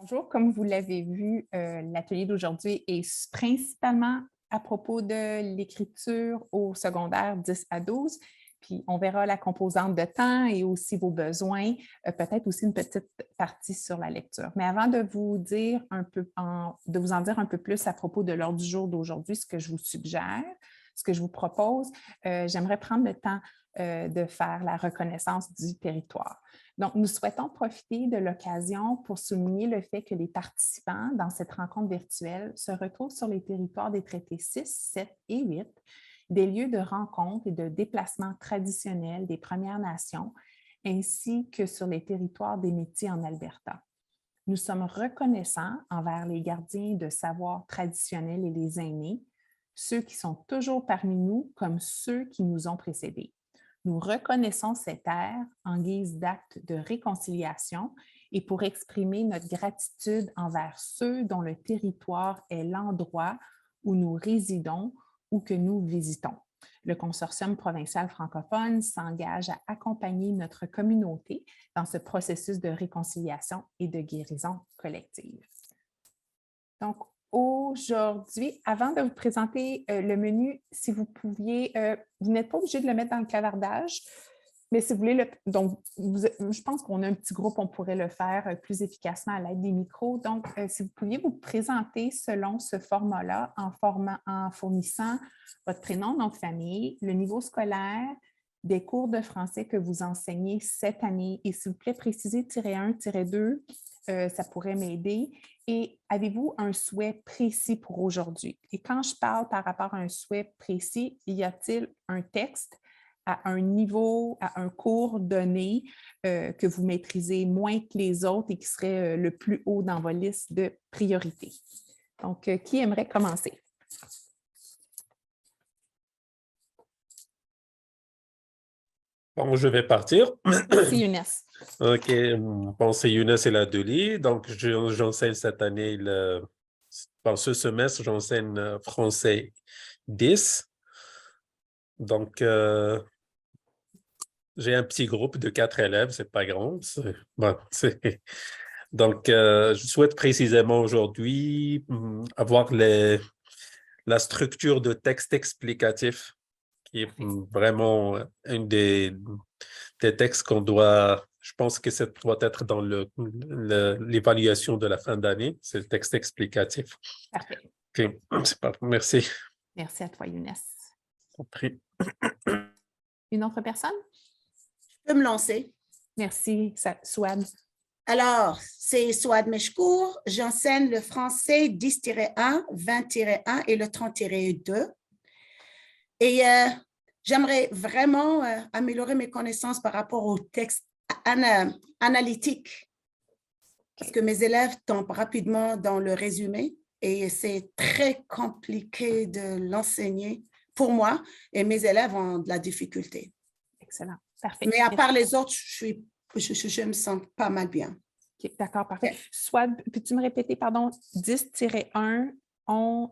Bonjour, comme vous l'avez vu, l'atelier d'aujourd'hui est principalement à propos de l'écriture au secondaire 10 à 12. Puis on verra la composante de temps et aussi vos besoins, peut-être aussi une petite partie sur la lecture. Mais avant de vous dire de vous en dire un peu plus à propos de l'ordre du jour d'aujourd'hui, ce que je vous suggère, ce que je vous propose, j'aimerais prendre le temps de faire la reconnaissance du territoire. Donc, nous souhaitons profiter de l'occasion pour souligner le fait que les participants dans cette rencontre virtuelle se retrouvent sur les territoires des traités 6, 7 et 8, des lieux de rencontre et de déplacement traditionnels des Premières Nations, ainsi que sur les territoires des Métis en Alberta. Nous sommes reconnaissants envers les gardiens de savoirs traditionnels et les aînés, ceux qui sont toujours parmi nous comme ceux qui nous ont précédés. Nous reconnaissons cette ère en guise d'acte de réconciliation et pour exprimer notre gratitude envers ceux dont le territoire est l'endroit où nous résidons ou que nous visitons. Le Consortium provincial francophone s'engage à accompagner notre communauté dans ce processus de réconciliation et de guérison collective. Donc, aujourd'hui, avant de vous présenter le menu, si vous pouviez, vous n'êtes pas obligé de le mettre dans le clavardage, mais si vous voulez, je pense qu'on a un petit groupe, on pourrait le faire plus efficacement à l'aide des micros. Donc, si vous pouviez vous présenter selon ce format-là en fournissant votre prénom, nom de famille, le niveau scolaire, des cours de français que vous enseignez cette année et s'il vous plaît, précisez -1, -2, ça pourrait m'aider. Et avez-vous un souhait précis pour aujourd'hui? Et quand je parle par rapport à un souhait précis, y a-t-il un texte à un niveau, à un cours donné que vous maîtrisez moins que les autres et qui serait le plus haut dans vos listes de priorités? Donc, qui aimerait commencer? Bon, je vais partir. Merci, Younes. OK. Bon, c'est Younes El Adouli. Donc, j'enseigne cette année, par ce semestre, j'enseigne français 10. Donc, j'ai un petit groupe de 4 élèves, c'est pas grand. Bon, donc, je souhaite précisément aujourd'hui avoir la structure de texte explicatif qui est vraiment un des textes je pense que ça doit être dans l'évaluation de la fin d'année, c'est le texte explicatif. Parfait. OK, c'est parfait. Merci. Merci à toi, Younes. Compris. Une autre personne? Je peux me lancer. Merci, Souad. Alors, c'est Souad Meshkour. J'enseigne le français 10-1, 20-1 et le 30-2. Et j'aimerais vraiment améliorer mes connaissances par rapport au texte analytique. Parce que mes élèves tombent rapidement dans le résumé et c'est très compliqué de l'enseigner pour moi et mes élèves ont de la difficulté. Excellent. Parfait. Mais à part les autres, je me sens pas mal bien. Okay, d'accord, parfait. Okay. Soit, peux-tu me répéter, pardon, 10-1, 20...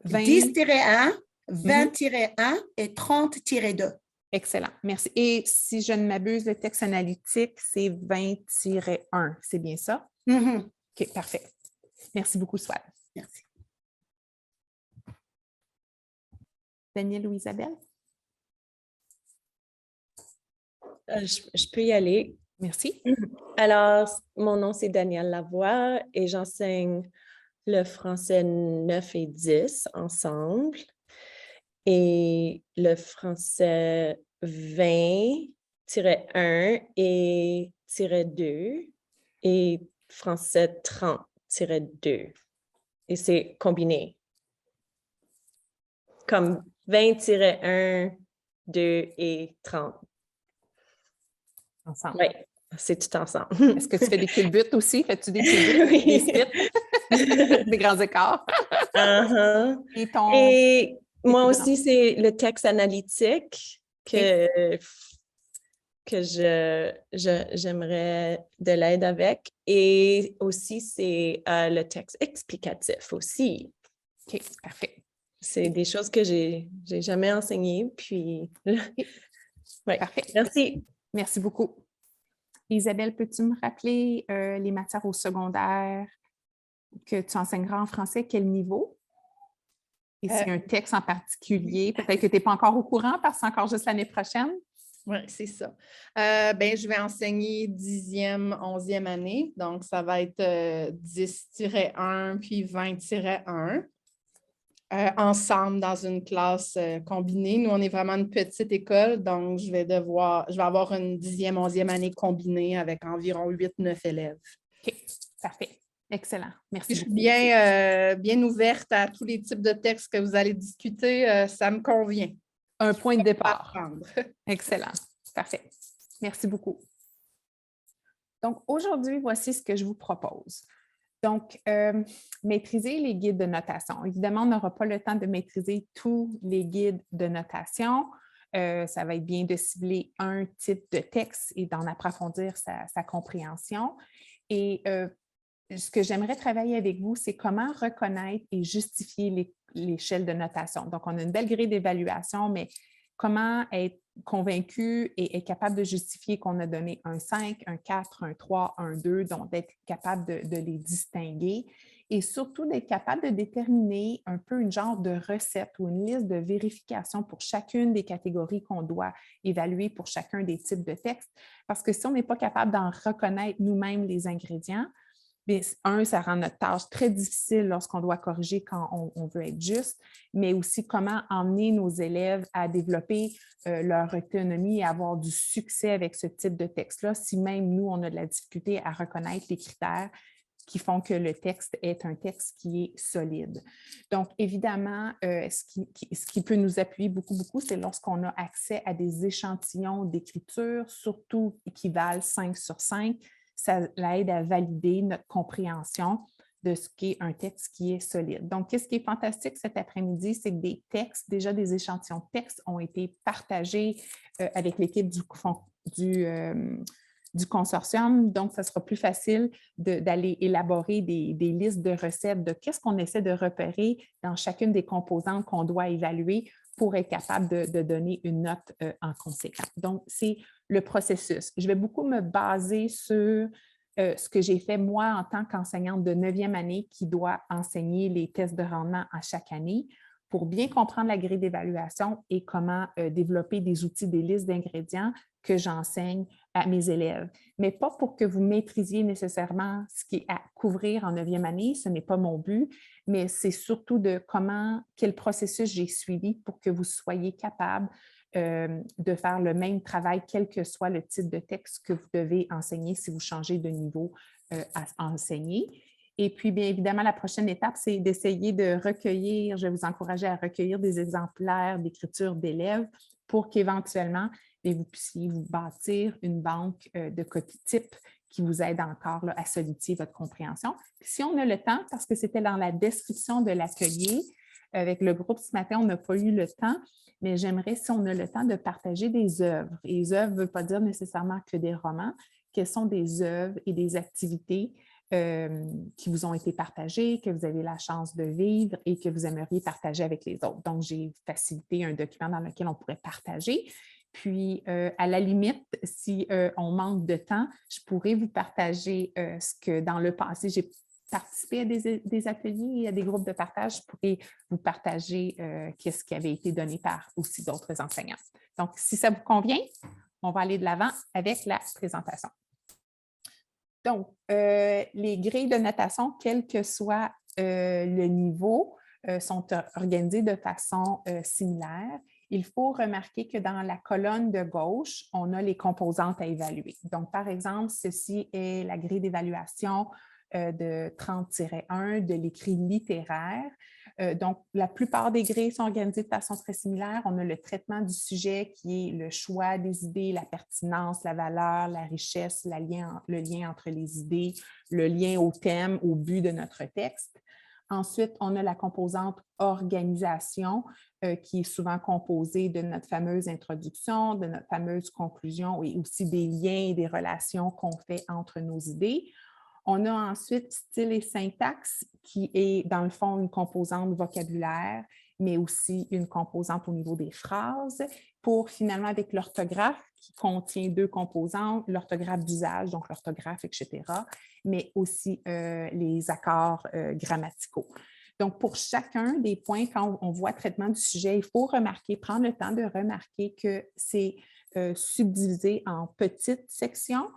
10-1, 20-1 et 30-2. Excellent, merci. Et si je ne m'abuse, le texte analytique, c'est 20-1, c'est bien ça? OK, parfait. Merci beaucoup, Swad. Merci. Danielle ou Isabelle? Je peux y aller. Merci. Alors, mon nom, c'est Danielle Lavoie et j'enseigne le français 9 et 10 ensemble et le français 20-1 et -2 et français 30-2. Et c'est combiné. Comme 20-1, 2 et 30. Ensemble. Oui, c'est tout ensemble. Est-ce que tu fais des culbutes aussi? Fais-tu des culbutes? Oui. Des splits? Des grands écarts? Et moi aussi, c'est le texte analytique que j'aimerais de l'aide avec. Et aussi, c'est le texte explicatif aussi. OK, parfait. C'est des choses que j'ai jamais enseignées. Puis, ouais. Parfait. Merci. Merci beaucoup. Isabelle, peux-tu me rappeler les matières au secondaire que tu enseigneras en français, quel niveau? Et s'il y a un texte en particulier, peut-être que tu n'es pas encore au courant parce que c'est encore juste l'année prochaine. Oui, c'est ça. Je vais enseigner 10e, 11e année. Donc, ça va être 10-1 puis 20-1 ensemble dans une classe combinée. Nous, on est vraiment une petite école, donc je vais avoir une 10e, 11e année combinée avec environ 8-9 élèves. OK, parfait. Excellent. Merci Je suis beaucoup. bien ouverte à tous les types de textes que vous allez discuter. Ça me convient. Un point de départ. Apprendre. Excellent. Parfait. Merci beaucoup. Donc, aujourd'hui, voici ce que je vous propose. Donc, maîtriser les guides de notation. Évidemment, on n'aura pas le temps de maîtriser tous les guides de notation. Ça va être bien de cibler un type de texte et d'en approfondir sa compréhension. Et ce que j'aimerais travailler avec vous, c'est comment reconnaître et justifier l'échelle de notation. Donc, on a une belle grille d'évaluation, mais comment être convaincu et être capable de justifier qu'on a donné un 5, un 4, un 3, un 2, donc d'être capable de les distinguer et surtout d'être capable de déterminer un peu une genre de recette ou une liste de vérification pour chacune des catégories qu'on doit évaluer pour chacun des types de textes. Parce que si on n'est pas capable d'en reconnaître nous-mêmes les ingrédients, bien, ça rend notre tâche très difficile lorsqu'on doit corriger quand on veut être juste, mais aussi comment emmener nos élèves à développer leur autonomie et avoir du succès avec ce type de texte-là, si même nous, on a de la difficulté à reconnaître les critères qui font que le texte est un texte qui est solide. Donc, évidemment, ce qui peut nous appuyer beaucoup, c'est lorsqu'on a accès à des échantillons d'écriture, surtout qui valent 5 sur 5, ça l'aide à valider notre compréhension de ce qu'est un texte qui est solide. Donc, qu'est-ce qui est fantastique cet après-midi, c'est que des textes, déjà des échantillons de textes ont été partagés avec l'équipe du consortium. Donc, ça sera plus facile d'aller élaborer des listes de recettes de qu'est-ce qu'on essaie de repérer dans chacune des composantes qu'on doit évaluer pour être capable de donner une note en conséquence. Donc, c'est le processus. Je vais beaucoup me baser sur ce que j'ai fait moi en tant qu'enseignante de 9e année qui doit enseigner les tests de rendement à chaque année pour bien comprendre la grille d'évaluation et comment développer des outils, des listes d'ingrédients que j'enseigne à mes élèves. Mais pas pour que vous maîtrisiez nécessairement ce qui est à couvrir en 9e année, ce n'est pas mon but, mais c'est surtout de quel processus j'ai suivi pour que vous soyez capable de faire le même travail, quel que soit le type de texte que vous devez enseigner si vous changez de niveau à enseigner. Et puis, bien évidemment, la prochaine étape, c'est d'essayer de recueillir, je vais vous encourager à recueillir des exemplaires d'écriture d'élèves pour qu'éventuellement, vous puissiez vous bâtir une banque de copies types qui vous aide encore là, à solidifier votre compréhension. Puis, si on a le temps, parce que c'était dans la description de l'atelier, avec le groupe ce matin, on n'a pas eu le temps, mais j'aimerais, si on a le temps, de partager des œuvres. Et les œuvres ne veulent pas dire nécessairement que des romans. Quelles sont des œuvres et des activités qui vous ont été partagées, que vous avez la chance de vivre et que vous aimeriez partager avec les autres. Donc, j'ai facilité un document dans lequel on pourrait partager. Puis, à la limite, si on manque de temps, je pourrais vous partager ce que dans le passé, j'ai participé à des ateliers et à des groupes de partage. Je pourrais vous partager qu'est-ce qui avait été donné par aussi d'autres enseignants. Donc, si ça vous convient, on va aller de l'avant avec la présentation. Donc, les grilles de notation, quel que soit le niveau, sont organisées de façon similaire. Il faut remarquer que dans la colonne de gauche, on a les composantes à évaluer. Donc, par exemple, ceci est la grille d'évaluation de 30-1 de l'écrit littéraire. Donc, la plupart des grilles sont organisées de façon très similaire. On a le traitement du sujet qui est le choix des idées, la pertinence, la valeur, la richesse, le lien entre les idées, le lien au thème, au but de notre texte. Ensuite, on a la composante organisation qui est souvent composée de notre fameuse introduction, de notre fameuse conclusion et aussi des liens et des relations qu'on fait entre nos idées. On a ensuite style et syntaxe qui est dans le fond une composante vocabulaire, mais aussi une composante au niveau des phrases pour finalement avec l'orthographe qui contient 2 composantes, l'orthographe d'usage, donc l'orthographe, etc., mais aussi les accords grammaticaux. Donc, pour chacun des points, quand on voit traitement du sujet, il faut prendre le temps de remarquer que c'est subdivisé en petites sections,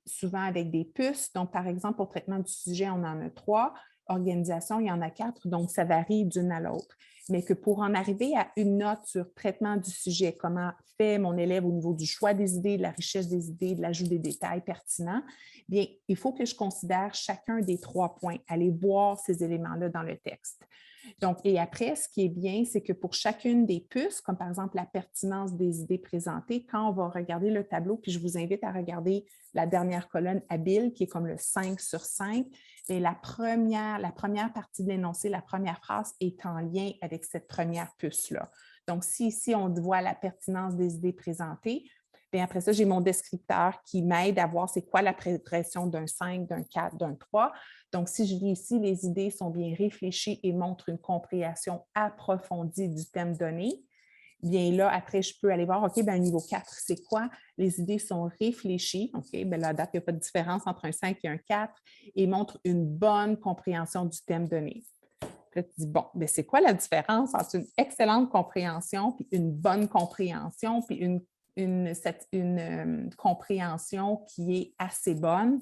souvent avec des puces. Donc, par exemple, pour traitement du sujet, on en a 3. Organisation, il y en a 4, donc ça varie d'une à l'autre. Mais que pour en arriver à une note sur traitement du sujet, comment fait mon élève au niveau du choix des idées, de la richesse des idées, de l'ajout des détails pertinents, bien, il faut que je considère chacun des 3 points, aller voir ces éléments-là dans le texte. Donc, et après, ce qui est bien, c'est que pour chacune des puces, comme par exemple la pertinence des idées présentées, quand on va regarder le tableau, puis je vous invite à regarder la dernière colonne habile, qui est comme le 5 sur 5, et la première partie de l'énoncé, la première phrase est en lien avec cette première puce-là. Donc, si ici, on voit la pertinence des idées présentées, bien après ça, j'ai mon descripteur qui m'aide à voir c'est quoi la progression d'un 5, d'un 4, d'un 3. Donc, si je lis ici, les idées sont bien réfléchies et montrent une compréhension approfondie du thème donné, bien là, après, je peux aller voir, OK, bien, niveau 4, c'est quoi? Les idées sont réfléchies. OK, bien là, à date, il n'y a pas de différence entre un 5 et un 4 et montrent une bonne compréhension du thème donné. Puis là, tu dis, bon, bien, c'est quoi la différence entre une excellente compréhension puis une bonne compréhension puis une compréhension qui est assez bonne?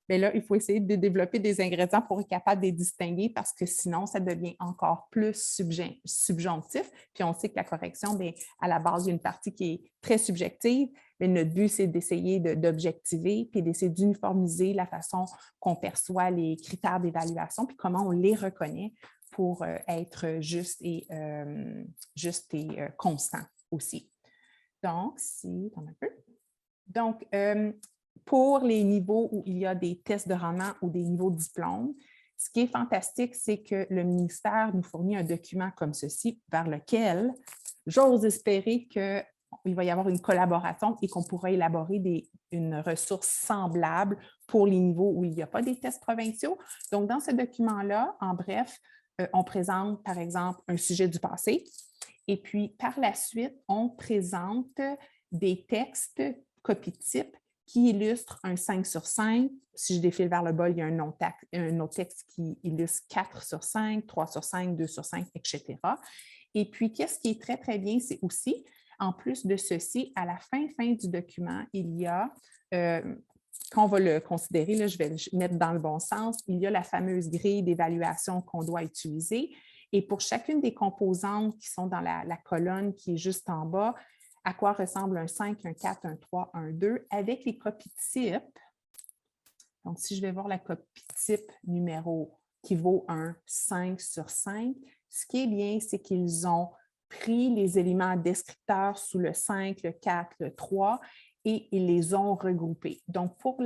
Mais là, il faut essayer de développer des ingrédients pour être capable de les distinguer parce que sinon, ça devient encore plus subjonctif. Puis on sait que la correction, bien, à la base, il y a une partie qui est très subjective, mais notre but, c'est d'essayer d'objectiver puis d'essayer d'uniformiser la façon qu'on perçoit les critères d'évaluation puis comment on les reconnaît pour être juste et constant aussi. Donc, un peu. Donc, pour les niveaux où il y a des tests de rendement ou des niveaux de diplôme, ce qui est fantastique, c'est que le ministère nous fournit un document comme ceci vers lequel j'ose espérer qu'il va y avoir une collaboration et qu'on pourra élaborer une ressource semblable pour les niveaux où il n'y a pas des tests provinciaux. Donc, dans ce document-là, en bref, on présente, par exemple, un sujet du passé et puis, par la suite, on présente des textes copie-type qui illustre un 5 sur 5. Si je défile vers le bas, il y a un autre texte qui illustre 4 sur 5, 3 sur 5, 2 sur 5, etc. Et puis, qu'est-ce qui est très, très bien, c'est aussi, en plus de ceci, à la fin du document, il y a, quand on va le considérer, là, je vais le mettre dans le bon sens, il y a la fameuse grille d'évaluation qu'on doit utiliser. Et pour chacune des composantes qui sont dans la colonne qui est juste en bas, à quoi ressemble un 5, un 4, un 3, un 2, avec les copies types. Donc, si je vais voir la copie type numéro qui vaut un 5 sur 5, ce qui est bien, c'est qu'ils ont pris les éléments descripteurs sous le 5, le 4, le 3 et ils les ont regroupés. Donc, pour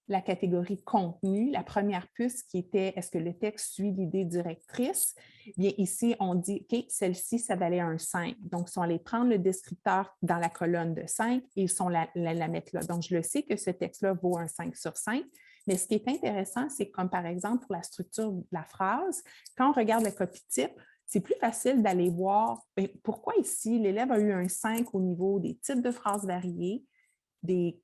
la catégorie contenu, la première puce qui était « Est-ce que le texte suit l'idée directrice? » Bien, ici, on dit « OK, celle-ci, ça valait un 5. » Donc, ils sont allés prendre le descripteur dans la colonne de 5 et ils sont la mettre là. Donc, je le sais que ce texte-là vaut un 5 sur 5. Mais ce qui est intéressant, c'est comme par exemple pour la structure de la phrase, quand on regarde le copie type, c'est plus facile d'aller voir pourquoi ici l'élève a eu un 5 au niveau des types de phrases variées,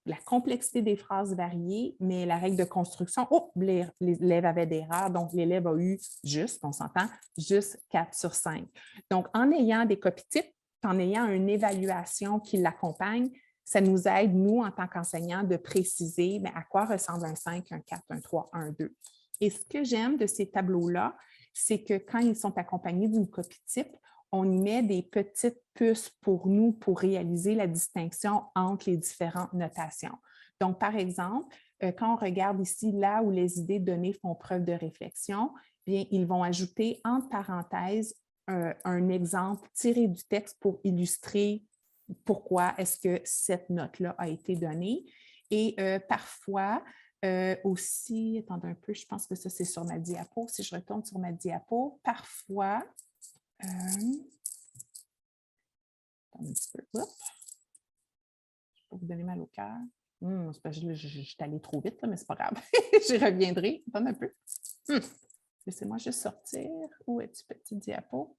la complexité des phrases variées, mais la règle de construction, l'élève avait des erreurs, donc l'élève a eu juste, on s'entend, juste 4 sur 5. Donc, en ayant des copies types, en ayant une évaluation qui l'accompagne, ça nous aide, nous, en tant qu'enseignants, de préciser à quoi ressemble un 5, un 4, un 3, un 2. Et ce que j'aime de ces tableaux-là, c'est que quand ils sont accompagnés d'une copie type, on y met des petites puces pour nous pour réaliser la distinction entre les différentes notations. Donc, par exemple, quand on regarde ici, là où les idées données font preuve de réflexion, bien, ils vont ajouter entre parenthèses un exemple tiré du texte pour illustrer pourquoi est-ce que cette note-là a été donnée. Et parfois, aussi, attendez un peu, je pense que ça, c'est sur ma diapo. Si je retourne sur ma diapo, parfois, un petit peu. Hop. Je peux vous donner mal au cœur. Je suis allée trop vite, là, mais c'est pas grave. J'y reviendrai. Attends un peu. Laissez-moi juste sortir. Où est-tu, petit diapo?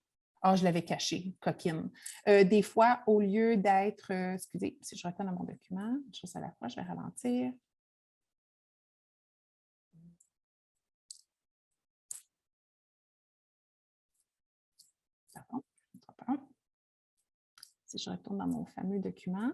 Ah, je l'avais caché, coquine. Des fois, au lieu d'être, excusez, si je retourne à mon document, une chose à la fois, je vais ralentir. Pardon. Si je retourne dans mon fameux document.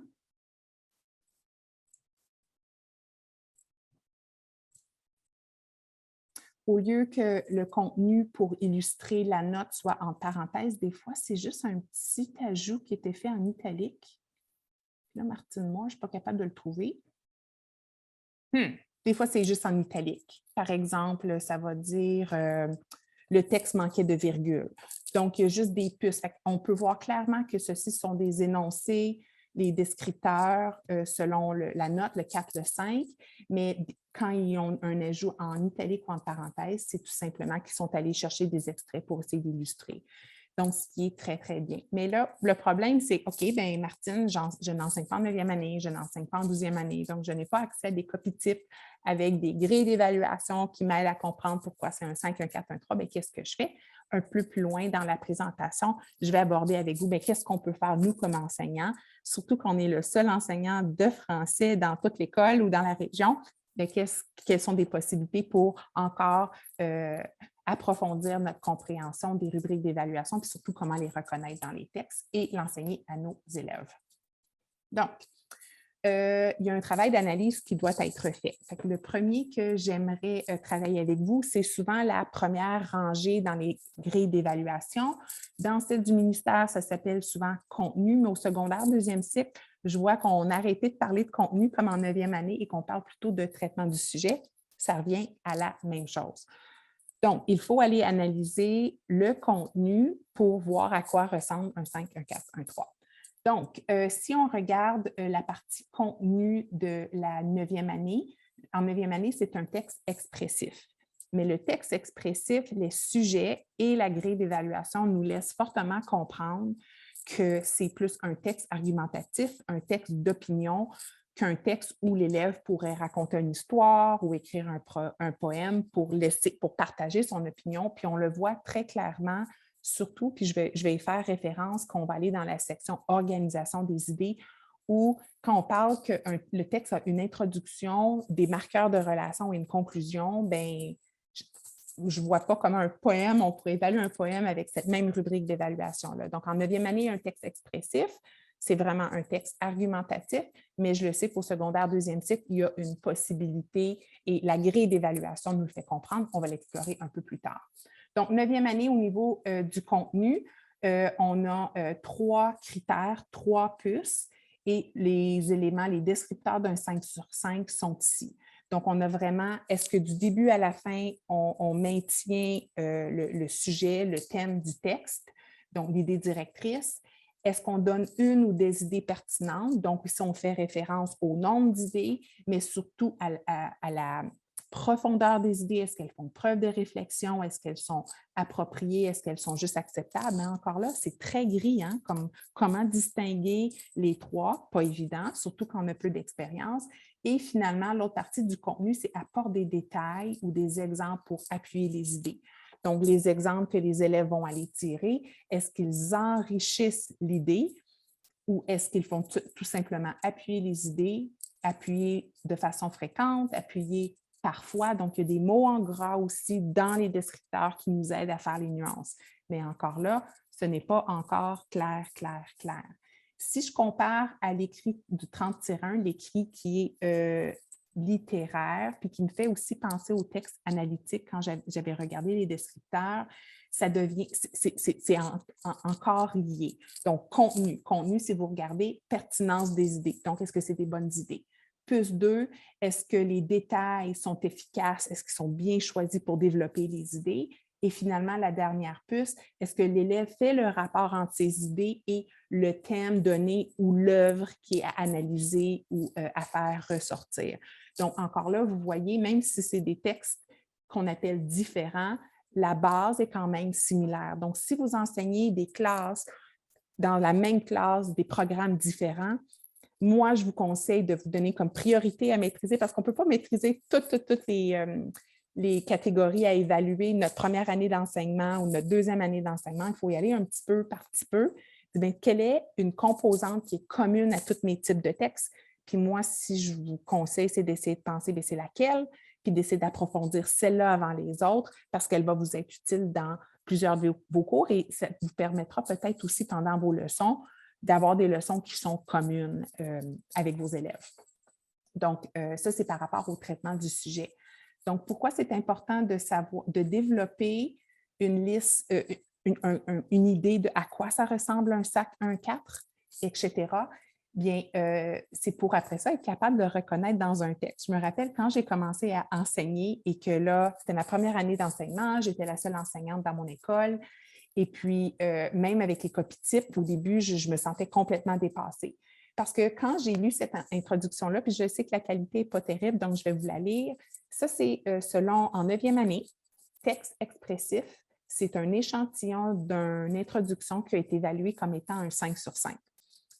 Au lieu que le contenu pour illustrer la note soit en parenthèse, des fois, c'est juste un petit ajout qui était fait en italique. Là, Martine, moi, je ne suis pas capable de le trouver. Des fois, c'est juste en italique. Par exemple, ça va dire le texte manquait de virgule. Donc, il y a juste des puces. On peut voir clairement que ceux-ci sont des énoncés, les descripteurs selon la note, le 4, le 5, mais quand ils ont un ajout en italique ou en parenthèse, c'est tout simplement qu'ils sont allés chercher des extraits pour essayer d'illustrer. Donc, ce qui est très, très bien. Mais là, le problème, c'est, OK, bien, Martine, je n'enseigne pas en 9e année, je n'enseigne pas en 12e année, donc je n'ai pas accès à des copies types avec des grilles d'évaluation qui m'aident à comprendre pourquoi c'est un 5, un 4, un 3. Bien, qu'est-ce que je fais? Un peu plus loin dans la présentation, je vais aborder avec vous, bien, qu'est-ce qu'on peut faire, nous, comme enseignants, surtout qu'on est le seul enseignant de français dans toute l'école ou dans la région, bien, quelles sont des possibilités pour encore approfondir notre compréhension des rubriques d'évaluation, puis surtout comment les reconnaître dans les textes et l'enseigner à nos élèves. Donc, il y a un travail d'analyse qui doit être fait. Le premier que j'aimerais travailler avec vous, c'est souvent la première rangée dans les grilles d'évaluation. Dans celle du ministère, ça s'appelle souvent contenu, mais au secondaire, 2e cycle, je vois qu'on a arrêté de parler de contenu comme en 9e année et qu'on parle plutôt de traitement du sujet. Ça revient à la même chose. Donc, il faut aller analyser le contenu pour voir à quoi ressemble un 5, un 4, un 3. Donc, si on regarde la partie contenu de la 9e année, en 9e année, c'est un texte expressif. Mais le texte expressif, les sujets et la grille d'évaluation nous laissent fortement comprendre que c'est plus un texte argumentatif, un texte d'opinion, qu'un texte où l'élève pourrait raconter une histoire ou écrire un poème pour partager son opinion. Puis on le voit très clairement, surtout, puis je vais y faire référence, qu'on va aller dans la section « Organisation des idées » où quand on parle que le texte a une introduction, des marqueurs de relation et une conclusion, bien, je ne vois pas comment un poème, on pourrait évaluer un poème avec cette même rubrique d'évaluation-là. Donc, en 9e année, un texte expressif, c'est vraiment un texte argumentatif, mais je le sais qu'au secondaire 2e cycle, il y a une possibilité et la grille d'évaluation nous le fait comprendre. On va l'explorer un peu plus tard. Donc, 9e année, au niveau du contenu, on a 3 critères, 3 puces et les éléments, les descripteurs d'un 5 sur 5 sont ici. Donc, on a vraiment, est-ce que du début à la fin, on maintient le sujet, le thème du texte, donc l'idée directrice? Est-ce qu'on donne une ou des idées pertinentes? Donc, ici, on fait référence au nombre d'idées, mais surtout à la profondeur des idées. Est-ce qu'elles font preuve de réflexion? Est-ce qu'elles sont appropriées? Est-ce qu'elles sont juste acceptables? Mais encore là, c'est très gris, hein, comme comment distinguer les 3, pas évident, surtout quand on a peu d'expérience. Et finalement, l'autre partie du contenu, c'est apporter des détails ou des exemples pour appuyer les idées. Donc, les exemples que les élèves vont aller tirer, est-ce qu'ils enrichissent l'idée ou est-ce qu'ils font tout simplement appuyer les idées, appuyer de façon fréquente, appuyer parfois? Donc, il y a des mots en gras aussi dans les descripteurs qui nous aident à faire les nuances. Mais encore là, ce n'est pas encore clair. Si je compare à l'écrit du 30-1, l'écrit qui est littéraire, puis qui me fait aussi penser au texte analytique quand j'avais regardé les descripteurs, ça devient, c'est encore lié. Donc, contenu, si vous regardez, pertinence des idées. Donc, est-ce que c'est des bonnes idées? Plus 2, est-ce que les détails sont efficaces? Est-ce qu'ils sont bien choisis pour développer les idées? Et finalement, la dernière puce, est-ce que l'élève fait le rapport entre ses idées et le thème donné ou l'œuvre qui est à analyser ou à faire ressortir? Donc, encore là, vous voyez, même si c'est des textes qu'on appelle différents, la base est quand même similaire. Donc, si vous enseignez des classes, dans la même classe, des programmes différents, moi, je vous conseille de vous donner comme priorité à maîtriser parce qu'on ne peut pas maîtriser toutes les catégories à évaluer, notre première année d'enseignement ou notre deuxième année d'enseignement, il faut y aller un petit peu par petit peu. Bien, quelle est une composante qui est commune à tous mes types de textes? Puis moi, si je vous conseille, c'est d'essayer de penser, bien, c'est laquelle, puis d'essayer d'approfondir celle-là avant les autres parce qu'elle va vous être utile dans plusieurs de vos cours et ça vous permettra peut-être aussi pendant vos leçons d'avoir des leçons qui sont communes avec vos élèves. Donc, ça, c'est par rapport au traitement du sujet. Donc, pourquoi c'est important de développer une liste, une idée de à quoi ça ressemble un SAC 1-4, etc. Bien, c'est pour après ça être capable de reconnaître dans un texte. Je me rappelle quand j'ai commencé à enseigner et que là, c'était ma première année d'enseignement, j'étais la seule enseignante dans mon école. Et puis, même avec les copies types, au début, je me sentais complètement dépassée. Parce que quand j'ai lu cette introduction-là, puis je sais que la qualité n'est pas terrible, donc je vais vous la lire. Ça, c'est selon en 9e année, texte expressif. C'est un échantillon d'une introduction qui a été évaluée comme étant un 5 sur 5.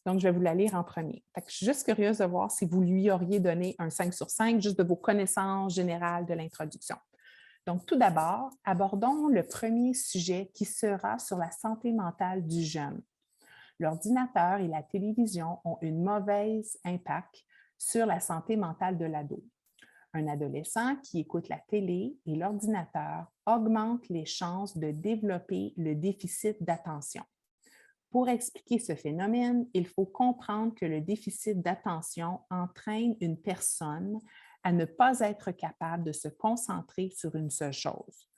Donc, je vais vous la lire en premier. Fait que je suis juste curieuse de voir si vous lui auriez donné un 5 sur 5, juste de vos connaissances générales de l'introduction. Donc, tout d'abord, abordons le premier sujet qui sera sur la santé mentale du jeune. L'ordinateur et la télévision ont un mauvais impact sur la santé mentale de l'ado. Un adolescent qui écoute la télé et l'ordinateur augmente les chances de développer le déficit d'attention. Pour expliquer ce phénomène, il faut comprendre que le déficit d'attention entraîne une personne à ne pas être capable de se concentrer sur une seule chose.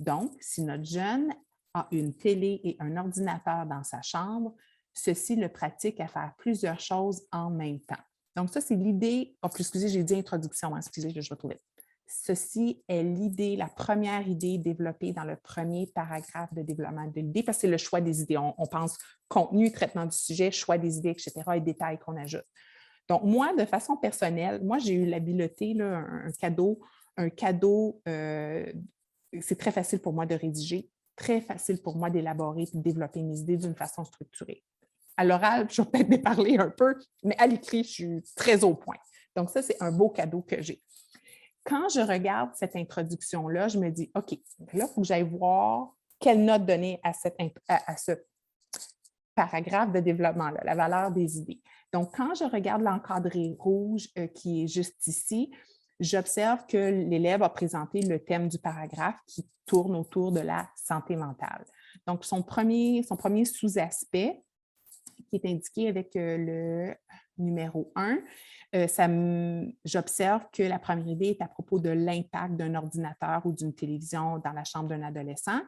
Donc, si notre jeune a une télé et un ordinateur dans sa chambre, ceci le pratique à faire plusieurs choses en même temps. Donc, ça, c'est l'idée. Oh, excusez, j'ai dit introduction, excusez, je vais trouver. Ceci est l'idée, la première idée développée dans le premier paragraphe de développement de l'idée, parce que c'est le choix des idées. On pense contenu, traitement du sujet, choix des idées, etc., et détails qu'on ajoute. Donc, moi, de façon personnelle, moi, j'ai eu l'habileté, là, un cadeau, c'est très facile pour moi de rédiger, très facile pour moi d'élaborer et de développer mes idées d'une façon structurée. À l'oral, je vais peut-être déparler un peu, mais à l'écrit, je suis très au point. Donc, ça, c'est un beau cadeau que j'ai. Quand je regarde cette introduction-là, je me dis, OK, là, il faut que j'aille voir quelle note donner à ce paragraphe de développement-là, la valeur des idées. Donc, quand je regarde l'encadré rouge qui est juste ici, j'observe que l'élève a présenté le thème du paragraphe qui tourne autour de la santé mentale. Donc, son premier sous-aspect, qui est indiqué avec le numéro 1, j'observe que la première idée est à propos de l'impact d'un ordinateur ou d'une télévision dans la chambre d'un adolescent.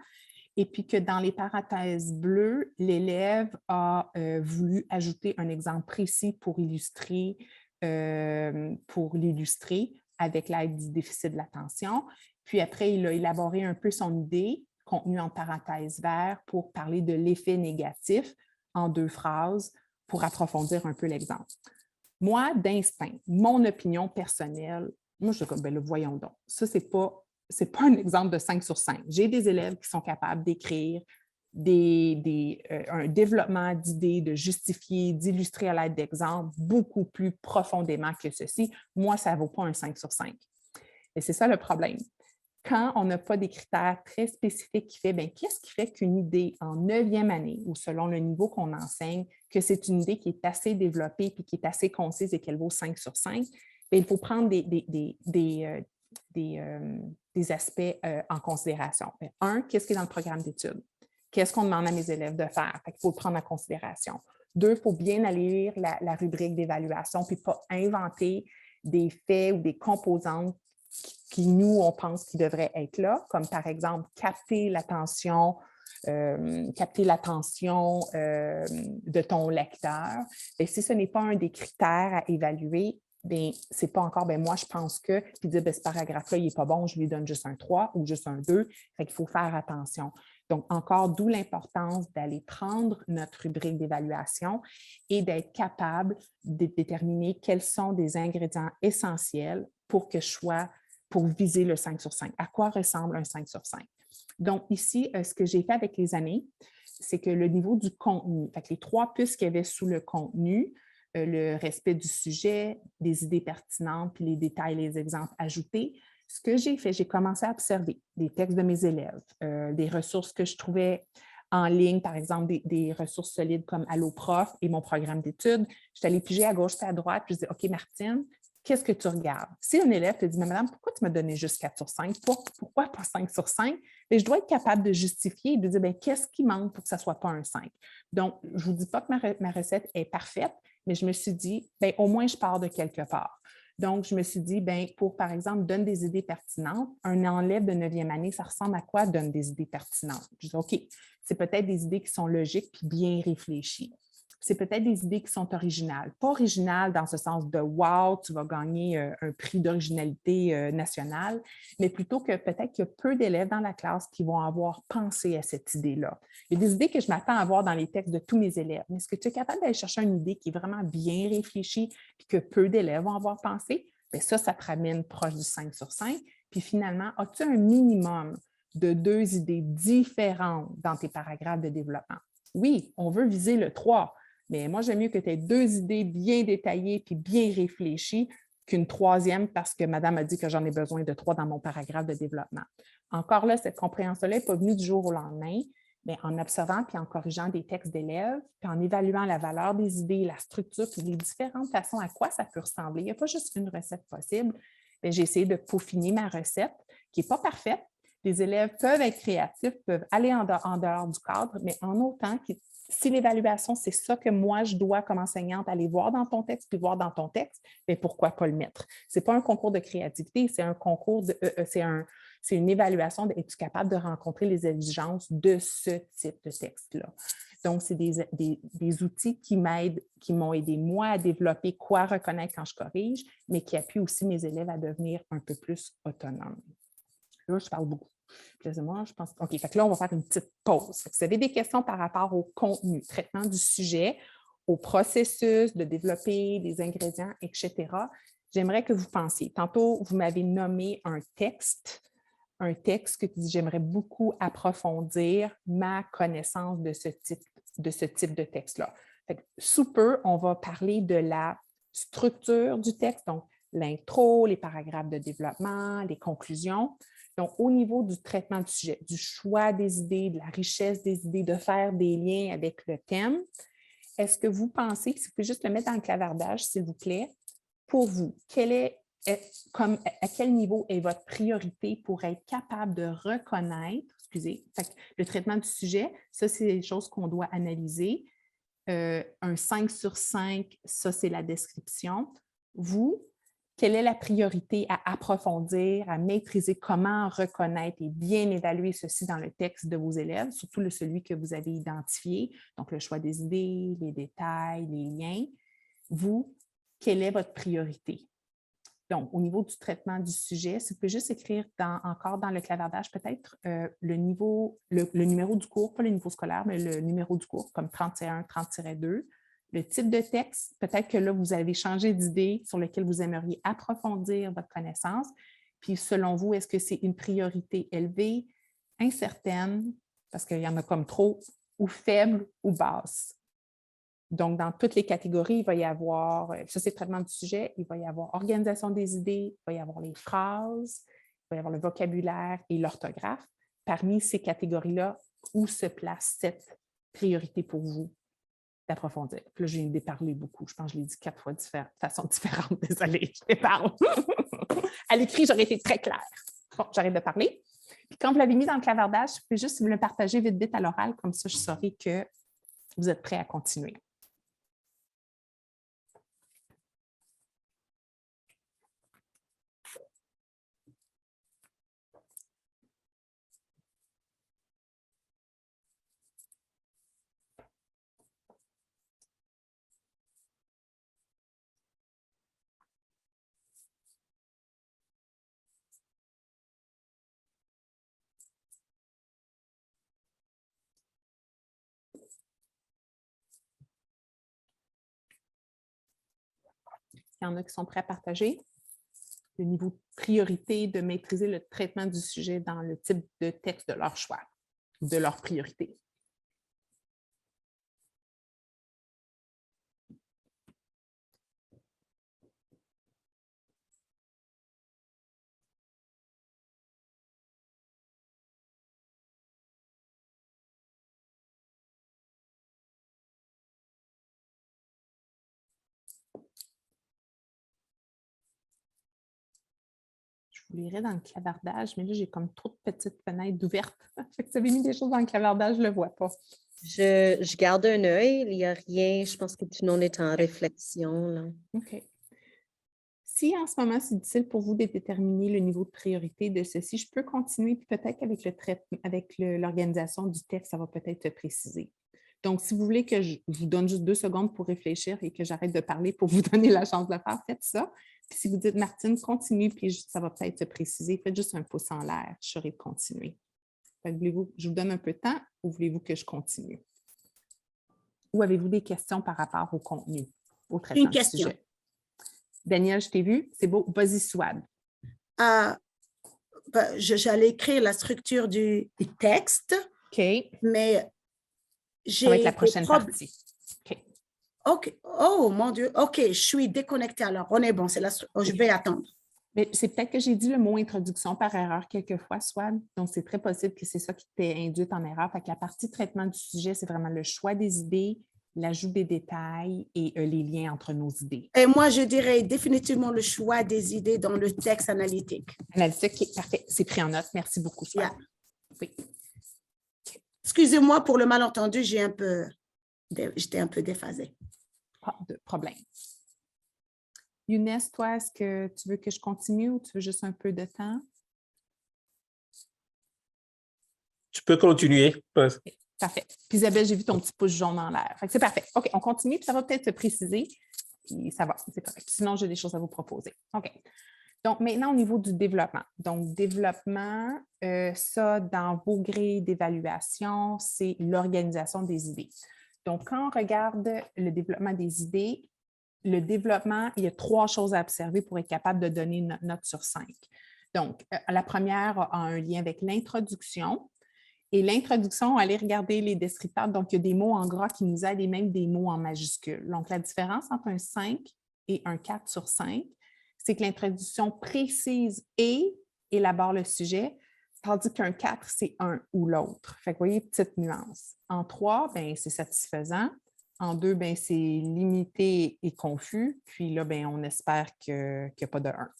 Et puis que dans les parenthèses bleues, l'élève a voulu ajouter un exemple précis pour l'illustrer avec l'aide du déficit de l'attention. Puis après, il a élaboré un peu son idée, contenue en parenthèse vert, pour parler de l'effet négatif en 2 phrases pour approfondir un peu l'exemple. Moi, d'instinct, mon opinion personnelle, moi, je suis comme, bien, voyons donc, ça, c'est pas un exemple de 5 sur 5. J'ai des élèves qui sont capables d'écrire un développement d'idées, de justifier, d'illustrer à l'aide d'exemples beaucoup plus profondément que ceci. Moi, ça ne vaut pas un 5 sur 5. Et c'est ça le problème. Quand on n'a pas des critères très spécifiques qui fait, bien, qu'est-ce qui fait qu'une idée en 9e année ou selon le niveau qu'on enseigne, que c'est une idée qui est assez développée puis qui est assez concise et qu'elle vaut 5 sur 5, bien, il faut prendre des aspects en considération. Un, qu'est-ce qui est dans le programme d'études? Qu'est-ce qu'on demande à mes élèves de faire? Il faut le prendre en considération. 2, il faut bien aller lire la rubrique d'évaluation puis pas inventer des faits ou des composantes qui, nous, on pense qu'ils devraient être là, comme par exemple capter l'attention de ton lecteur. Et si ce n'est pas un des critères à évaluer, bien, ce n'est pas encore, bien, moi, je pense que, puis dire, bien, ce paragraphe-là, il n'est pas bon, je lui donne juste un 3 ou juste un 2. Fait qu'il faut faire attention. Donc, encore, d'où l'importance d'aller prendre notre rubrique d'évaluation et d'être capable de déterminer quels sont des ingrédients essentiels pour viser le 5 sur 5. À quoi ressemble un 5 sur 5? Donc, ici, ce que j'ai fait avec les années, c'est que le niveau du contenu, fait que les 3 puces qu'il y avait sous le contenu, le respect du sujet, des idées pertinentes, puis les détails, les exemples ajoutés, ce que j'ai fait, j'ai commencé à observer des textes de mes élèves, des ressources que je trouvais en ligne, par exemple, des ressources solides comme AlloProf et mon programme d'études. Je suis allée piger à gauche et à droite, puis je disais, OK, Martine, qu'est-ce que tu regardes? Si un élève te dit, mais madame, pourquoi tu m'as donné juste 4 sur 5? Pourquoi pas 5 sur 5? Bien, je dois être capable de justifier et de dire, bien, qu'est-ce qui manque pour que ça ne soit pas un 5? Donc, je ne vous dis pas que ma recette est parfaite, mais je me suis dit, bien, au moins, je pars de quelque part. Donc, je me suis dit, bien, pour, par exemple, donne des idées pertinentes, un enlève de 9e année, ça ressemble à quoi donne des idées pertinentes? Je dis, OK, c'est peut-être des idées qui sont logiques puis bien réfléchies. C'est peut-être des idées qui sont originales. Pas originales dans ce sens de wow, tu vas gagner un prix d'originalité nationale, mais plutôt que peut-être qu'il y a peu d'élèves dans la classe qui vont avoir pensé à cette idée-là. Il y a des idées que je m'attends à voir dans les textes de tous mes élèves, mais est-ce que tu es capable d'aller chercher une idée qui est vraiment bien réfléchie et que peu d'élèves vont avoir pensé? Bien, ça te ramène proche du 5 sur 5. Puis finalement, as-tu un minimum de 2 idées différentes dans tes paragraphes de développement? Oui, on veut viser le 3, mais moi, j'aime mieux que tu aies 2 idées bien détaillées puis bien réfléchies qu'une 3e parce que madame a dit que j'en ai besoin de 3 dans mon paragraphe de développement. Encore là, cette compréhension-là n'est pas venue du jour au lendemain, mais en observant puis en corrigeant des textes d'élèves, puis en évaluant la valeur des idées, la structure, puis les différentes façons à quoi ça peut ressembler. Il n'y a pas juste une recette possible. J'ai essayé de peaufiner ma recette, qui n'est pas parfaite. Les élèves peuvent être créatifs, peuvent aller en dehors du cadre, mais en autant que si l'évaluation, c'est ça que moi, je dois, comme enseignante, aller voir dans ton texte, puis voir dans ton texte, bien, pourquoi pas le mettre? Ce n'est pas un concours de créativité, c'est un concours c'est une évaluation d'être capable de rencontrer les exigences de ce type de texte-là. Donc, c'est des outils qui m'ont aidé, moi, à développer quoi reconnaître quand je corrige, mais qui appuient aussi mes élèves à devenir un peu plus autonomes. Là, je parle beaucoup. Puis là, moi, je pense, OK, fait que là, on va faire une petite pause. Si vous avez des questions par rapport au contenu, traitement du sujet, au processus de développer des ingrédients, etc., j'aimerais que vous pensiez. Tantôt, vous m'avez nommé un texte que j'aimerais beaucoup approfondir ma connaissance de ce type de texte-là. Sous peu, on va parler de la structure du texte, donc l'intro, les paragraphes de développement, les conclusions. Donc, au niveau du traitement du sujet, du choix des idées, de la richesse des idées, de faire des liens avec le thème, est-ce que vous pensez, si vous pouvez juste le mettre dans le clavardage, s'il vous plaît, pour vous, à quel niveau est votre priorité pour être capable de reconnaître, le traitement du sujet, ça, c'est des choses qu'on doit analyser. Un 5 sur 5, ça, c'est la description. Vous, quelle est la priorité à approfondir, à maîtriser, comment reconnaître et bien évaluer ceci dans le texte de vos élèves, surtout celui que vous avez identifié, donc le choix des idées, les détails, les liens. Vous, quelle est votre priorité? Donc, au niveau du traitement du sujet, si vous pouvez juste écrire encore dans le clavardage, peut-être le numéro du cours, pas le niveau scolaire, mais le numéro du cours, comme 30-1, 30-2. Le type de texte, peut-être que là, vous avez changé d'idée sur lequel vous aimeriez approfondir votre connaissance. Puis, selon vous, est-ce que c'est une priorité élevée, incertaine, parce qu'il y en a comme trop, ou faible ou basse? Donc, dans toutes les catégories, il va y avoir, ça c'est traitement du sujet, il va y avoir organisation des idées, il va y avoir les phrases, il va y avoir le vocabulaire et l'orthographe. Parmi ces catégories-là, où se place cette priorité pour vous d'approfondir? Puis là, j'ai déparlé beaucoup. Je pense que je l'ai dit 4 fois de façon différente. Désolée, je déparle. À l'écrit, j'aurais été très claire. Bon, j'arrête de parler. Puis quand vous l'avez mis dans le clavardage, je peux juste me le partager vite à l'oral, comme ça, je saurai que vous êtes prêts à continuer. Il y en a qui sont prêts à partager le niveau de priorité de maîtriser le traitement du sujet dans le type de texte de leur choix, de leur priorité. Je lirai dans le clavardage, mais là, j'ai comme trop de petites fenêtres ouvertes. Fait que si vous avez mis des choses dans le clavardage, je ne le vois pas. Je garde un œil, il n'y a rien. Je pense que tout le monde est en réflexion, là. OK. Si en ce moment, c'est difficile pour vous de déterminer le niveau de priorité de ceci, je peux continuer, puis peut-être qu'avec le traitement, avec l'organisation du texte, ça va peut-être te préciser. Donc, si vous voulez que je vous donne juste 2 secondes pour réfléchir et que j'arrête de parler pour vous donner la chance de le faire, faites ça. Puis si vous dites, Martine, continue, puis ça va peut-être se préciser, faites juste un pouce en l'air, je serai de continuer. Voulez-vous, je vous donne un peu de temps ou voulez-vous que je continue? Ou avez-vous des questions par rapport au contenu, au traitement du question. sujet? Daniel, je t'ai vu, c'est beau. Vas-y, Swad. J'allais écrire la structure du texte, OK. mais j'ai Ça va être la prochaine partie. OK. OK. Oh, mon Dieu. OK, je suis déconnectée alors. On est bon, je vais attendre. Mais c'est peut-être que j'ai dit le mot introduction par erreur quelquefois, Swad. Donc, c'est très possible que c'est ça qui t'ait induit en erreur. Fait que la partie traitement du sujet, c'est vraiment le choix des idées, l'ajout des détails et les liens entre nos idées. Et moi, je dirais définitivement le choix des idées dans le texte analytique. Analytique, parfait. C'est pris en note. Merci beaucoup, Swad. Yeah. Oui. Excusez-moi pour le malentendu, j'étais un peu déphasée. Pas de problème. Younes, toi, est-ce que tu veux que je continue ou tu veux juste un peu de temps? Tu peux continuer. Parfait. Puis Isabelle, j'ai vu ton petit pouce jaune en l'air. C'est parfait. OK, on continue, puis ça va peut-être se préciser. Puis ça va, c'est correct. Sinon, j'ai des choses à vous proposer. OK. Donc, maintenant, au niveau du développement. Donc, développement, ça, dans vos grilles d'évaluation, c'est l'organisation des idées. Donc, quand on regarde le développement des idées, le développement, il y a 3 choses à observer pour être capable de donner une note sur 5. Donc, la première a un lien avec l'introduction. Et l'introduction, allez regarder les descripteurs. Donc, il y a des mots en gras qui nous aident et même des mots en majuscules. Donc, la différence entre un 5 et un 4 sur 5, c'est que l'introduction précise et élabore le sujet, tandis qu'un 4, c'est un ou l'autre. Fait que vous voyez, petite nuance. En 3, bien, c'est satisfaisant. En 2, bien, c'est limité et confus. Puis là, bien, on espère qu'il n'y a pas de 1.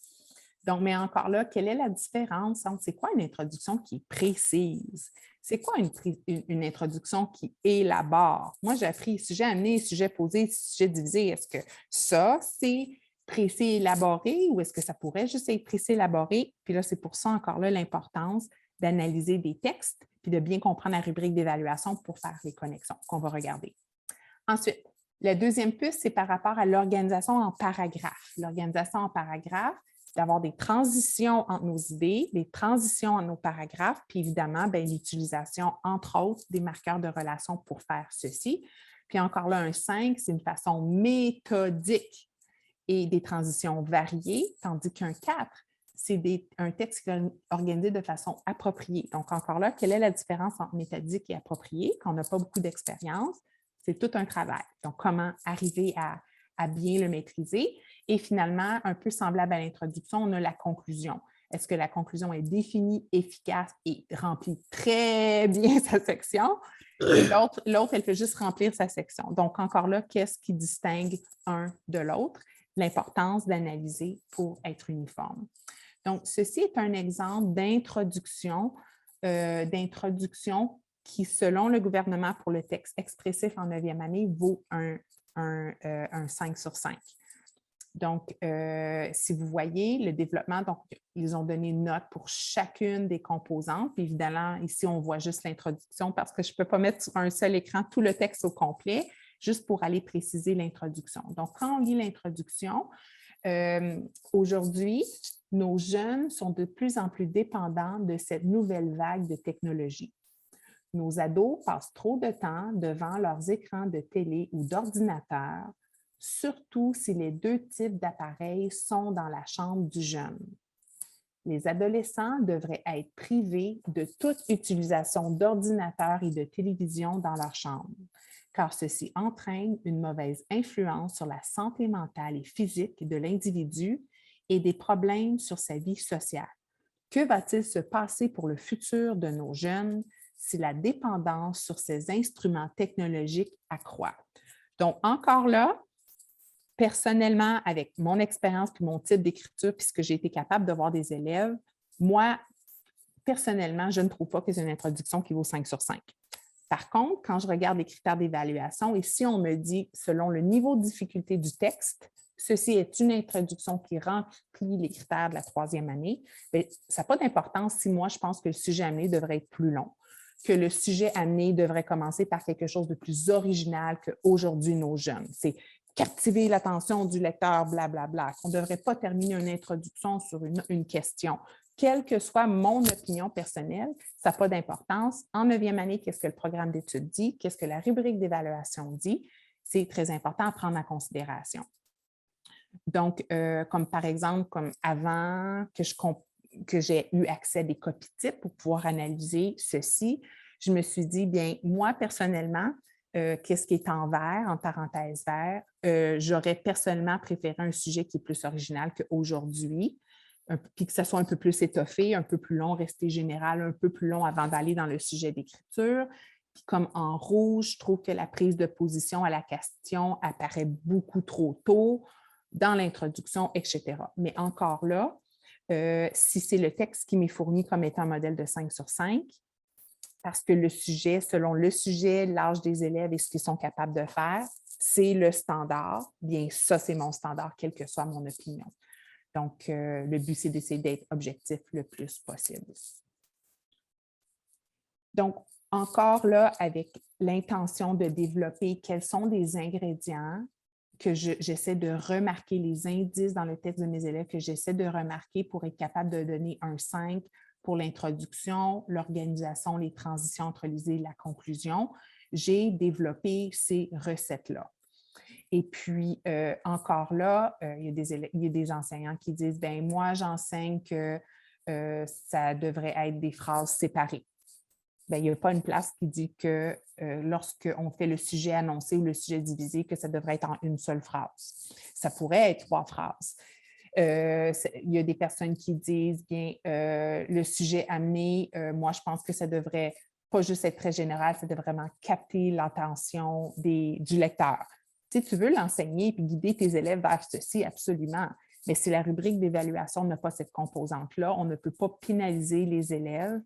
Donc, mais encore là, quelle est la différence entre c'est quoi une introduction qui est précise? C'est quoi une introduction qui élabore? Moi, j'ai appris sujet amené, sujet posé, sujet divisé. Est-ce que ça, c'est précis élaboré ou est-ce que ça pourrait juste être précis élaboré? Puis là, c'est pour ça encore là l'importance d'analyser des textes puis de bien comprendre la rubrique d'évaluation pour faire les connexions qu'on va regarder. Ensuite, la deuxième piste, c'est par rapport à l'organisation en paragraphes. L'organisation en paragraphes, c'est d'avoir des transitions entre nos idées, des transitions entre nos paragraphes, puis évidemment, l'utilisation, entre autres, des marqueurs de relation pour faire ceci. Puis encore là, un 5, c'est une façon méthodique et des transitions variées, tandis qu'un 4, c'est un texte qui est organisé de façon appropriée. Donc, encore là, quelle est la différence entre méthodique et approprié? Quand on n'a pas beaucoup d'expérience, c'est tout un travail. Donc, comment arriver à bien le maîtriser? Et finalement, un peu semblable à l'introduction, on a la conclusion. Est-ce que la conclusion est définie, efficace et remplit très bien sa section? Et l'autre, elle peut juste remplir sa section. Donc, encore là, qu'est-ce qui distingue un de l'autre? L'importance d'analyser pour être uniforme. Donc, ceci est un exemple d'introduction qui, selon le gouvernement pour le texte expressif en 9e année, vaut un 5 sur 5. Donc, si vous voyez le développement, donc ils ont donné une note pour chacune des composantes. Puis évidemment, ici, on voit juste l'introduction parce que je ne peux pas mettre sur un seul écran tout le texte au complet, juste pour aller préciser l'introduction. Donc, quand on lit l'introduction, aujourd'hui, nos jeunes sont de plus en plus dépendants de cette nouvelle vague de technologie. Nos ados passent trop de temps devant leurs écrans de télé ou d'ordinateur, surtout si les 2 types d'appareils sont dans la chambre du jeune. Les adolescents devraient être privés de toute utilisation d'ordinateur et de télévision dans leur chambre, car ceci entraîne une mauvaise influence sur la santé mentale et physique de l'individu et des problèmes sur sa vie sociale. Que va-t-il se passer pour le futur de nos jeunes si la dépendance sur ces instruments technologiques accroît? Donc, encore là, personnellement, avec mon expérience puis mon type d'écriture, puis ce que j'ai été capable de voir des élèves, moi, personnellement, je ne trouve pas que c'est une introduction qui vaut 5 sur 5. Par contre, quand je regarde les critères d'évaluation, et si on me dit, selon le niveau de difficulté du texte, ceci est une introduction qui remplit les critères de la 3e année, bien, ça n'a pas d'importance si moi, je pense que le sujet amené devrait être plus long, que le sujet amené devrait commencer par quelque chose de plus original qu'aujourd'hui nos jeunes. C'est captiver l'attention du lecteur, blablabla, qu'on ne devrait pas terminer une introduction sur une question. Quelle que soit mon opinion personnelle, ça n'a pas d'importance. En 9e année, qu'est-ce que le programme d'études dit? Qu'est-ce que la rubrique d'évaluation dit? C'est très important à prendre en considération. Donc, comme par exemple, comme avant que j'ai eu accès à des copies types pour pouvoir analyser ceci, je me suis dit, bien, moi, personnellement, qu'est-ce qui est en vert, en parenthèse vert, j'aurais personnellement préféré un sujet qui est plus original qu'aujourd'hui, puis que ça soit un peu plus étoffé, un peu plus long, rester général, un peu plus long avant d'aller dans le sujet d'écriture. Puis comme en rouge, je trouve que la prise de position à la question apparaît beaucoup trop tôt dans l'introduction, etc. Mais encore là, si c'est le texte qui m'est fourni comme étant un modèle de 5 sur 5, parce que le sujet, selon le sujet, l'âge des élèves et ce qu'ils sont capables de faire, c'est le standard, bien ça, c'est mon standard, quelle que soit mon opinion. Donc, le but, c'est d'essayer d'être objectif le plus possible. Donc, encore là, avec l'intention de développer quels sont les ingrédients que j'essaie de remarquer, les indices dans le texte de mes élèves que j'essaie de remarquer pour être capable de donner un 5 pour l'introduction, l'organisation, les transitions entre l'idée et la conclusion. J'ai développé ces recettes-là. Et puis, encore là, il y a des enseignants qui disent, bien, moi, j'enseigne que ça devrait être des phrases séparées. Bien, il n'y a pas une place qui dit que lorsqu'on fait le sujet annoncé ou le sujet divisé, que ça devrait être en une seule phrase. Ça pourrait être 3 phrases. Il y a des personnes qui disent, bien, le sujet amené, moi, je pense que ça devrait pas juste être très général, ça devrait vraiment capter l'attention du lecteur. Tu veux l'enseigner et guider tes élèves vers ceci, absolument. Mais si la rubrique d'évaluation n'a pas cette composante-là, on ne peut pas pénaliser les élèves.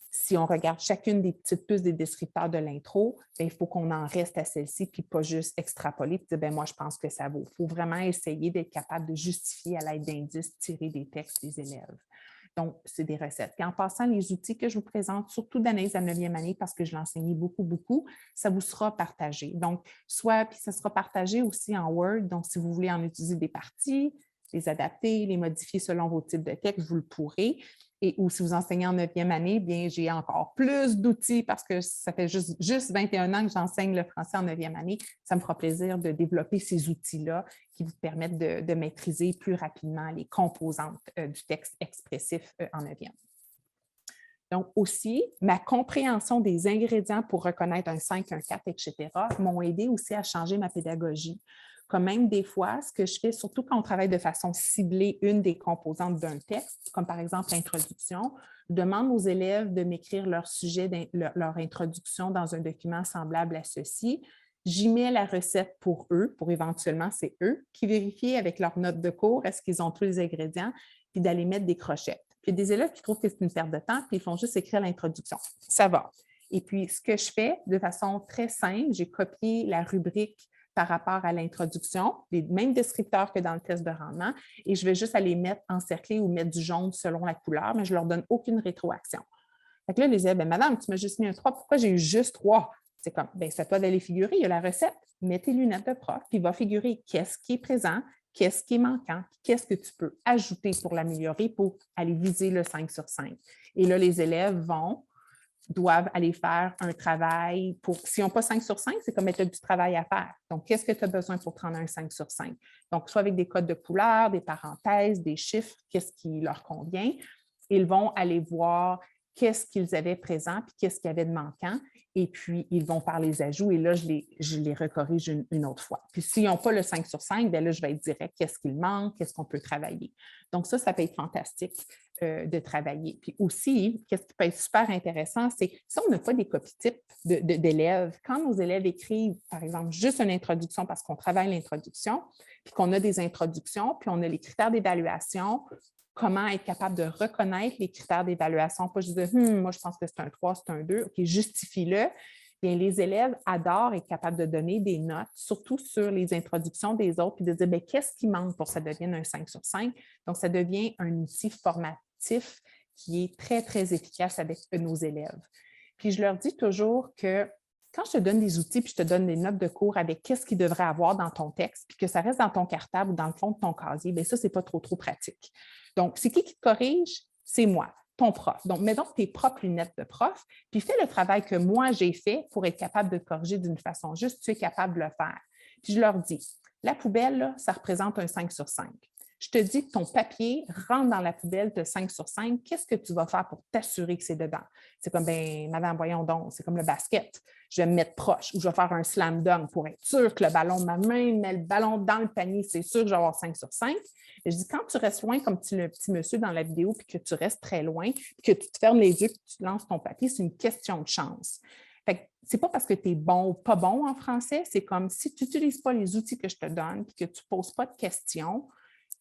Si on regarde chacune des petites puces des descripteurs de l'intro, il faut qu'on en reste à celle-ci, puis pas juste extrapoler, puis dire, bien, moi, je pense que ça vaut. Il faut vraiment essayer d'être capable de justifier à l'aide d'indices tirés des textes des élèves. Donc, c'est des recettes. Puis en passant, les outils que je vous présente, surtout d'analyse à 9e année, parce que je l'enseignais beaucoup, ça vous sera partagé. Donc, puis ça sera partagé aussi en Word. Donc, si vous voulez en utiliser des parties, les adapter, les modifier selon vos types de texte, vous le pourrez. Ou si vous enseignez en 9e année, bien, j'ai encore plus d'outils parce que ça fait juste 21 ans que j'enseigne le français en 9e année. Ça me fera plaisir de développer ces outils-là qui vous permettent de maîtriser plus rapidement les composantes du texte expressif en 9e. Donc aussi, ma compréhension des ingrédients pour reconnaître un 5, un 4, etc. m'ont aidé aussi à changer ma pédagogie. Comme même des fois, ce que je fais, surtout quand on travaille de façon ciblée une des composantes d'un texte, comme par exemple l'introduction, je demande aux élèves de m'écrire leur sujet, leur introduction dans un document semblable à ceci. J'y mets la recette pour eux, pour éventuellement, c'est eux qui vérifient avec leurs notes de cours, est-ce qu'ils ont tous les ingrédients, puis d'aller mettre des crochettes. Puis il y a des élèves qui trouvent que c'est une perte de temps, puis ils font juste écrire l'introduction. Ça va. Et puis, ce que je fais de façon très simple, j'ai copié la rubrique par rapport à l'introduction, les mêmes descripteurs que dans le test de rendement, et je vais juste aller mettre encercler ou mettre du jaune selon la couleur, mais je ne leur donne aucune rétroaction. Fait que là, les élèves, bien, madame, tu m'as juste mis un 3, pourquoi j'ai eu juste 3? C'est comme, bien, c'est à toi d'aller figurer, il y a la recette, mets tes lunettes de prof, puis va figurer qu'est-ce qui est présent, qu'est-ce qui est manquant, qu'est-ce que tu peux ajouter pour l'améliorer, pour aller viser le 5 sur 5. Et là, les élèves doivent aller faire un travail pour, s'ils n'ont pas 5 sur 5, c'est comme mettre du travail à faire. Donc, qu'est-ce que tu as besoin pour prendre un 5 sur 5? Donc, soit avec des codes de couleurs, des parenthèses, des chiffres, qu'est-ce qui leur convient. Ils vont aller voir qu'est-ce qu'ils avaient présent, puis qu'est-ce qu'il y avait de manquant, et puis ils vont faire les ajouts, et là, je les recorrige une autre fois. Puis s'ils n'ont pas le 5 sur 5, bien là, je vais être direct, qu'est-ce qu'il manque, qu'est-ce qu'on peut travailler. Donc ça peut être fantastique de travailler. Puis aussi, qu'est-ce qui peut être super intéressant, c'est si on n'a pas des copies types d'élèves, quand nos élèves écrivent, par exemple, juste une introduction parce qu'on travaille l'introduction, puis qu'on a des introductions, puis on a les critères d'évaluation, comment être capable de reconnaître les critères d'évaluation, pas juste dire moi, je pense que c'est un 3, c'est un 2, OK, justifie-le. Bien, les élèves adorent être capables de donner des notes, surtout sur les introductions des autres, puis de dire qu'est-ce qui manque pour que ça devienne un 5 sur 5. Donc, ça devient un outil formatif qui est très, très efficace avec nos élèves. Puis, je leur dis toujours que quand je te donne des outils puis je te donne des notes de cours avec qu'est-ce qu'il devrait avoir dans ton texte, puis que ça reste dans ton cartable ou dans le fond de ton casier, bien ça, ce n'est pas trop pratique. Donc, c'est qui te corrige? C'est moi, ton prof. Donc, mets donc tes propres lunettes de prof, puis fais le travail que moi, j'ai fait pour être capable de corriger d'une façon juste, tu es capable de le faire. Puis je leur dis, la poubelle, là, ça représente un 5 sur 5. Je te dis que ton papier rentre dans la poubelle de 5 sur 5. Qu'est-ce que tu vas faire pour t'assurer que c'est dedans? C'est comme, madame, voyons donc, c'est comme le basket. Je vais me mettre proche ou je vais faire un slam dunk pour être sûr que le ballon, ma main met le ballon dans le panier, c'est sûr que je vais avoir 5 sur 5. Et je dis, quand tu restes loin, comme le petit monsieur dans la vidéo, puis que tu restes très loin, puis que tu te fermes les yeux, puis tu lances ton papier, c'est une question de chance. Ce n'est pas parce que tu es bon ou pas bon en français, c'est comme si tu n'utilises pas les outils que je te donne, puis que tu ne poses pas de questions,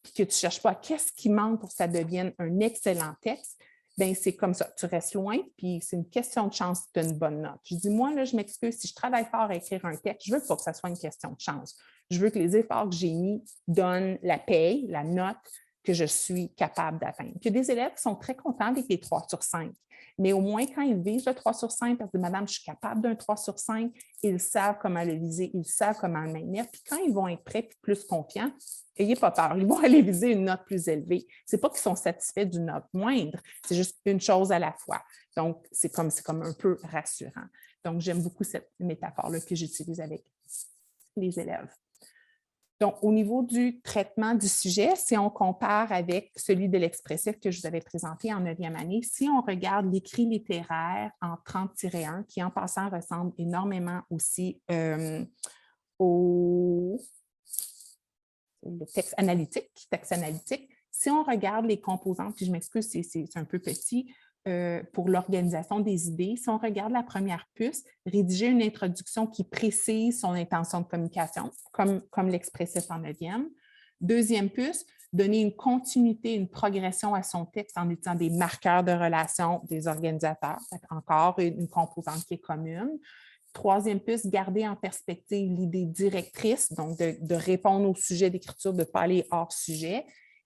puis que tu ne cherches pas qu'est-ce qui manque pour que ça devienne un excellent texte, bien, c'est comme ça. Tu restes loin, puis c'est une question de chance que tu as une bonne note. Je dis, moi, là, je m'excuse, si je travaille fort à écrire un texte, je veux pas que ça soit une question de chance. Je veux que les efforts que j'ai mis donnent la paye, la note que je suis capable d'atteindre. Puis il y a des élèves qui sont très contents avec les 3 sur 5, mais au moins, quand ils visent le 3 sur 5, parce que madame, je suis capable d'un 3 sur 5, ils savent comment le viser, ils savent comment le maintenir. Puis quand ils vont être prêts et plus confiants, n'ayez pas peur, ils vont aller viser une note plus élevée. Ce n'est pas qu'ils sont satisfaits d'une note moindre, c'est juste une chose à la fois. Donc, c'est comme un peu rassurant. Donc, j'aime beaucoup cette métaphore-là que j'utilise avec les élèves. Donc, au niveau du traitement du sujet, si on compare avec celui de l'expressif que je vous avais présenté en 9e année, si on regarde l'écrit littéraire en 30-1, qui en passant ressemble énormément aussi au texte analytique, si on regarde les composantes, puis je m'excuse, c'est un peu petit, pour l'organisation des idées, si on regarde la première puce, rédiger une introduction qui précise son intention de communication, comme l'expressif en 9e. Deuxième puce, donner une continuité, une progression à son texte en utilisant des marqueurs de relation des organisateurs, encore une composante qui est commune. Troisième puce, garder en perspective l'idée directrice, donc de répondre au sujet d'écriture, de ne pas aller hors sujet.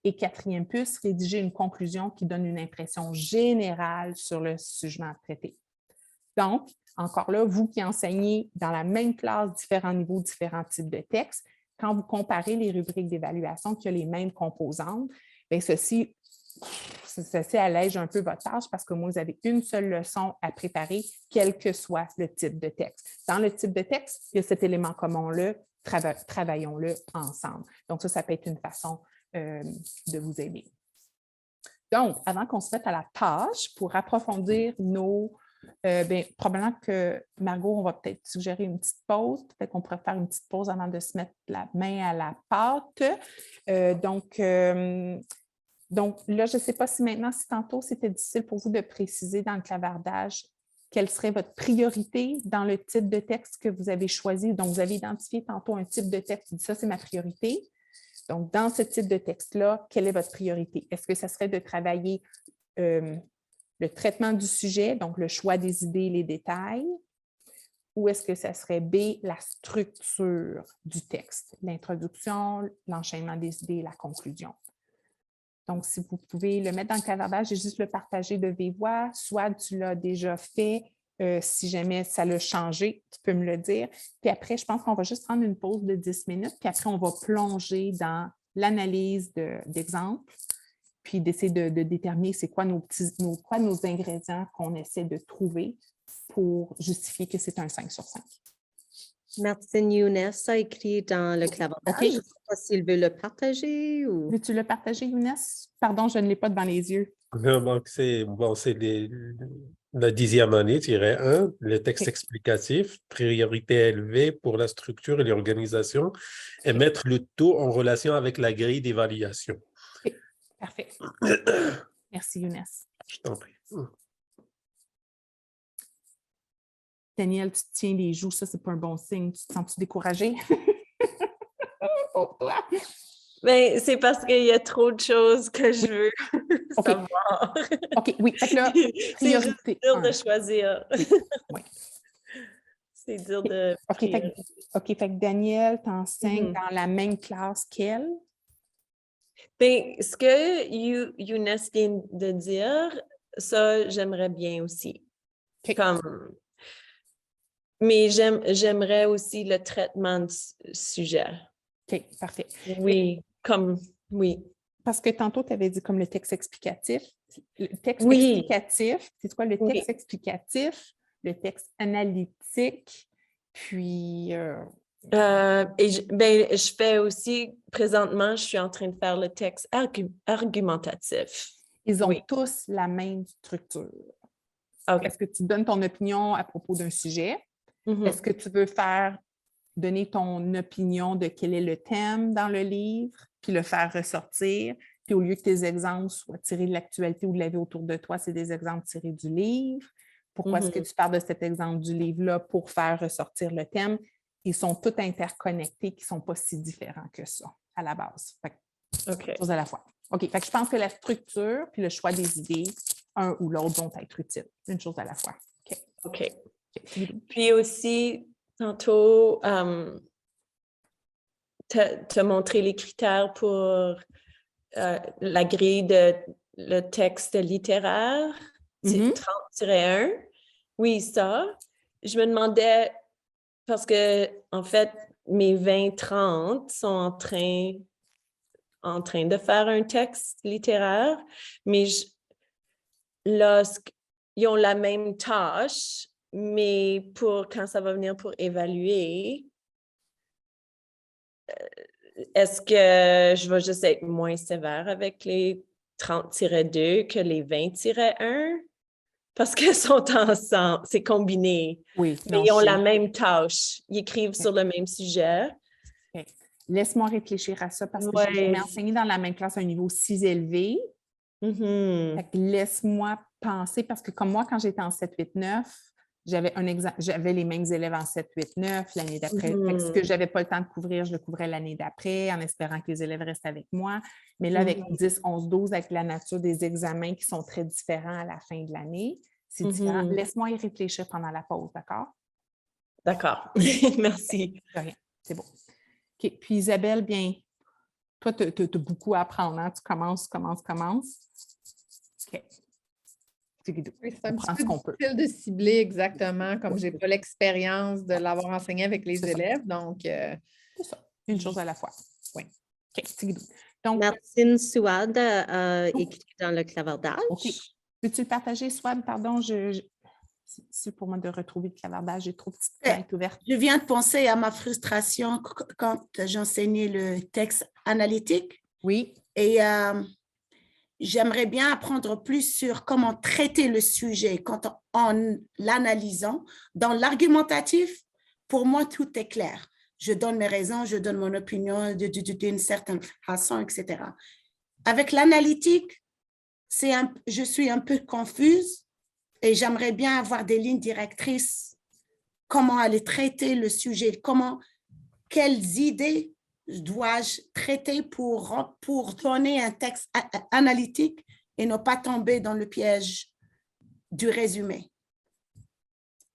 Et quatrième puce, rédiger une conclusion qui donne une impression générale sur le sujet traité. Donc, encore là, vous qui enseignez dans la même classe différents niveaux, différents types de textes, quand vous comparez les rubriques d'évaluation qui ont les mêmes composantes, bien, ceci allège un peu votre tâche parce que moi, vous avez une seule leçon à préparer, quel que soit le type de texte. Dans le type de texte, il y a cet élément commun-là, travaillons-le ensemble. Donc, ça peut être une façon de vous aider. Donc, avant qu'on se mette à la tâche pour approfondir nos... probablement que Margot, on va peut-être suggérer une petite pause. Peut-être qu'on pourrait faire une petite pause avant de se mettre la main à la pâte. Donc là, je ne sais pas si maintenant, si tantôt, c'était difficile pour vous de préciser dans le clavardage quelle serait votre priorité dans le type de texte que vous avez choisi. Donc, vous avez identifié tantôt un type de texte qui dit ça, c'est ma priorité. Donc, dans ce type de texte-là, quelle est votre priorité? Est-ce que ça serait de travailler le traitement du sujet, donc le choix des idées et les détails, ou est-ce que ça serait B, la structure du texte, l'introduction, l'enchaînement des idées et la conclusion? Donc, si vous pouvez le mettre dans le clavardage et juste le partager de vive voix, soit tu l'as déjà fait, si jamais ça l'a changé, tu peux me le dire. Puis après, je pense qu'on va juste prendre une pause de 10 minutes, puis après, on va plonger dans l'analyse d'exemples, puis d'essayer de déterminer c'est quoi nos ingrédients qu'on essaie de trouver pour justifier que c'est un 5 sur 5. Martine Younes a écrit dans le clavardage. Okay. Je ne sais pas s'il veut le partager ou... Veux-tu le partager, Younes? Pardon, je ne l'ai pas devant les yeux. Donc, c'est la 10e année, -1, le texte explicatif, priorité élevée pour la structure et l'organisation, et mettre le tout en relation avec la grille d'évaluation. Parfait. Merci, Younes. Je t'en prie. Daniel, tu te tiens les joues, ça, c'est pas un bon signe. Tu te sens-tu découragé? Pour toi. Ben, c'est parce qu'il y a trop de choses que je veux OK. savoir. OK, oui. Fait que là, C'est juste priorité dur 1. de choisir. Oui, oui. C'est dur de OK, fait que Daniel t'enseigne Mhm. dans la même classe qu'elle. Ben, ce que Younes vient de dire, ça, j'aimerais bien aussi. OK. Mais j'aimerais aussi le traitement du sujet. OK, parfait. Oui, oui. Parce que tantôt, tu avais dit comme le texte explicatif. Le texte Oui. explicatif, c'est quoi le Oui. texte explicatif, le texte analytique, puis... Et je fais aussi, présentement, je suis en train de faire le texte argumentatif. ils ont Oui. tous la même structure. OK. Est-ce que tu donnes ton opinion à propos d'un sujet? Mhm. Est-ce que tu veux donner ton opinion de quel est le thème dans le livre, puis le faire ressortir, puis au lieu que tes exemples soient tirés de l'actualité ou de la vie autour de toi, c'est des exemples tirés du livre. Pourquoi est-ce que tu parles de cet exemple du livre-là pour faire ressortir le thème? Ils sont tous interconnectés, qui ne sont pas si différents que ça à la base. Fait que, OK. chose à la fois. OK, fait que je pense que la structure puis le choix des idées, un ou l'autre, vont être utiles. Une chose à la fois. OK. OK. Puis aussi, tantôt, tu as montré les critères pour la grille de le texte littéraire, 30-1. Oui, ça. Je me demandais, parce que, en fait, mes 20-30 sont en train de faire un texte littéraire, mais ils ont la même tâche, mais quand ça va venir pour évaluer, est-ce que je vais juste être moins sévère avec les 30-2 que les 20-1? Parce qu'ils sont ensemble, c'est combiné. Oui, Mais ils ont la même tâche. Ils écrivent sur le même sujet. Okay. Laisse-moi réfléchir à ça parce que j'ai jamais enseigné dans la même classe à un niveau si élevé. Mm-hmm. Fait que laisse-moi penser parce que comme moi, quand j'étais en 7, 8, 9, j'avais les mêmes élèves en 7, 8, 9 l'année d'après. Fait que ce que je n'avais pas le temps de couvrir, je le couvrais l'année d'après en espérant que les élèves restent avec moi. Mais là, avec 10, 11, 12, avec la nature des examens qui sont très différents à la fin de l'année, c'est différent. Laisse-moi y réfléchir pendant la pause, d'accord? D'accord. Merci. De rien, c'est bon. OK. Puis Isabelle, bien, toi, tu as beaucoup à apprendre. Hein? Tu commences. OK. Oui, c'est un petit peu difficile de cibler exactement, comme je n'ai pas l'expérience de l'avoir enseigné avec les élèves. Donc, c'est ça. Une chose à la fois. Oui. OK. Donc, Martine Souad a écrit dans le clavardage. OK. Peux-tu le partager, Souad? Pardon, c'est pour moi de retrouver le clavardage. J'ai trop de petites fenêtres ouvertes. Je viens de penser à ma frustration quand j'enseignais le texte analytique. Oui. Et j'aimerais bien apprendre plus sur comment traiter le sujet en l'analysant. Dans l'argumentatif, pour moi, tout est clair. Je donne mes raisons, je donne mon opinion d'une certaine façon, etc. Avec l'analytique, je suis un peu confuse et j'aimerais bien avoir des lignes directrices, comment aller traiter le sujet, quelles idées dois-je traiter pour donner un texte analytique et ne pas tomber dans le piège du résumé.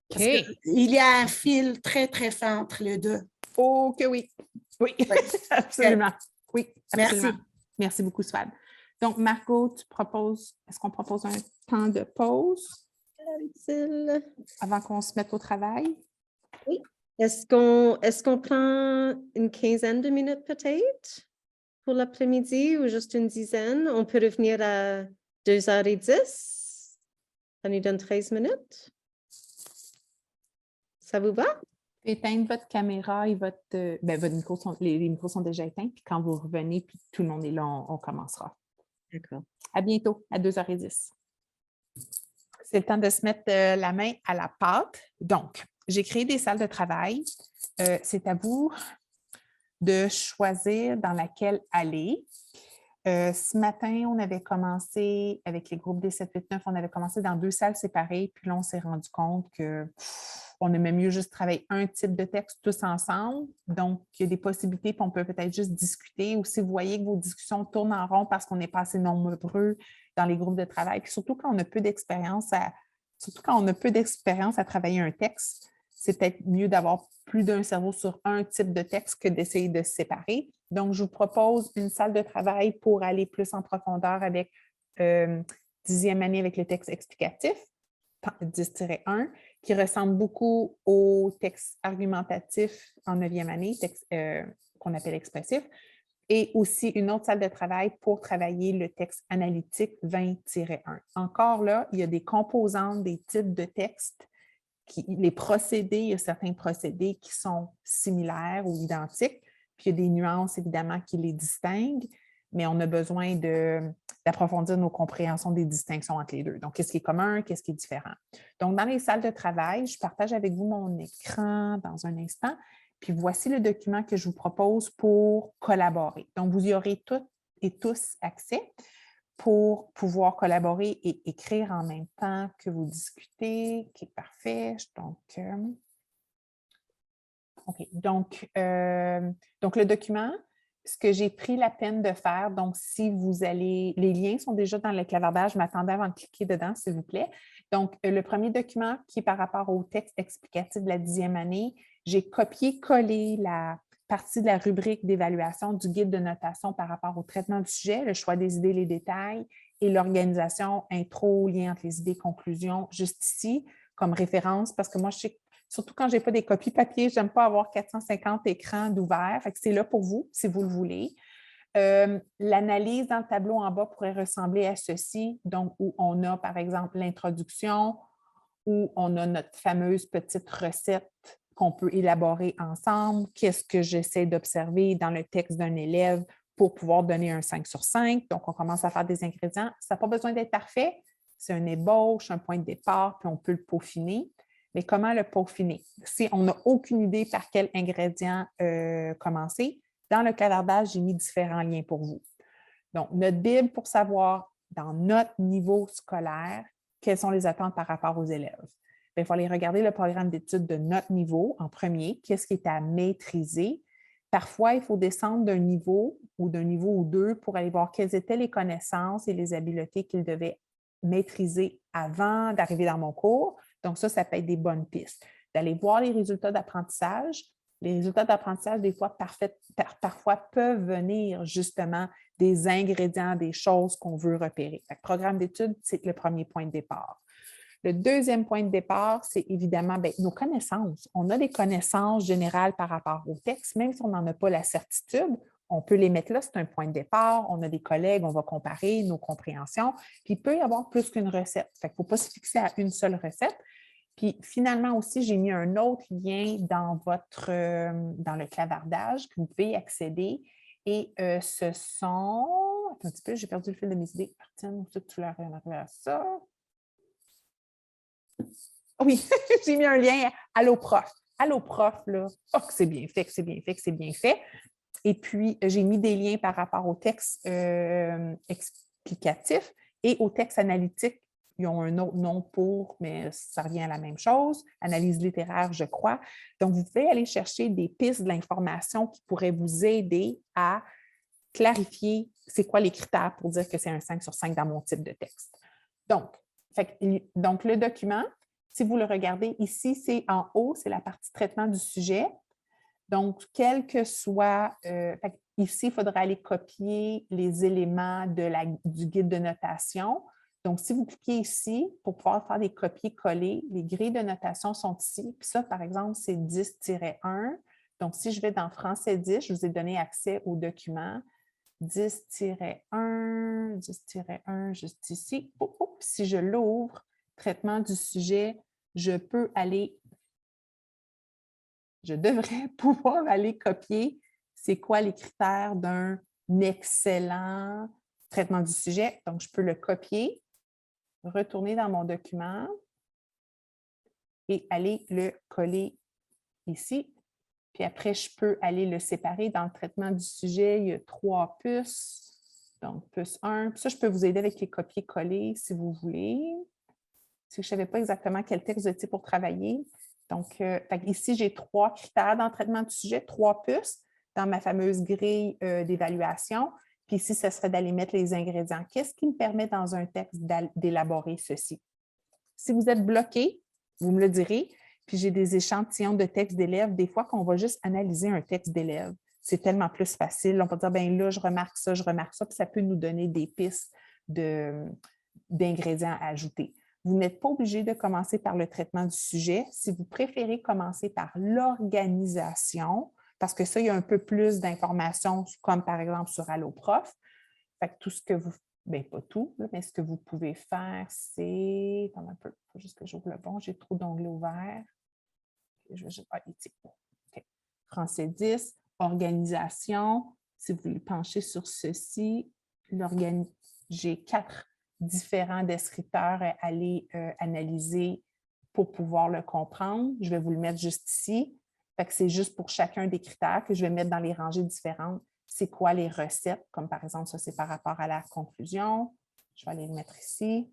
Parce qu'il y a un fil très, très fin entre les deux. Oh, que oui. Oui, absolument. Oui, absolument. Merci. Merci beaucoup, Swad. Donc, Margot, est-ce qu'on propose un temps de pause avant qu'on se mette au travail? Oui. Est-ce qu'on prend une quinzaine de minutes peut-être pour l'après-midi ou juste une dizaine? On peut revenir à 2h10. Ça nous donne 13 minutes. Ça vous va? Éteindre votre caméra et les micros sont déjà éteints. Puis quand vous revenez, puis tout le monde est là, on commencera. D'accord. À bientôt, à 2h10. C'est le temps de se mettre la main à la pâte. Donc, j'ai créé des salles de travail. C'est à vous de choisir dans laquelle aller. Ce matin, on avait commencé avec les groupes des 7, 8, 9, on avait commencé dans 2 salles séparées, puis là, on s'est rendu compte qu'on aimait mieux juste travailler un type de texte tous ensemble. Donc, il y a des possibilités, puis on peut peut-être juste discuter. Ou si vous voyez que vos discussions tournent en rond parce qu'on n'est pas assez nombreux dans les groupes de travail, puis surtout quand on a peu d'expérience à travailler un texte, c'est peut-être mieux d'avoir plus d'un cerveau sur un type de texte que d'essayer de se séparer. Donc, je vous propose une salle de travail pour aller plus en profondeur avec 10e année avec le texte explicatif, 10-1, qui ressemble beaucoup au texte argumentatif en 9e année, qu'on appelle expressif, et aussi une autre salle de travail pour travailler le texte analytique 20-1. Encore là, il y a des composantes, des types de textes, les procédés, il y a certains procédés qui sont similaires ou identiques, puis il y a des nuances, évidemment, qui les distinguent, mais on a besoin d'approfondir nos compréhensions des distinctions entre les deux. Donc, qu'est-ce qui est commun, qu'est-ce qui est différent? Donc, dans les salles de travail, je partage avec vous mon écran dans un instant, puis voici le document que je vous propose pour collaborer. Donc, vous y aurez toutes et tous accès pour pouvoir collaborer et écrire en même temps que vous discutez. OK, parfait. Donc, le document, ce que j'ai pris la peine de faire, donc si vous allez, les liens sont déjà dans le clavardage, je m'attendais avant de cliquer dedans, s'il vous plaît. Donc, le premier document qui est par rapport au texte explicatif de la 10e année, j'ai copié-collé la partie de la rubrique d'évaluation du guide de notation par rapport au traitement du sujet, le choix des idées, les détails et l'organisation, intro, lien entre les idées, conclusion, juste ici, comme référence, parce que moi, je sais que surtout quand je n'ai pas des copies papier, je n'aime pas avoir 450 écrans d'ouvert. C'est là pour vous, si vous le voulez. L'analyse dans le tableau en bas pourrait ressembler à ceci, donc où on a, par exemple, l'introduction, où on a notre fameuse petite recette qu'on peut élaborer ensemble. Qu'est-ce que j'essaie d'observer dans le texte d'un élève pour pouvoir donner un 5 sur 5? Donc, on commence à faire des ingrédients. Ça n'a pas besoin d'être parfait. C'est un ébauche, un point de départ, puis on peut le peaufiner. Mais comment le peaufiner? Si on n'a aucune idée par quel ingrédient commencer, dans le clavardage, j'ai mis différents liens pour vous. Donc, notre Bible pour savoir, dans notre niveau scolaire, quelles sont les attentes par rapport aux élèves. Il faut aller regarder le programme d'études de notre niveau en premier, qu'est-ce qui est à maîtriser. Parfois, il faut descendre d'un niveau ou deux pour aller voir quelles étaient les connaissances et les habiletés qu'ils devaient maîtriser avant d'arriver dans mon cours. Donc, ça peut être des bonnes pistes. D'aller voir les résultats d'apprentissage. Les résultats d'apprentissage, des fois, parfois peuvent venir justement des ingrédients, des choses qu'on veut repérer. Le programme d'études, c'est le premier point de départ. Le deuxième point de départ, c'est évidemment nos connaissances. On a des connaissances générales par rapport au texte, même si on n'en a pas la certitude, on peut les mettre là, c'est un point de départ. On a des collègues, on va comparer nos compréhensions. Puis, il peut y avoir plus qu'une recette. Il ne faut pas se fixer à une seule recette. Puis, finalement aussi, j'ai mis un autre lien dans le clavardage que vous pouvez accéder. Et ce sont... Attends un petit peu, j'ai perdu le fil de mes idées. Martine, tu l'as arrivé à ça. Oui, j'ai mis un lien Allo Prof. Allo Prof, là. Oh, que c'est bien fait, que c'est bien fait, que c'est bien fait. Et puis, j'ai mis des liens par rapport au texte explicatif et au texte analytique. Ils ont un autre nom pour, mais ça revient à la même chose. Analyse littéraire, je crois. Donc, vous pouvez aller chercher des pistes de l'information qui pourraient vous aider à clarifier c'est quoi les critères pour dire que c'est un 5 sur 5 dans mon type de texte. Donc, le document, si vous le regardez ici, c'est en haut, c'est la partie traitement du sujet. Donc, quel que soit, ici, il faudra aller copier les éléments du guide de notation. Donc, si vous cliquez ici, pour pouvoir faire des copier-coller, les grilles de notation sont ici. Puis ça, par exemple, c'est 10-1. Donc, si je vais dans Français 10, je vous ai donné accès au document 10-1, 10-1, juste ici. Si je l'ouvre, traitement du sujet, je devrais pouvoir aller copier c'est quoi les critères d'un excellent traitement du sujet. Donc, je peux le copier, retourner dans mon document et aller le coller ici. Puis après, je peux aller le séparer. Dans le traitement du sujet, il y a 3 puces. Donc, +1. Ça, je peux vous aider avec les copier-coller si vous voulez. Si je ne savais pas exactement quel texte de type pour travailler. Donc, ici, j'ai 3 critères dans le traitement du sujet, 3 puces dans ma fameuse grille d'évaluation. Puis ici, ce serait d'aller mettre les ingrédients. Qu'est-ce qui me permet dans un texte d'élaborer ceci? Si vous êtes bloqué, vous me le direz. Puis j'ai des échantillons de textes d'élèves. Des fois, qu'on va juste analyser un texte d'élèves. C'est tellement plus facile. On peut dire, bien là, je remarque ça, puis ça peut nous donner des pistes d'ingrédients à ajouter. Vous n'êtes pas obligé de commencer par le traitement du sujet. Si vous préférez commencer par l'organisation, parce que ça, il y a un peu plus d'informations, comme par exemple sur Alloprof. Fait que tout ce que vous... Bien, pas tout, mais ce que vous pouvez faire, c'est... Attends un peu, il faut juste que j'ouvre le bon. J'ai trop d'onglets ouverts. Je vais juste... ici. Okay. Français 10, organisation. Si vous voulez pencher sur ceci, j'ai 4 différents descripteurs à aller analyser pour pouvoir le comprendre. Je vais vous le mettre juste ici. Fait que c'est juste pour chacun des critères que je vais mettre dans les rangées différentes. C'est quoi les recettes? Comme par exemple, ça, c'est par rapport à la conclusion. Je vais aller le mettre ici.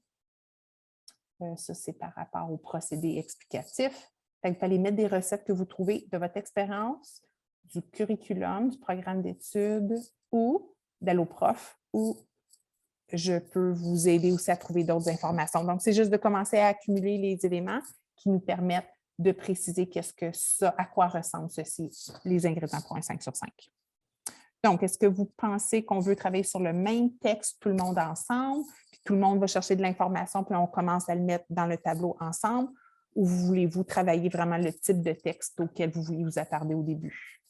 Ça, c'est par rapport au procédé explicatif. Fait que vous allez mettre des recettes que vous trouvez de votre expérience, du curriculum, du programme d'études ou d'Alloprof, ou je peux vous aider aussi à trouver d'autres informations. Donc, c'est juste de commencer à accumuler les éléments qui nous permettent de préciser qu'est-ce que ça, à quoi ressemble ceci, les ingrédients pour un 5 sur 5. Donc, est-ce que vous pensez qu'on veut travailler sur le même texte, tout le monde ensemble, puis tout le monde va chercher de l'information, puis on commence à le mettre dans le tableau ensemble, ou voulez-vous travailler vraiment le type de texte auquel vous voulez vous attarder au début?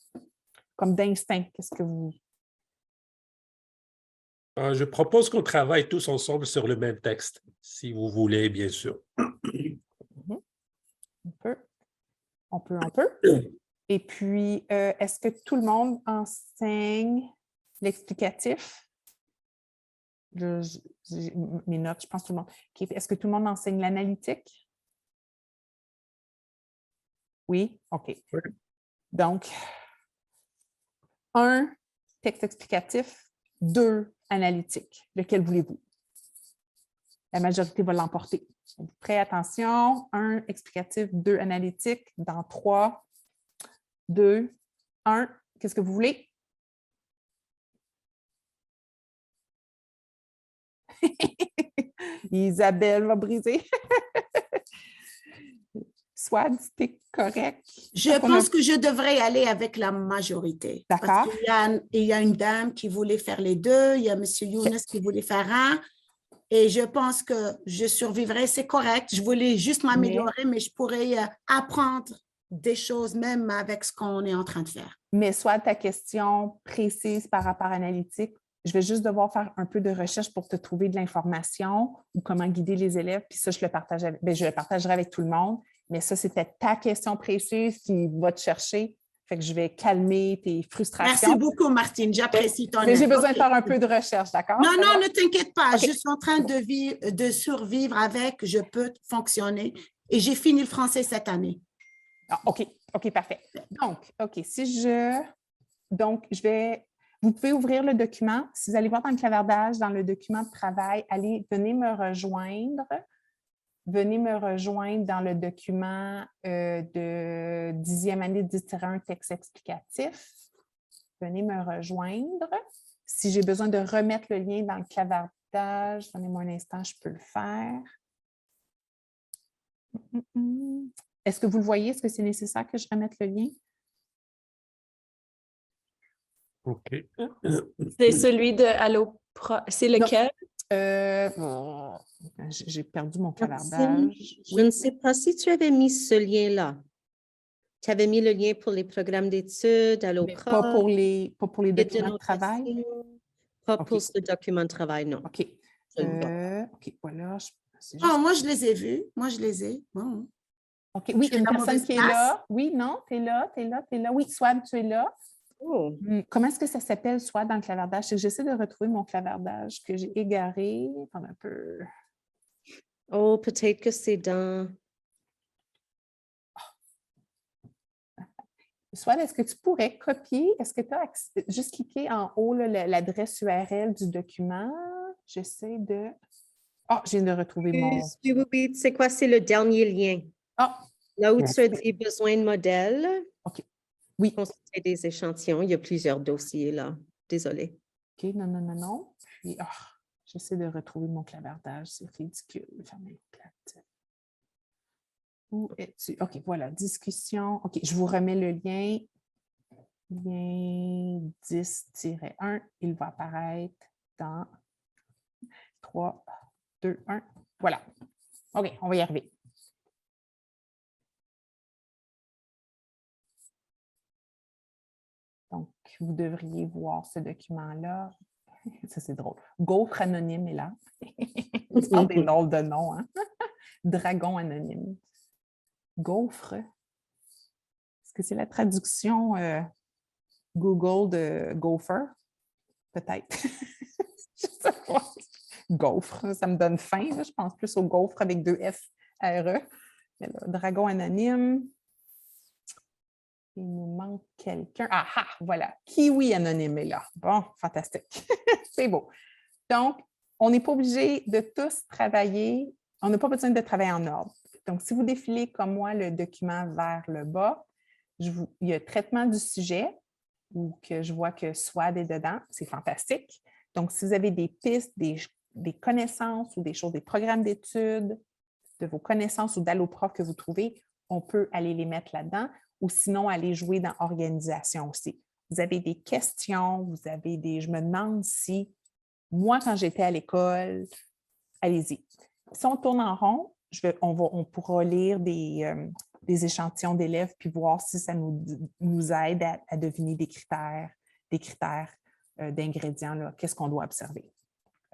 Comme d'instinct, qu'est-ce que vous... Je propose qu'on travaille tous ensemble sur le même texte, si vous voulez, bien sûr. On peut. Et puis, est-ce que tout le monde enseigne l'explicatif? Mes notes, je pense tout le monde. Okay. Est-ce que tout le monde enseigne l'analytique? Oui? OK. Oui. Donc, 1, texte explicatif, 2, analytique. Lequel voulez-vous? La majorité va l'emporter. Prêt, attention. 1, explicatif, 2, analytique. Dans 3, 2, 1. Qu'est-ce que vous voulez? Isabelle va briser. Soit c'est correct. Je pense que je devrais aller avec la majorité. D'accord. Parce qu'il y a une dame qui voulait faire les deux, il y a M. Younes qui voulait faire un. Et je pense que je survivrai, c'est correct. Je voulais juste m'améliorer, mais je pourrais apprendre des choses même avec ce qu'on est en train de faire. Mais soit ta question précise par rapport à l'analytique, je vais juste devoir faire un peu de recherche pour te trouver de l'information ou comment guider les élèves. Puis ça, je le partagerai avec tout le monde. Mais ça, c'était ta question précise qui va te chercher. Fait que je vais calmer tes frustrations. Merci beaucoup, Martine. J'apprécie ton aide. Mais j'ai besoin de faire un peu de recherche, d'accord? Non, non, ne t'inquiète pas. Okay. Je suis en train de survivre avec. Je peux fonctionner. Et j'ai fini le français cette année. Ah, OK, parfait. Donc, OK, vous pouvez ouvrir le document. Si vous allez voir dans le clavardage, dans le document de travail, venez me rejoindre. Venez me rejoindre dans le document de 10e année 10-1 texte explicatif. Venez me rejoindre. Si j'ai besoin de remettre le lien dans le clavardage, donnez-moi un instant, je peux le faire. Est-ce que vous le voyez? Est-ce que c'est nécessaire que je remette le lien? OK. C'est celui de Alloprof. C'est lequel? J'ai perdu mon clavardage. Je ne sais pas si tu avais mis ce lien-là. Tu avais mis le lien pour les programmes d'études, Alloprof. Pas pour les documents de travail? Pas pour ce document de travail, non. OK. OK, voilà. Moi, je les ai vus. Moi, je les ai. Oh. OK, oui, une personne qui est là. Oui, non, tu es là. Oui, Swad, tu es là. Oh. Comment est-ce que ça s'appelle, Swad, dans le clavardage? J'essaie de retrouver mon clavardage que j'ai égaré. Attends un peu. Oh, peut-être que c'est dans... Soit, est-ce que tu pourrais copier? Est-ce que tu as juste cliqué en haut l'adresse URL du document? J'essaie de... Ah, je viens de retrouver mon... Oui, c'est quoi? C'est le dernier lien. Ah, Là où tu as dit besoin de modèle, OK. Oui. consulter des échantillons. Il y a plusieurs dossiers là. Désolée. OK, non. Puis, j'essaie de retrouver mon clavardage. C'est ridicule. Fermez le clavier. Où es-tu? OK, voilà, discussion. OK, je vous remets le lien. Lien 10-1. Il va apparaître dans 3, 2, 1. Voilà. OK, on va y arriver. Donc, vous devriez voir ce document-là. Ça, c'est drôle. Gaufre anonyme est là. On sort des drôles de noms, hein? Dragon anonyme. Gaufre. Est-ce que c'est la traduction Google de gopher? Peut-être. Je sais pas. Gaufre, ça me donne faim. Là. Je pense plus au gaufre avec 2 F-R-E. Mais là, dragon anonyme. Il nous manque quelqu'un. Ah, voilà. Kiwi anonyme est là. Bon, fantastique. C'est beau. Donc, on n'est pas obligé de tous travailler. On n'a pas besoin de travailler en ordre. Donc, si vous défilez comme moi le document vers le bas, il y a traitement du sujet ou que je vois que SWAD est dedans. C'est fantastique. Donc, si vous avez des pistes, des connaissances ou des choses, des programmes d'études, de vos connaissances ou d'alloprof que vous trouvez, on peut aller les mettre là-dedans ou sinon aller jouer dans organisation aussi. Vous avez des questions, vous avez des... Je me demande si, moi, quand j'étais à l'école, allez-y. Si on tourne en rond, on pourra lire des échantillons d'élèves puis voir si ça nous aide à deviner des critères d'ingrédients. Qu'est-ce qu'on doit observer?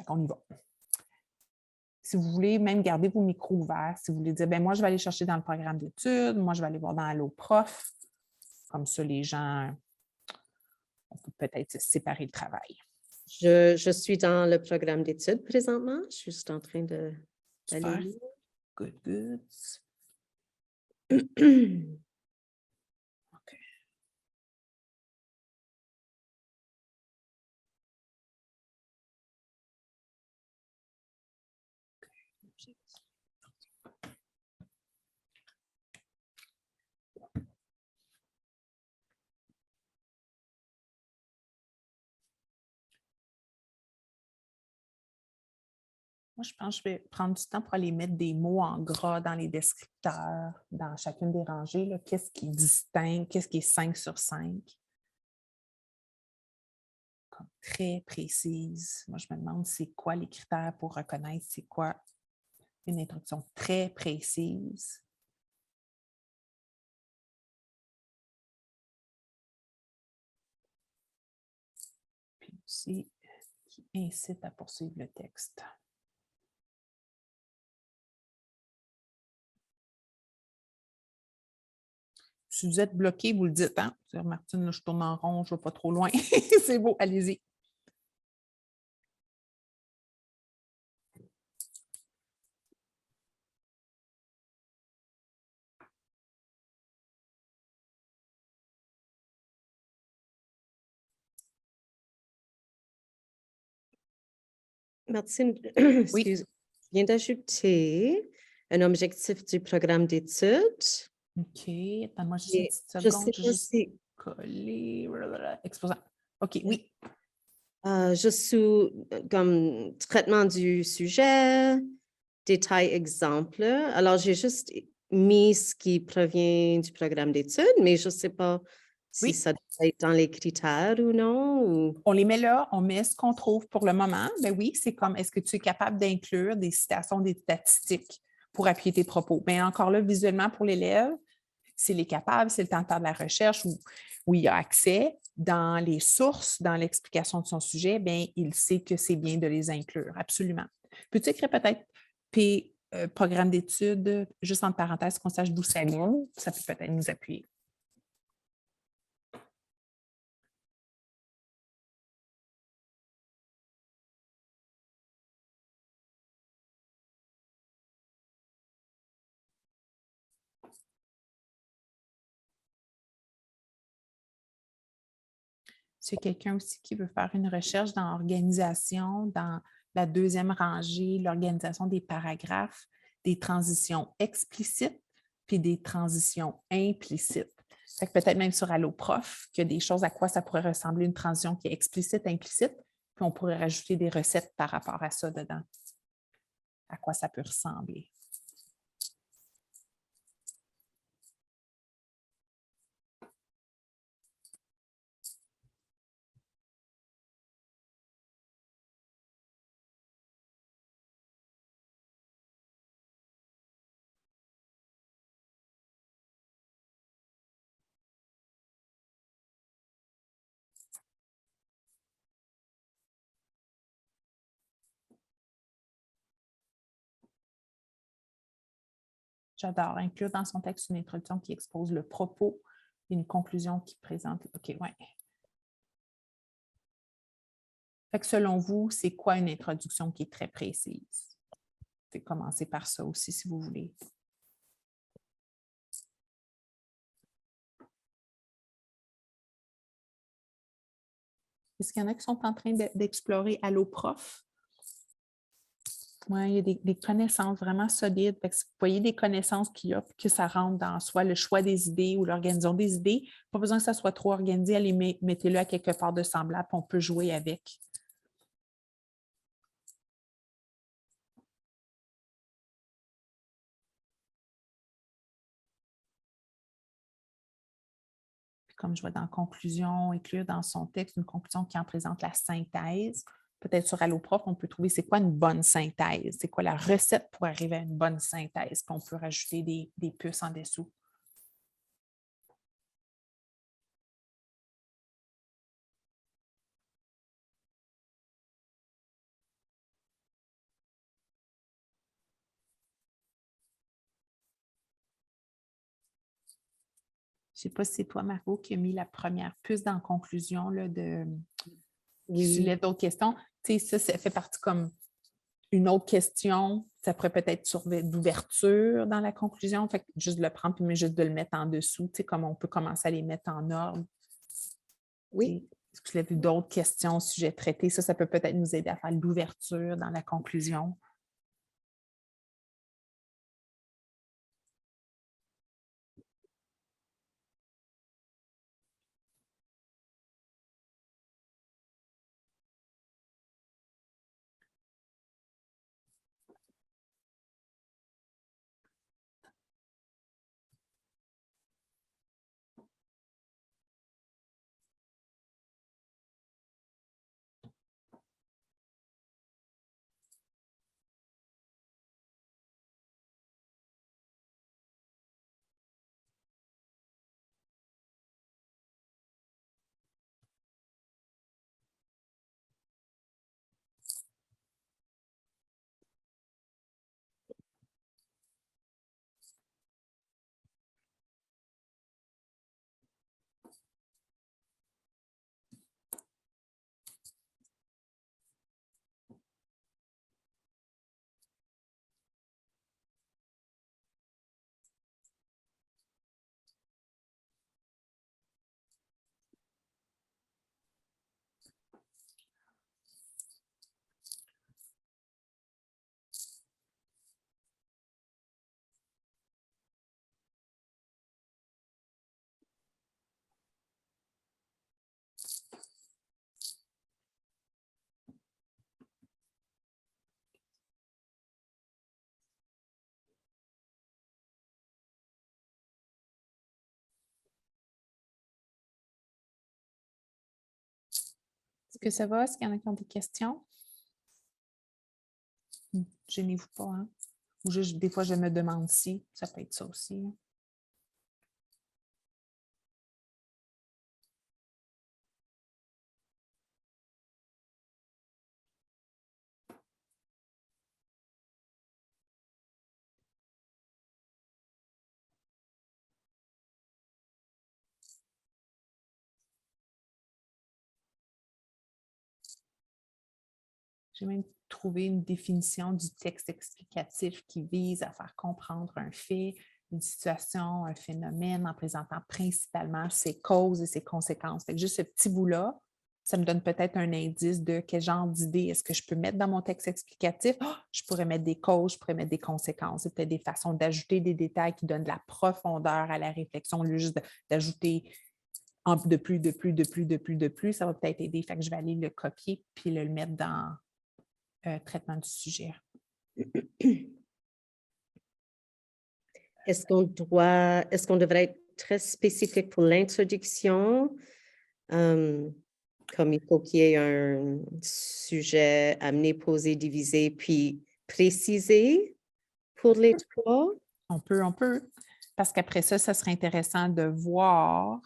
On y va. Si vous voulez même garder vos micros ouverts, si vous voulez dire, moi, je vais aller chercher dans le programme d'études, moi, je vais aller voir dans Alloprof. Comme ça, les gens, on peut peut-être séparer le travail. Je suis dans le programme d'études présentement. Je suis juste en train d'aller lire. Good. OK. Moi, je pense que je vais prendre du temps pour aller mettre des mots en gras dans les descripteurs, dans chacune des rangées. Qu'est-ce qui distingue, qu'est-ce qui est 5 sur 5? Comme très précise. Moi, je me demande c'est quoi les critères pour reconnaître c'est quoi une introduction très précise. Puis aussi, qui incite à poursuivre le texte. Si vous êtes bloqué, vous le dites. Hein? Martine, là, je tourne en rond, je ne vais pas trop loin. C'est beau, allez-y. Martine, excuse, je viens d'ajouter un objectif du programme d'études. OK, attends-moi juste une petite Je seconde. sais pas si... Coller, exposant. OK, oui. Je suis comme traitement du sujet, détail exemple. Alors, j'ai juste mis ce qui provient du programme d'études, mais je ne sais pas si Oui. ça doit être dans les critères ou non. Ou... On les met là, on met ce qu'on trouve pour le moment. Ben oui, c'est comme, est-ce que tu es capable d'inclure des citations, des statistiques pour appuyer tes propos? Bien, encore là, visuellement pour l'élève, s'il est capable, c'est le temps de faire de la recherche où il a accès dans les sources, dans l'explication de son sujet, bien, il sait que c'est bien de les inclure, absolument. Peux-tu écrire peut-être P, programme d'études, juste entre parenthèses, qu'on sache d'où ça vient? Ça peut peut-être nous appuyer. S'il y a quelqu'un aussi qui veut faire une recherche dans l'organisation, dans la deuxième rangée, l'organisation des paragraphes, des transitions explicites puis des transitions implicites. Fait que peut-être même sur Alloprof, qu'il y a des choses à quoi ça pourrait ressembler une transition qui est explicite, implicite, puis on pourrait rajouter des recettes par rapport à ça dedans. À quoi ça peut ressembler. J'adore inclure dans son texte une introduction qui expose le propos et une conclusion qui présente. OK, ouais. Fait que selon vous, c'est quoi une introduction qui est très précise? C'est commencer par ça aussi, si vous voulez. Est-ce qu'il y en a qui sont en train d'explorer Alloprof? Oui, il y a des connaissances vraiment solides. Fait que si vous voyez des connaissances qu'il y a, que ça rentre dans soit le choix des idées ou l'organisation des idées, pas besoin que ça soit trop organisé, allez, mettez-le à quelque part de semblable, on peut jouer avec. Puis comme je vois dans conclusion, inclure dans son texte une conclusion qui en présente la synthèse. Peut-être sur Alloprof, on peut trouver c'est quoi une bonne synthèse, c'est quoi la recette pour arriver à une bonne synthèse, puis on peut rajouter des puces en dessous. Je ne sais pas si c'est toi, Margot, qui a mis la première puce dans la conclusion là, qui soulève d'autres questions. Tu sais, ça fait partie comme une autre question. Ça pourrait peut-être servir d'ouverture dans la conclusion. Fait que juste de le prendre, puis juste de le mettre en dessous, tu sais, comme on peut commencer à les mettre en ordre. Oui. Est-ce que vous avez d'autres questions au sujet traité? Ça peut peut-être nous aider à faire l'ouverture dans la conclusion. Est-ce que ça va? Est-ce qu'il y en a qui ont des questions? Gênez-vous pas, hein? Ou juste, des fois, je me demande si. Ça peut être ça aussi. Hein. J'ai même trouvé une définition du texte explicatif qui vise à faire comprendre un fait, une situation, un phénomène en présentant principalement ses causes et ses conséquences. Fait que juste ce petit bout-là, ça me donne peut-être un indice de quel genre d'idée est-ce que je peux mettre dans mon texte explicatif. Je pourrais mettre des causes, je pourrais mettre des conséquences. C'est peut-être des façons d'ajouter des détails qui donnent de la profondeur à la réflexion, au lieu juste d'ajouter de plus. Ça va peut-être aider. Fait que je vais aller le copier puis le mettre dans traitement du sujet. Est-ce qu'on devrait être très spécifique pour l'introduction? Comme il faut qu'il y ait un sujet amené, posé, divisé, puis précisé pour les trois? On peut. Parce qu'après ça serait intéressant de voir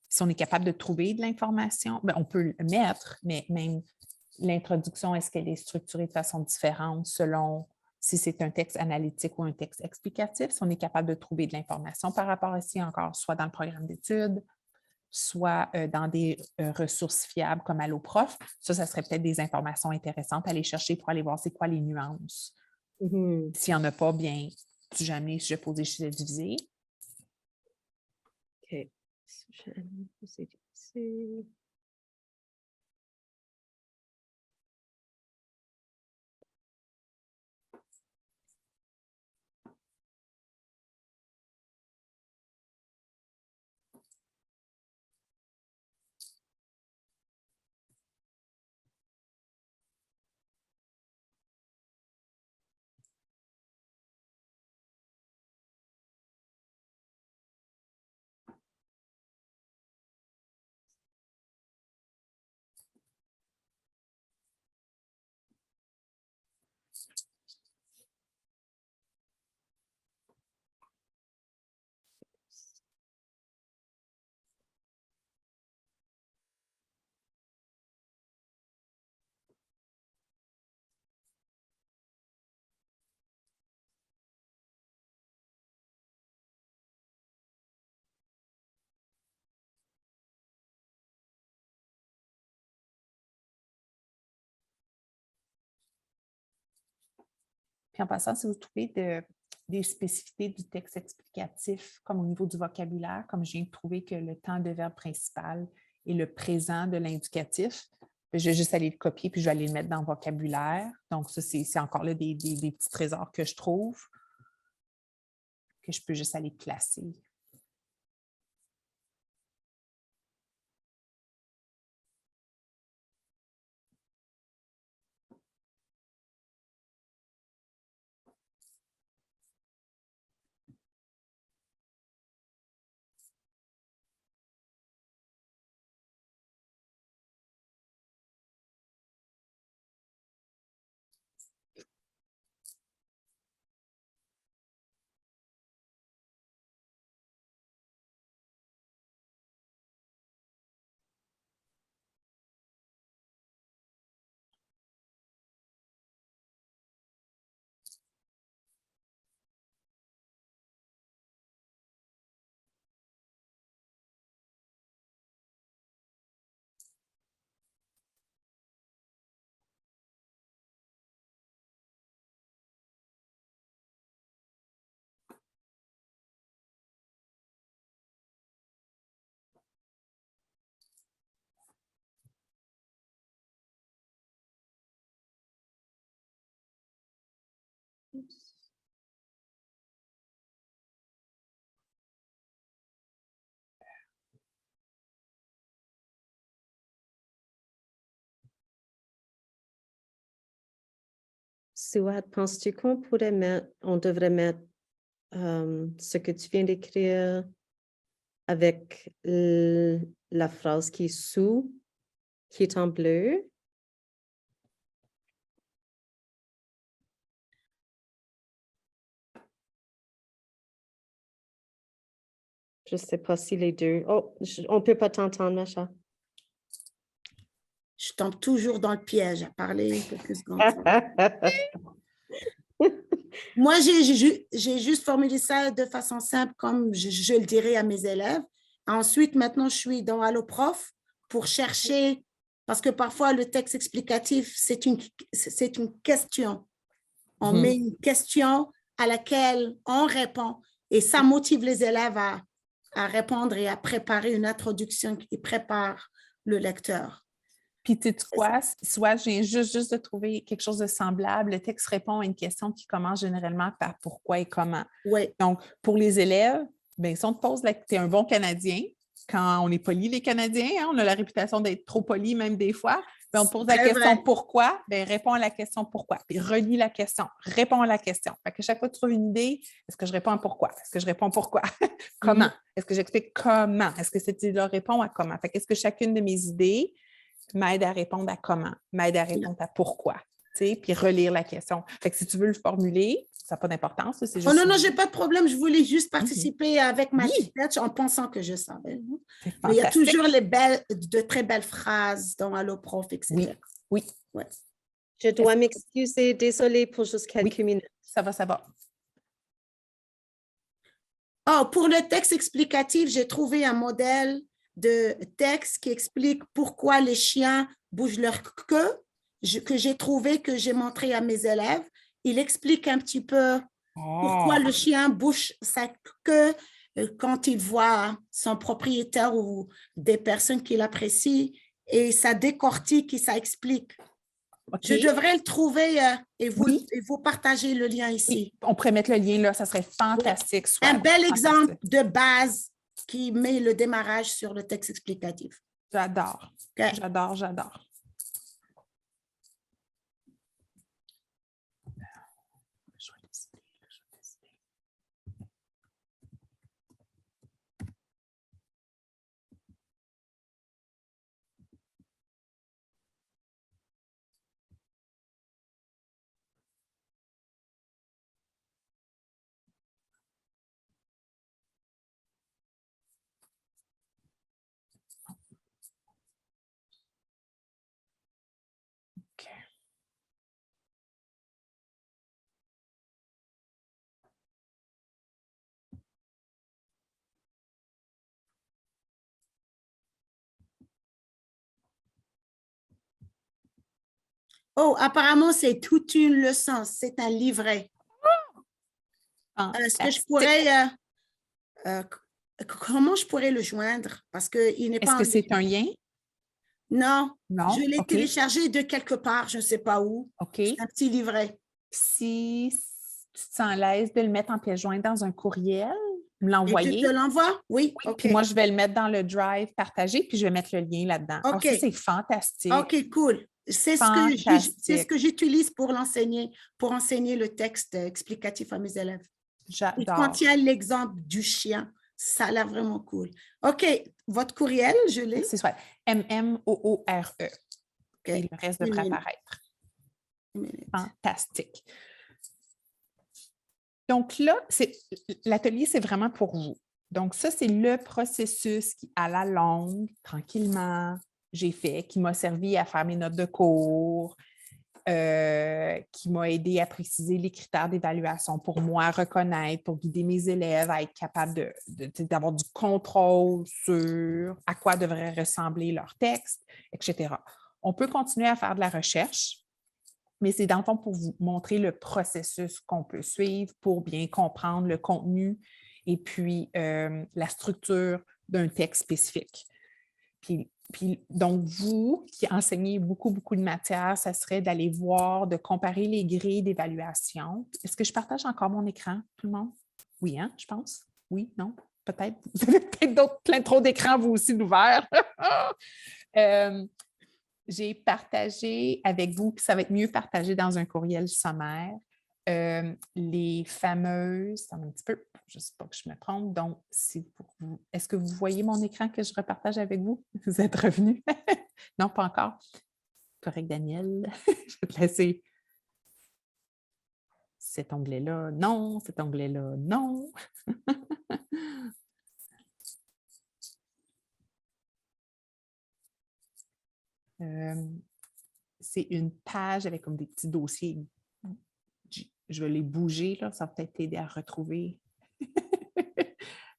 si on est capable de trouver de l'information. Bien, on peut le mettre, mais même l'introduction, est-ce qu'elle est structurée de façon différente selon si c'est un texte analytique ou un texte explicatif, si on est capable de trouver de l'information par rapport à ici encore, soit dans le programme d'études, soit dans des ressources fiables comme Alloprof. Ça serait peut-être des informations intéressantes à aller chercher pour aller voir c'est quoi les nuances. S'il n'y en a pas, bien, sujet amené, sujet posé, sujet divisé. OK. Sujet amené, posé, divisé. Puis en passant, si vous trouvez des spécificités du texte explicatif, comme au niveau du vocabulaire, comme je viens de trouver que le temps de verbe principal est le présent de l'indicatif, je vais juste aller le copier puis je vais aller le mettre dans le vocabulaire. Donc, ça, c'est encore là des petits trésors que je trouve, que je peux juste aller placer. Souad, penses-tu on devrait mettre ce que tu viens d'écrire avec la phrase qui est sous, qui est en bleu? Je ne sais pas si les deux... Oh, on ne peut pas t'entendre, Macha. Je tombe toujours dans le piège à parler quelques secondes. Moi, j'ai juste formulé ça de façon simple, comme je le dirais à mes élèves. Ensuite, maintenant, je suis dans Alloprof pour chercher, parce que parfois, le texte explicatif, c'est une question. On met une question à laquelle on répond et ça motive les élèves à répondre et à préparer une introduction qui prépare le lecteur. Puis, tu sais quoi? Soit je viens juste de trouver quelque chose de semblable. Le texte répond à une question qui commence généralement par pourquoi et comment. Oui, Donc, pour les élèves, bien, si on te pose tu es un bon Canadien, quand on est poli, les Canadiens, hein, on a la réputation d'être trop poli même des fois, bien, on te pose la très question vrai. pourquoi, bien, réponds à la question pourquoi, puis relis la question, réponds à la question. Fait que chaque fois que tu trouves une idée, est-ce que je réponds à pourquoi? Est-ce que je réponds pourquoi? Comment? Est-ce que j'explique comment? Est-ce que cette idée-là répond à comment? Fait qu'est-ce que chacune de mes idées m'aide à répondre à comment, m'aide à répondre à pourquoi, tu sais, puis relire la question. Fait que si tu veux le formuler, ça n'a pas d'importance, c'est juste... Oh non, non, j'ai pas de problème. Je voulais juste participer avec ma Oui. tête en pensant que je savais. C'est Mais il y a fantastique. toujours de très belles phrases dans Allo Prof, etc. Oui, oui, Ouais. Je dois m'excuser, désolée pour juste quelques minutes. ça va, ça va. Oh, pour le texte explicatif, j'ai trouvé un modèle de texte qui explique pourquoi les chiens bougent leur queue, que j'ai trouvé, que j'ai montré à mes élèves. Il explique un petit peu pourquoi le chien bouge sa queue quand il voit son propriétaire ou des personnes qu'il apprécie, et ça décortique et ça explique. OK. Je devrais le trouver et Oui. vous partager le lien ici. Oui, on pourrait mettre le lien là, ça serait fantastique. Soit Un bel fantastique. exemple de base qui met le démarrage sur le texte explicatif. J'adore, OK. j'adore, j'adore. Je vais décider. OK. Oh, apparemment, c'est toute une leçon. C'est un livret. Est-ce que je Fantastique. pourrais... comment je pourrais le joindre? Parce qu'il n'est Est-ce pas en que c'est ligne. un lien? Non, Non? je l'ai OK. téléchargé de quelque part, je ne sais pas où. OK. C'est un petit livret. Si tu te sens à l'aise de le mettre en pièce jointe dans un courriel, me Et tu l'envoyer. te l'envoies? Oui, Oui, OK. puis moi, je vais le mettre dans le drive partagé, puis je vais mettre le lien là-dedans. Ah, OK. ça, c'est fantastique. OK, cool. C'est ce que j'utilise pour enseigner le texte explicatif à mes élèves. Il J'adore. contient l'exemple du chien. Ça a l'air vraiment cool. OK, votre courriel, je l'ai. C'est soit MMOORE. OK. Et le reste devrait apparaître. Une minute. Fantastique. Donc là, l'atelier, c'est vraiment pour vous. Donc ça, c'est le processus qui, à la longue, tranquillement, j'ai fait, qui m'a servi à faire mes notes de cours, qui m'a aidé à préciser les critères d'évaluation pour moi, à reconnaître, pour guider mes élèves, à être capable d'avoir du contrôle sur à quoi devrait ressembler leur texte, etc. On peut continuer à faire de la recherche, mais c'est dans le fond pour vous montrer le processus qu'on peut suivre pour bien comprendre le contenu et puis la structure d'un texte spécifique. Puis, donc, vous qui enseignez beaucoup de matières, ça serait d'aller voir, de comparer les grilles d'évaluation. Est-ce que je partage encore mon écran, tout le monde? Oui, hein, je pense. Oui, non, peut-être. Vous avez peut-être plein trop d'écrans, vous aussi, d'ouverts. J'ai partagé avec vous, puis ça va être mieux partagé dans un courriel sommaire, les fameuses, un petit peu, je ne sais pas que je me trompe, donc est-ce que vous voyez mon écran que je repartage avec vous? Vous êtes revenu? Non, pas encore. Correct, Daniel. Je vais te laisser cet onglet-là, non, cet onglet-là, non. C'est une page avec comme des petits dossiers. Je vais les bouger, là, ça va peut-être t'aider à retrouver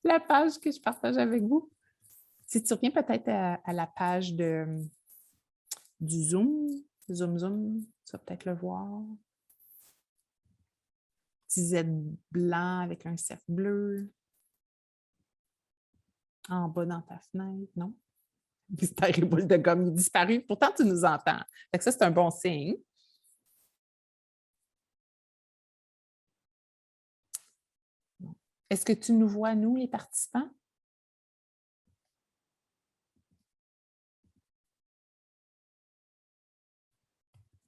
la page que je partage avec vous. Si tu reviens peut-être à la page du Zoom, Zoom, tu vas peut-être le voir. Petit Z blanc avec un cercle bleu. En bas dans ta fenêtre, non? Mystère et boule de gomme, il est disparu. Pourtant, tu nous entends. Fait que ça, c'est un bon signe. Est-ce que tu nous vois, nous, les participants?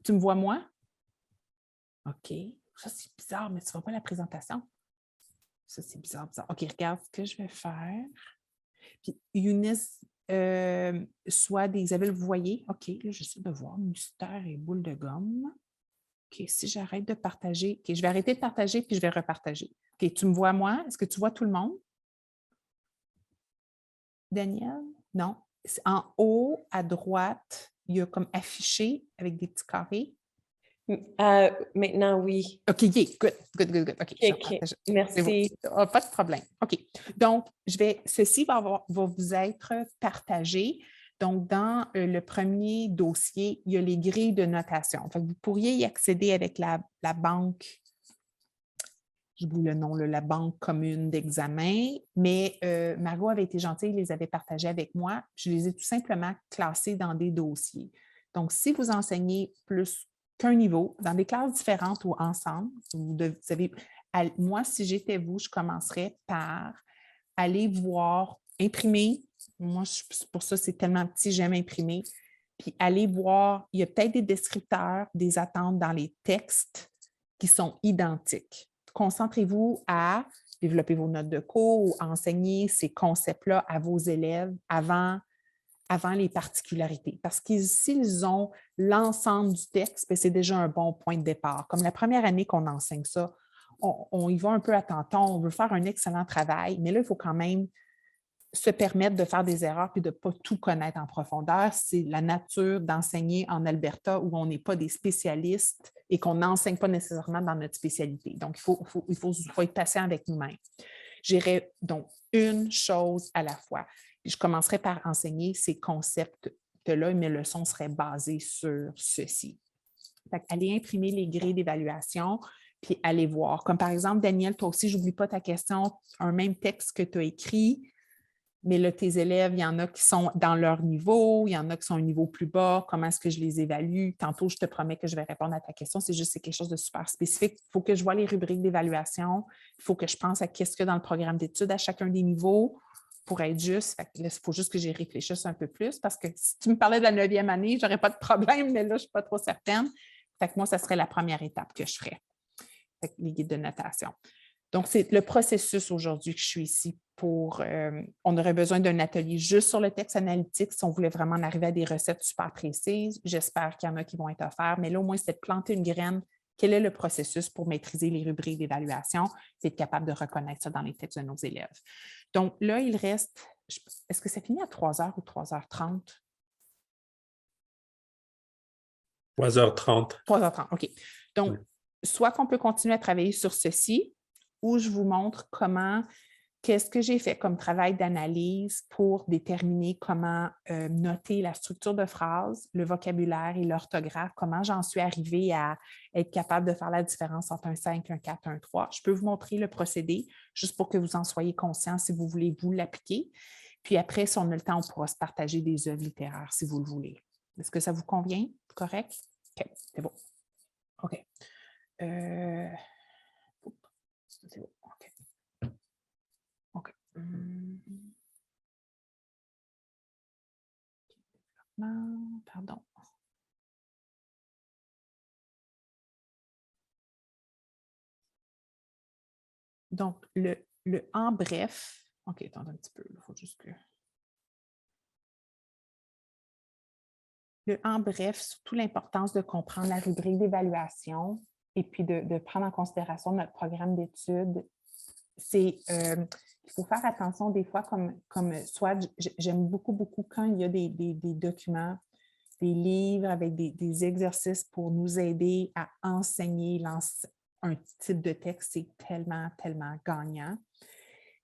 Tu me vois, moi? OK. Ça, c'est bizarre, mais tu ne vois pas la présentation. Ça, c'est bizarre. OK, regarde ce que je vais faire. Puis, Eunice, soit Isabelle, vous voyez? OK, là, j'essaie de voir mystère et boule de gomme. OK, si j'arrête de partager, OK, je vais arrêter de partager puis je vais repartager. OK, tu me vois, moi? Est-ce que tu vois tout le monde? Daniel? Non. En haut, à droite, il y a comme affiché avec des petits carrés. Maintenant, oui. OK, yeah, good. OK, je OK, repartage. merci. Pas de problème. OK. Donc, ceci va vous être partagé. Donc, dans le premier dossier, il y a les grilles de notation. Fait que vous pourriez y accéder avec la banque, j'oublie le nom, la banque commune d'examen, mais Margot avait été gentille, il les avait partagés avec moi. Je les ai tout simplement classés dans des dossiers. Donc, si vous enseignez plus qu'un niveau, dans des classes différentes ou ensemble, moi, si j'étais vous, je commencerais par aller voir, imprimer. Moi, pour ça, c'est tellement petit, j'aime imprimer. Puis aller voir, il y a peut-être des descripteurs, des attentes dans les textes qui sont identiques. Concentrez-vous à développer vos notes de cours ou à enseigner ces concepts-là à vos élèves avant les particularités. Parce que s'ils ont l'ensemble du texte, c'est déjà un bon point de départ. Comme la première année qu'on enseigne ça, on y va un peu à tâtons, on veut faire un excellent travail, mais là, il faut quand même se permettre de faire des erreurs puis de ne pas tout connaître en profondeur. C'est la nature d'enseigner en Alberta où on n'est pas des spécialistes et qu'on n'enseigne pas nécessairement dans notre spécialité. Donc, il faut être patient avec nous-mêmes. J'irai donc une chose à la fois. Je commencerai par enseigner ces concepts-là, et mes leçons seraient basées sur ceci. Allez imprimer les grilles d'évaluation, puis allez voir. Comme par exemple, Daniel, toi aussi, je n'oublie pas ta question, un même texte que tu as écrit, mais là, tes élèves, il y en a qui sont dans leur niveau, il y en a qui sont à un niveau plus bas. Comment est-ce que je les évalue? Tantôt, je te promets que je vais répondre à ta question. C'est quelque chose de super spécifique. Il faut que je vois les rubriques d'évaluation. Il faut que je pense à qu'est-ce qu'il y a dans le programme d'études à chacun des niveaux pour être juste. Il faut juste que j'y réfléchisse un peu plus parce que si tu me parlais de la 9e année, je n'aurais pas de problème, mais là, je ne suis pas trop certaine. Fait que moi, ça serait la première étape que je ferais. Fait que les guides de notation. Donc, c'est le processus aujourd'hui que je suis ici pour... on aurait besoin d'un atelier juste sur le texte analytique si on voulait vraiment en arriver à des recettes super précises. J'espère qu'il y en a qui vont être offerts, mais là, au moins, c'est de planter une graine. Quel est le processus pour maîtriser les rubriques d'évaluation? C'est être capable de reconnaître ça dans les textes de nos élèves. Donc, là, il reste... Est-ce que ça finit à 3h ou 3h30? 3h30. 3h30, OK. Donc, soit qu'on peut continuer à travailler sur ceci, ou je vous montre qu'est-ce que j'ai fait comme travail d'analyse pour déterminer comment noter la structure de phrase, le vocabulaire et l'orthographe, comment j'en suis arrivée à être capable de faire la différence entre un 5, un 4, un 3. Je peux vous montrer le procédé juste pour que vous en soyez conscient si vous voulez vous l'appliquer. Puis après, si on a le temps, on pourra se partager des œuvres littéraires si vous le voulez. Est-ce que ça vous convient? Correct? OK, c'est bon. OK. C'est bon. OK. Pardon. Donc, le en bref. OK, attends un petit peu. Il faut juste que... Le en bref, surtout l'importance de comprendre la rubrique d'évaluation et puis de prendre en considération notre programme d'études. Il faut faire attention des fois, comme soit j'aime beaucoup quand il y a des documents, des livres avec des exercices pour nous aider à enseigner un type de texte, c'est tellement, tellement gagnant.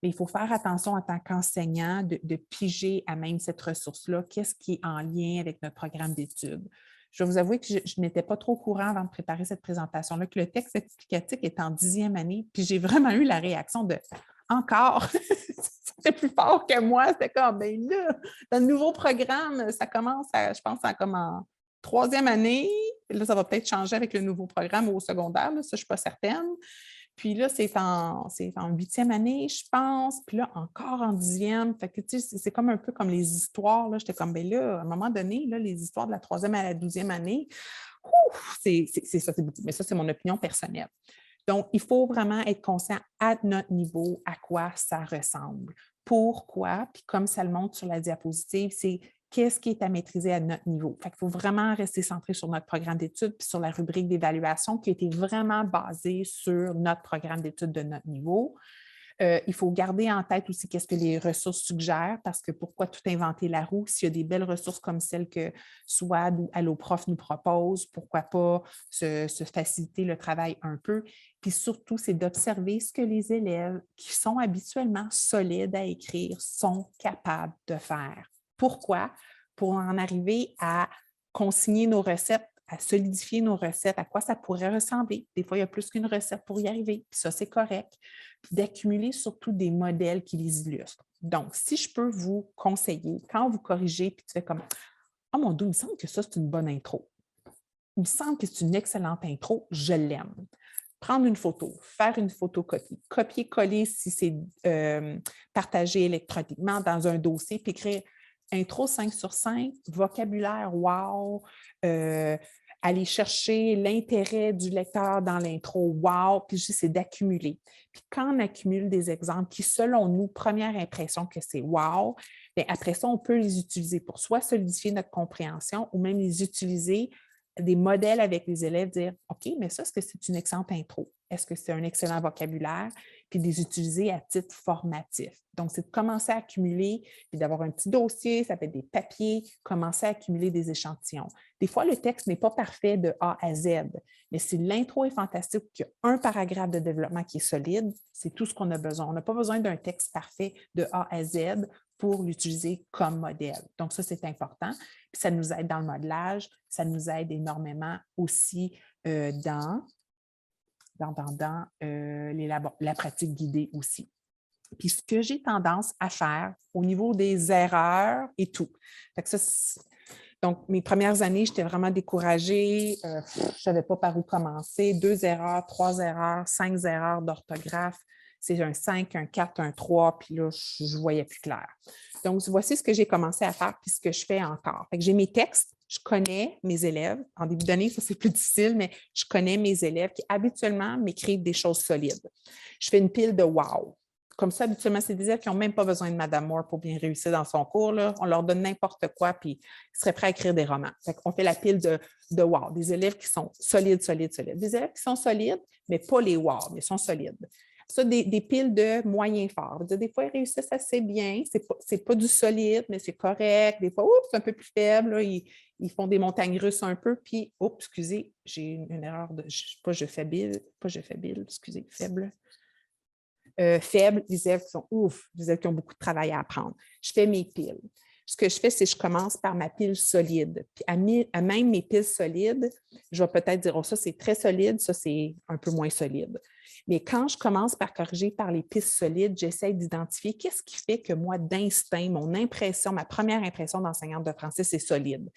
Mais il faut faire attention en tant qu'enseignant de piger à même cette ressource-là, qu'est-ce qui est en lien avec notre programme d'études. Je vais vous avouer que je n'étais pas trop au courant avant de préparer cette présentation-là, que le texte explicatif est en 10e année, puis j'ai vraiment eu la réaction de « encore ». c'était plus fort que moi. C'était comme, ben là, dans le nouveau programme, ça commence à, je pense, comme en 3e année. Là, ça va peut-être changer avec le nouveau programme au secondaire, là, ça, je ne suis pas certaine. Puis là, c'est en 8e année, je pense. Puis là, encore en 10e. Fait que, tu sais, c'est comme un peu comme les histoires. Là. J'étais comme, ben là, à un moment donné, là, les histoires de la 3e à la 12e année, c'est ça, c'est beaucoup. Mais ça, c'est mon opinion personnelle. Donc, il faut vraiment être conscient à notre niveau à quoi ça ressemble. Pourquoi? Puis comme ça le montre sur la diapositive, c'est qu'est-ce qui est à maîtriser à notre niveau. Fait qu'il faut vraiment rester centré sur notre programme d'études puis sur la rubrique d'évaluation qui a été vraiment basée sur notre programme d'études de notre niveau. Il faut garder en tête aussi qu'est-ce que les ressources suggèrent, parce que pourquoi tout inventer la roue? S'il y a des belles ressources comme celles que SWAD ou AlloProf nous propose, pourquoi pas se faciliter le travail un peu? Puis surtout, c'est d'observer ce que les élèves qui sont habituellement solides à écrire sont capables de faire. Pourquoi? Pour en arriver à consigner nos recettes, à solidifier nos recettes, à quoi ça pourrait ressembler. Des fois, il y a plus qu'une recette pour y arriver, puis ça, c'est correct. Puis d'accumuler surtout des modèles qui les illustrent. Donc, si je peux vous conseiller, quand vous corrigez, puis tu fais comme « Oh mon Dieu, il me semble que ça, c'est une bonne intro. Il me semble que c'est une excellente intro, je l'aime. » Prendre une photo, faire une photocopie, copier-coller si c'est partagé électroniquement dans un dossier, puis écrire intro 5 sur 5, vocabulaire, wow, aller chercher l'intérêt du lecteur dans l'intro, wow, puis c'est d'accumuler. Puis quand on accumule des exemples qui, selon nous, première impression que c'est wow, bien après ça, on peut les utiliser pour soit solidifier notre compréhension ou même les utiliser des modèles avec les élèves, dire OK, mais ça, est-ce que c'est une excellente intro? Est-ce que c'est un excellent vocabulaire? Puis de les utiliser à titre formatif. Donc, c'est de commencer à accumuler, puis d'avoir un petit dossier, ça peut être des papiers, commencer à accumuler des échantillons. Des fois, le texte n'est pas parfait de A à Z, mais si l'intro est fantastique, qu'il y a un paragraphe de développement qui est solide, c'est tout ce qu'on a besoin. On n'a pas besoin d'un texte parfait de A à Z pour l'utiliser comme modèle. Donc, ça, c'est important. Puis ça nous aide dans le modelage, ça nous aide énormément aussi dans la pratique guidée aussi. Puis ce que j'ai tendance à faire au niveau des erreurs et tout. Fait que ça, donc, mes premières années, j'étais vraiment découragée. Je ne savais pas par où commencer. 2 erreurs, 3 erreurs, 5 erreurs d'orthographe. C'est un 5, un 4, un 3, puis là, je ne voyais plus clair. Donc, voici ce que j'ai commencé à faire, puis ce que je fais encore. Fait que j'ai mes textes, je connais mes élèves. En début d'année, ça, c'est plus difficile, mais je connais mes élèves qui habituellement m'écrivent des choses solides. Je fais une pile de « wow ». Comme ça, habituellement, c'est des élèves qui n'ont même pas besoin de Madame Moore pour bien réussir dans son cours. Là. On leur donne n'importe quoi, puis ils seraient prêts à écrire des romans. On fait la pile de wow, des élèves qui sont solides, solides, solides. Des élèves qui sont solides, mais pas les wow, mais sont solides. Ça, des piles de moyens forts. Des fois, ils réussissent assez bien. Ce n'est pas du solide, mais c'est correct. Des fois, c'est un peu plus faible. Là, ils font des montagnes russes un peu. Puis, excusez, j'ai une erreur de. Faible. Faibles, des élèves qui sont des élèves qui ont beaucoup de travail à apprendre. Je fais mes piles. Ce que je fais, c'est que je commence par ma pile solide. Puis à même mes piles solides, je vais peut-être dire, ça, c'est très solide, ça, c'est un peu moins solide. Mais quand je commence par corriger par les pistes solides, j'essaie d'identifier qu'est-ce qui fait que moi, d'instinct, mon impression, ma première impression d'enseignante de français, c'est solide.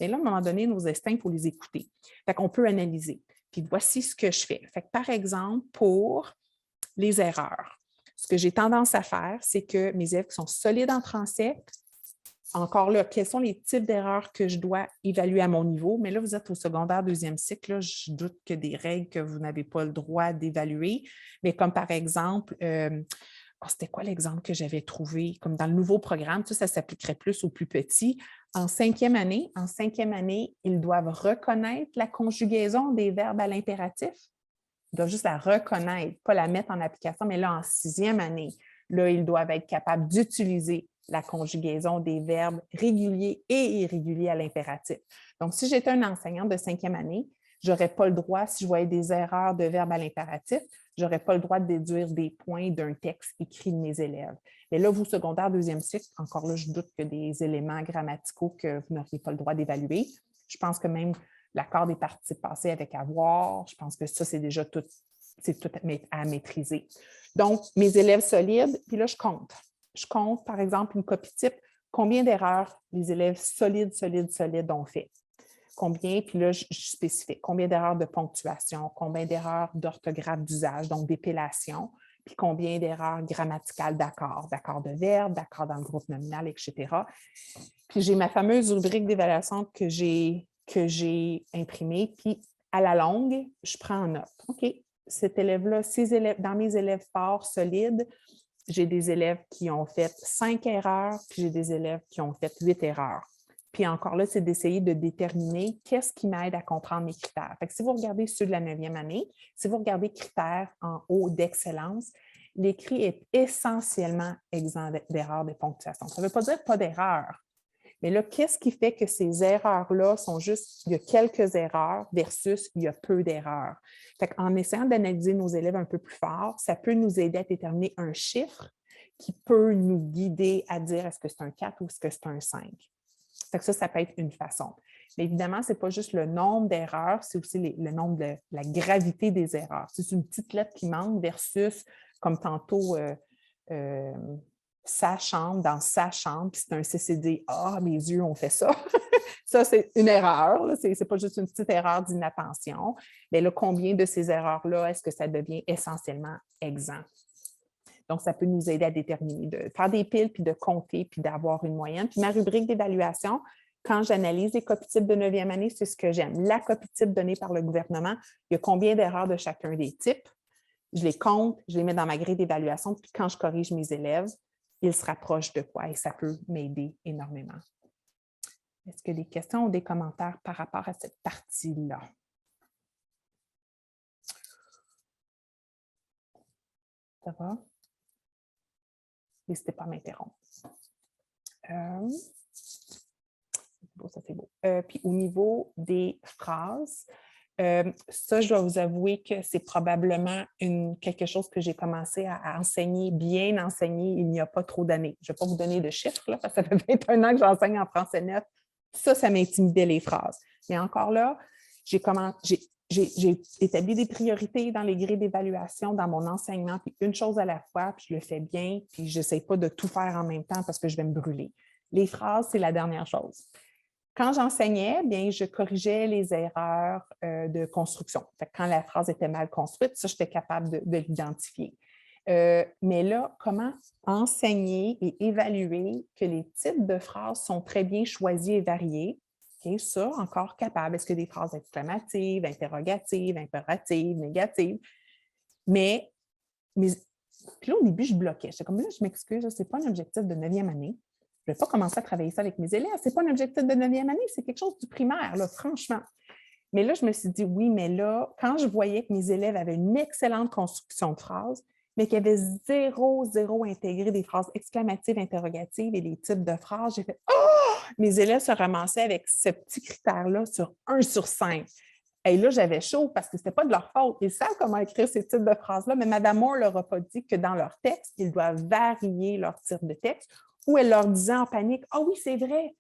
Mais là, à un moment donné, nos instincts, il faut les écouter. Fait qu'on peut analyser. Puis voici ce que je fais. Fait que, par exemple, pour les erreurs, ce que j'ai tendance à faire, c'est que mes élèves qui sont solides en français, encore là, quels sont les types d'erreurs que je dois évaluer à mon niveau? Mais là, vous êtes au secondaire 2e cycle, là, je doute que des règles que vous n'avez pas le droit d'évaluer, mais comme par exemple, c'était quoi l'exemple que j'avais trouvé? Comme dans le nouveau programme, ça s'appliquerait plus aux plus petits. En 5e année, ils doivent reconnaître la conjugaison des verbes à l'impératif. Ils doivent juste la reconnaître, pas la mettre en application, mais là, en 6e année, là, ils doivent être capables d'utiliser la conjugaison des verbes réguliers et irréguliers à l'impératif. Donc, si j'étais un enseignant de 5e année, je n'aurais pas le droit, si je voyais des erreurs de verbes à l'impératif, je n'aurais pas le droit de déduire des points d'un texte écrit de mes élèves. Mais là, vous, secondaire 2e cycle, encore là, je doute que des éléments grammaticaux que vous n'auriez pas le droit d'évaluer. Je pense que même l'accord des participes passés avec avoir, je pense que ça, c'est déjà tout à maîtriser. Donc, mes élèves solides, puis là, je compte. je compte, par exemple, une copie type, combien d'erreurs les élèves solides ont fait. Combien, puis là, je spécifie combien d'erreurs de ponctuation, combien d'erreurs d'orthographe d'usage, donc d'épellation, puis combien d'erreurs grammaticales d'accords de verbe, d'accords dans le groupe nominal, etc. Puis j'ai ma fameuse rubrique d'évaluation que j'ai imprimée, puis à la longue, je prends en note. OK, cet élève-là, ces élèves, dans mes élèves forts, solides, j'ai des élèves qui ont fait 5 erreurs, puis j'ai des élèves qui ont fait 8 erreurs. Puis encore là, c'est d'essayer de déterminer qu'est-ce qui m'aide à comprendre mes critères. Fait que si vous regardez ceux de la 9e année, si vous regardez critères en haut d'excellence, l'écrit est essentiellement exempt d'erreurs de ponctuation. Ça ne veut pas dire pas d'erreurs. Mais là, qu'est-ce qui fait que ces erreurs-là sont juste, il y a quelques erreurs versus il y a peu d'erreurs? En essayant d'analyser nos élèves un peu plus fort, ça peut nous aider à déterminer un chiffre qui peut nous guider à dire est-ce que c'est un 4 ou est-ce que c'est un 5. Ça peut être une façon. Mais évidemment, ce n'est pas juste le nombre d'erreurs, c'est aussi le nombre de la gravité des erreurs. C'est une petite lettre qui manque versus, comme tantôt, sa chambre, dans sa chambre, puis c'est un CCD. Ah, mes yeux ont fait ça. Ça, c'est une erreur. Ce n'est pas juste une petite erreur d'inattention. Mais là, combien de ces erreurs-là, est-ce que ça devient essentiellement exempt? Donc, ça peut nous aider à déterminer, de faire des piles, puis de compter, puis d'avoir une moyenne. Puis ma rubrique d'évaluation, quand j'analyse les copies types de 9e année, c'est ce que j'aime. La copie type donnée par le gouvernement, il y a combien d'erreurs de chacun des types. Je les compte, je les mets dans ma grille d'évaluation, puis quand je corrige mes élèves, ils se rapprochent de quoi et ça peut m'aider énormément. Est-ce qu'il y a des questions ou des commentaires par rapport à cette partie-là? Ça va? N'hésitez pas à m'interrompre. C'est beau, ça c'est beau. Puis au niveau des phrases, ça, je dois vous avouer que c'est probablement quelque chose que j'ai commencé à enseigner, bien enseigner il n'y a pas trop d'années. Je ne vais pas vous donner de chiffres, là, parce que ça fait 21 ans que j'enseigne en français neuf. Ça m'intimidait les phrases. Mais encore là, j'ai établi des priorités dans les grilles d'évaluation, dans mon enseignement, puis une chose à la fois, puis je le fais bien, puis je n'essaie pas de tout faire en même temps parce que je vais me brûler. Les phrases, c'est la dernière chose. Quand j'enseignais, bien, je corrigeais les erreurs de construction. Quand la phrase était mal construite, ça, j'étais capable de l'identifier. Mais là, comment enseigner et évaluer que les types de phrases sont très bien choisis et variés? Okay, ça, encore capable. Est-ce que des phrases exclamatives, interrogatives, impératives, négatives? Mais puis là, au début, je bloquais. J'étais comme là, je m'excuse, ce n'est pas un objectif de 9e année. Je ne vais pas commencer à travailler ça avec mes élèves. Ce n'est pas un objectif de 9e année, c'est quelque chose du primaire, là, franchement. Mais là, je me suis dit, oui, mais là, quand je voyais que mes élèves avaient une excellente construction de phrases, mais qu'il y avait zéro intégré des phrases exclamatives, interrogatives et les types de phrases, j'ai fait « Oh! » Mes élèves se ramassaient avec ce petit critère-là sur 1 sur 5. Et là, j'avais chaud parce que ce n'était pas de leur faute. Ils savent comment écrire ces types de phrases-là, mais Mme Moore ne leur a pas dit que dans leur texte, ils doivent varier leur type de texte, ou elle leur disait en panique « Ah oui, c'est vrai! »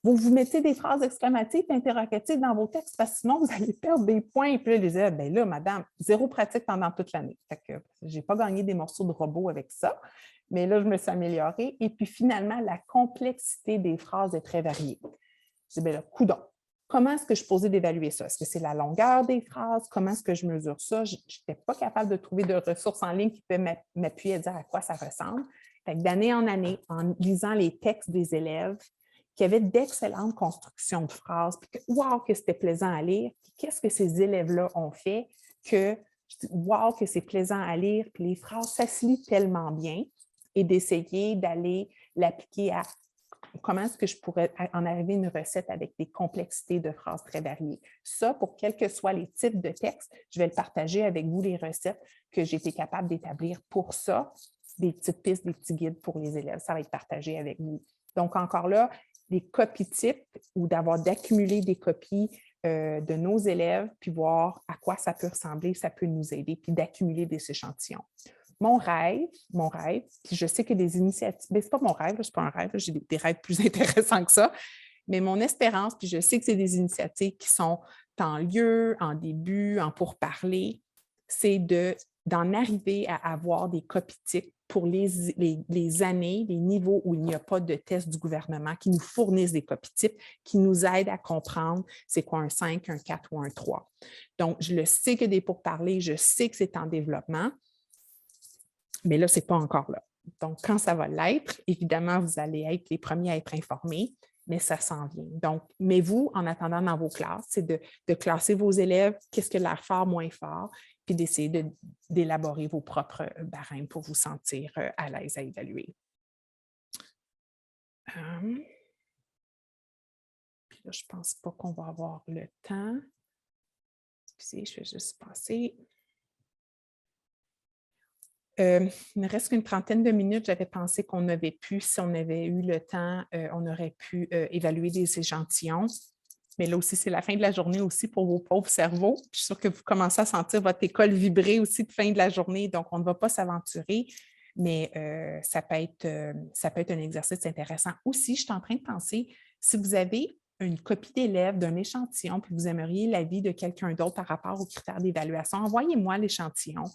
Vous mettez des phrases exclamatives et interrogatives dans vos textes parce que sinon, vous allez perdre des points. Et puis là, ils disaient, bien là, madame, zéro pratique pendant toute l'année. Je n'ai pas gagné des morceaux de robot avec ça, mais là, je me suis améliorée. Et puis finalement, la complexité des phrases est très variée. Je dis, bien là, coudonc, comment est-ce que je posais d'évaluer ça? Est-ce que c'est la longueur des phrases? Comment est-ce que je mesure ça? Je n'étais pas capable de trouver de ressources en ligne qui pouvaient m'appuyer à dire à quoi ça ressemble. D'année en année, en lisant les textes des élèves, qui avaient d'excellentes constructions de phrases, puis que, wow, que c'était plaisant à lire. Qu'est-ce que ces élèves-là ont fait que, wow, que c'est plaisant à lire, puis les phrases, ça se lit tellement bien, et d'essayer d'aller l'appliquer à comment est-ce que je pourrais en arriver à une recette avec des complexités de phrases très variées. Ça, pour quels que soient les types de textes, je vais le partager avec vous, les recettes que j'ai été capable d'établir pour ça, des petites pistes, des petits guides pour les élèves. Ça va être partagé avec vous. Donc, encore là, des copies types ou d'accumuler des copies de nos élèves, puis voir à quoi ça peut ressembler, ça peut nous aider, puis d'accumuler des échantillons. Mon rêve, puis je sais que des initiatives, mais ce n'est pas mon rêve, ce n'est pas un rêve, j'ai des rêves plus intéressants que ça, mais mon espérance, puis je sais que c'est des initiatives qui sont en lieu, en début, en pourparlers, c'est d'en arriver à avoir des copies types pour les années, les niveaux où il n'y a pas de test du gouvernement qui nous fournissent des copies types, qui nous aident à comprendre c'est quoi un 5, un 4 ou un 3. Donc, je le sais que des pourparlers, je sais que c'est en développement, mais là, ce n'est pas encore là. Donc, quand ça va l'être, évidemment, vous allez être les premiers à être informés, mais ça s'en vient. Donc, mais vous, en attendant dans vos classes, c'est de classer vos élèves, qu'est-ce que l'air fort, moins fort, puis d'essayer d'élaborer vos propres barèmes pour vous sentir à l'aise à évaluer. Puis là, je ne pense pas qu'on va avoir le temps. Excusez, je vais juste passer. Il ne reste qu'une trentaine de minutes. J'avais pensé qu'on avait pu, si on avait eu le temps, on aurait pu évaluer des échantillons. Mais là aussi, c'est la fin de la journée aussi pour vos pauvres cerveaux. Je suis sûre que vous commencez à sentir votre école vibrer aussi de fin de la journée, donc on ne va pas s'aventurer, mais ça peut être un exercice intéressant. Aussi, je suis en train de penser, si vous avez une copie d'élève d'un échantillon, puis vous aimeriez l'avis de quelqu'un d'autre par rapport aux critères d'évaluation, envoyez-moi l'échantillon.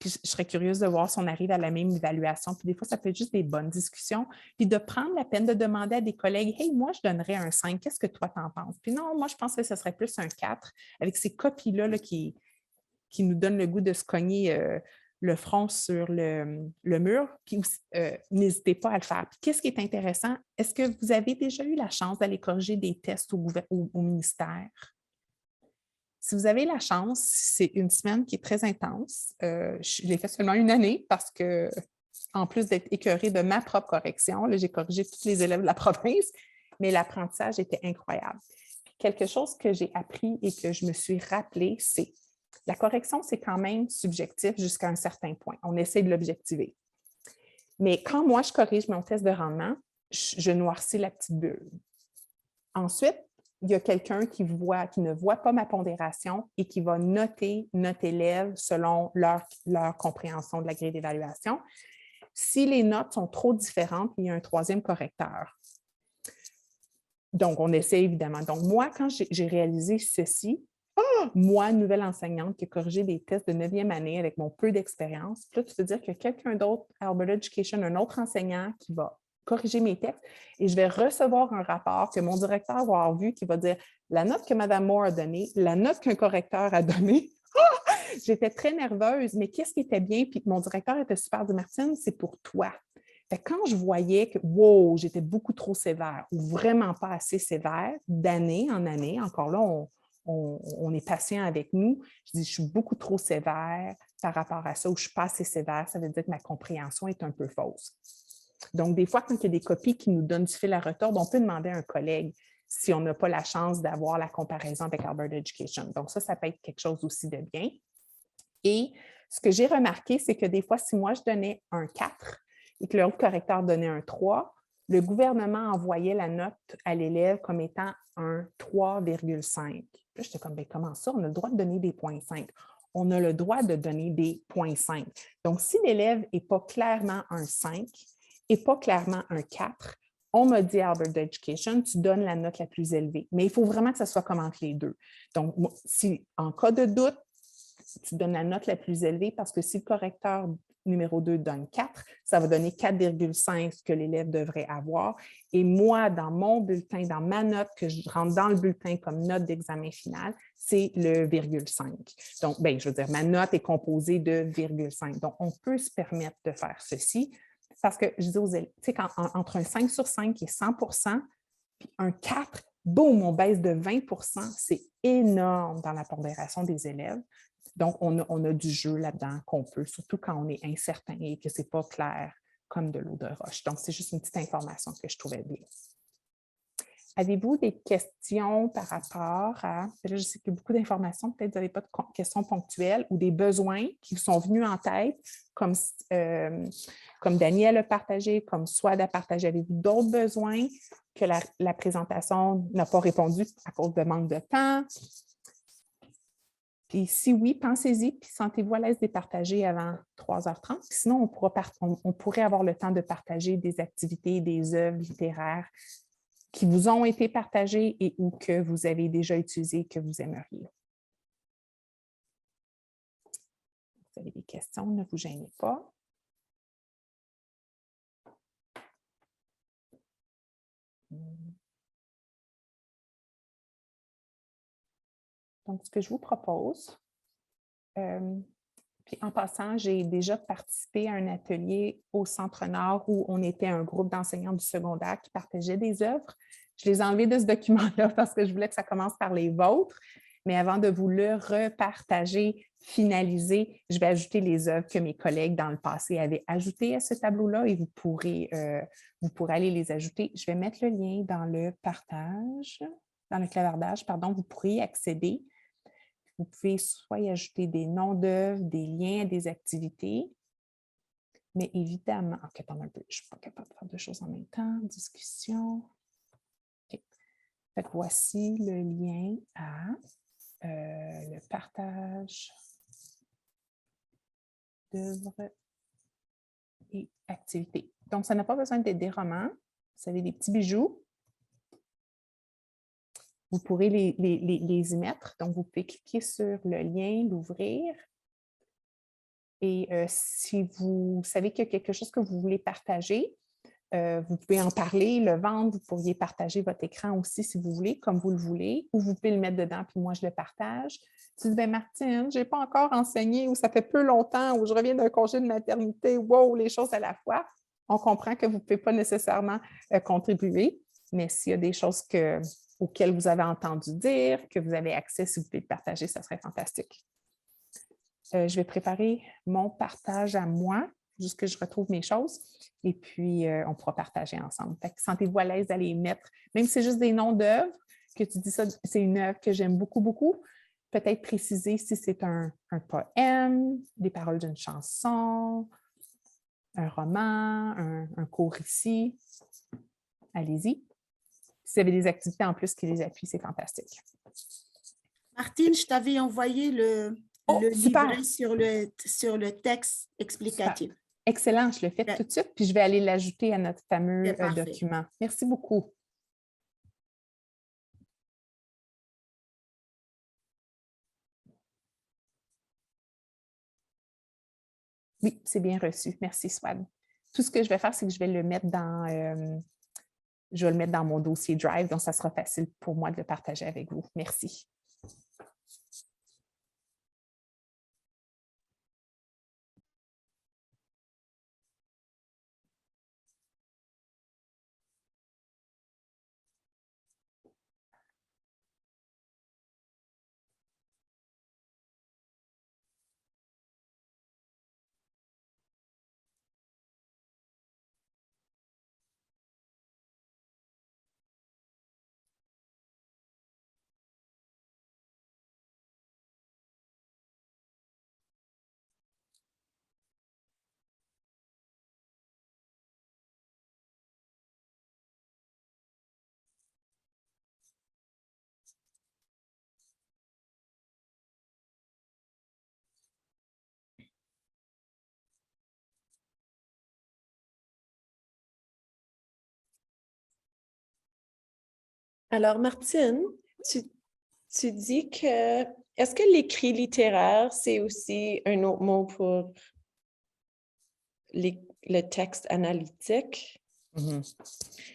Puis je serais curieuse de voir si on arrive à la même évaluation. Puis des fois, ça peut être juste des bonnes discussions. Puis de prendre la peine de demander à des collègues, « Hey, moi, je donnerais un 5. Qu'est-ce que toi, t'en penses? » Puis non, moi, je pense que ce serait plus un 4 avec ces copies-là là, qui nous donnent le goût de se cogner le front sur le mur. Puis n'hésitez pas à le faire. Puis qu'est-ce qui est intéressant? Est-ce que vous avez déjà eu la chance d'aller corriger des tests au ministère? Si vous avez la chance, c'est une semaine qui est très intense. Je l'ai fait seulement une année parce que, en plus d'être écœurée de ma propre correction, j'ai corrigé tous les élèves de la province, mais l'apprentissage était incroyable. Quelque chose que j'ai appris et que je me suis rappelé, c'est la correction, c'est quand même subjectif jusqu'à un certain point. On essaie de l'objectiver. Mais quand moi, je corrige mon test de rendement, je noircis la petite bulle. Ensuite, il y a quelqu'un qui ne voit pas ma pondération et qui va noter notre élève selon leur compréhension de la grille d'évaluation. Si les notes sont trop différentes, il y a un troisième correcteur. Donc, on essaie évidemment. Donc, moi, quand j'ai réalisé ceci, moi, nouvelle enseignante qui a corrigé des tests de 9e année avec mon peu d'expérience, là, tu peux dire qu'il y a quelqu'un d'autre à Alberta Education, un autre enseignant qui va corriger mes textes et je vais recevoir un rapport que mon directeur va avoir vu qui va dire la note que Mme Moore a donnée, la note qu'un correcteur a donnée. J'étais très nerveuse, mais qu'est-ce qui était bien? Puis mon directeur était super dit, Martine, c'est pour toi. Fait que quand je voyais que, wow, j'étais beaucoup trop sévère ou vraiment pas assez sévère, d'année en année, encore là, on est patient avec nous, je dis, je suis beaucoup trop sévère par rapport à ça ou je ne suis pas assez sévère, ça veut dire que ma compréhension est un peu fausse. Donc, des fois, quand il y a des copies qui nous donnent du fil à retordre, on peut demander à un collègue si on n'a pas la chance d'avoir la comparaison avec Alberta Education. Donc, ça peut être quelque chose aussi de bien. Et ce que j'ai remarqué, c'est que des fois, si moi, je donnais un 4 et que l'autre correcteur donnait un 3, le gouvernement envoyait la note à l'élève comme étant un 3,5. Là, j'étais comme, bien, comment ça? On a le droit de donner des 0,5. On a le droit de donner des 0,5. Donc, si l'élève n'est pas clairement un 5, et pas clairement un 4, on m'a dit à Alberta Education, tu donnes la note la plus élevée. Mais il faut vraiment que ça soit comme entre les deux. Donc, si en cas de doute, tu donnes la note la plus élevée parce que si le correcteur numéro 2 donne 4, ça va donner 4,5 ce que l'élève devrait avoir. Et moi, dans mon bulletin, dans ma note que je rentre dans le bulletin comme note d'examen final, c'est le 0,5. Donc, bien, je veux dire, ma note est composée de 0,5. Donc, on peut se permettre de faire ceci. Parce que je dis aux élèves, tu sais, entre un 5 sur 5 qui est 100%, puis un 4, boum, on baisse de 20%, c'est énorme dans la pondération des élèves. Donc, on a du jeu là-dedans qu'on peut, surtout quand on est incertain et que ce n'est pas clair comme de l'eau de roche. Donc, c'est juste une petite information que je trouvais bien. Avez-vous des questions par rapport à... Là, je sais qu'il y a beaucoup d'informations, peut-être que vous n'avez pas de questions ponctuelles ou des besoins qui vous sont venus en tête, comme Daniel a partagé, comme Swad a partagé. Avez-vous d'autres besoins que la présentation n'a pas répondu à cause de manque de temps? Puis si oui, pensez-y, puis sentez-vous à l'aise de les partager avant 3h30. Sinon, on pourrait avoir le temps de partager des activités, des œuvres littéraires qui vous ont été partagées et ou que vous avez déjà utilisées que vous aimeriez. Vous avez des questions, ne vous gênez pas. Donc, ce que je vous propose, puis en passant, j'ai déjà participé à un atelier au Centre-Nord où on était un groupe d'enseignants du secondaire qui partageaient des œuvres. Je les ai enlevées de ce document-là parce que je voulais que ça commence par les vôtres. Mais avant de vous le repartager, finaliser, je vais ajouter les œuvres que mes collègues dans le passé avaient ajoutées à ce tableau-là et vous pourrez aller les ajouter. Je vais mettre le lien dans le partage, dans le clavardage, pardon, vous pourrez y accéder. Vous pouvez soit y ajouter des noms d'œuvres, des liens à des activités, mais évidemment, OK, attends un peu, je ne suis pas capable de faire deux choses en même temps. Discussion. OK. Fait que voici le lien à le partage d'œuvres et activités. Donc, ça n'a pas besoin d'être des romans. Vous avez des petits bijoux. Vous pourrez les y mettre. Donc, vous pouvez cliquer sur le lien, l'ouvrir. Et si vous savez qu'il y a quelque chose que vous voulez partager, vous pouvez en parler, le vendre. Vous pourriez partager votre écran aussi si vous voulez, comme vous le voulez, ou vous pouvez le mettre dedans, puis moi, je le partage. Tu dis, bien, Martine, je n'ai pas encore enseigné, ou ça fait peu longtemps, ou je reviens d'un congé de maternité, wow, les choses à la fois. On comprend que vous ne pouvez pas nécessairement contribuer, mais s'il y a des choses auxquelles vous avez entendu dire, que vous avez accès, si vous pouvez le partager, ça serait fantastique. Je vais préparer mon partage à moi, juste que je retrouve mes choses, et puis on pourra partager ensemble. Fait que sentez-vous à l'aise d'aller mettre, même si c'est juste des noms d'œuvres, que tu dis ça, c'est une œuvre que j'aime beaucoup, beaucoup, peut-être préciser si c'est un poème, des paroles d'une chanson, un roman, un court récit. Allez-y. Si vous avez des activités en plus qui les appuient, c'est fantastique. Martine, je t'avais envoyé le livret sur le texte explicatif. Super. Excellent, je le fais tout de suite, puis je vais aller l'ajouter à notre fameux document. Merci beaucoup. Oui, c'est bien reçu. Merci, Swag. Tout ce que je vais faire, c'est que je vais le mettre dans mon dossier Drive, donc ça sera facile pour moi de le partager avec vous. Merci. Alors, Martine, tu dis que... Est-ce que l'écrit littéraire, c'est aussi un autre mot pour le texte analytique? Mm-hmm.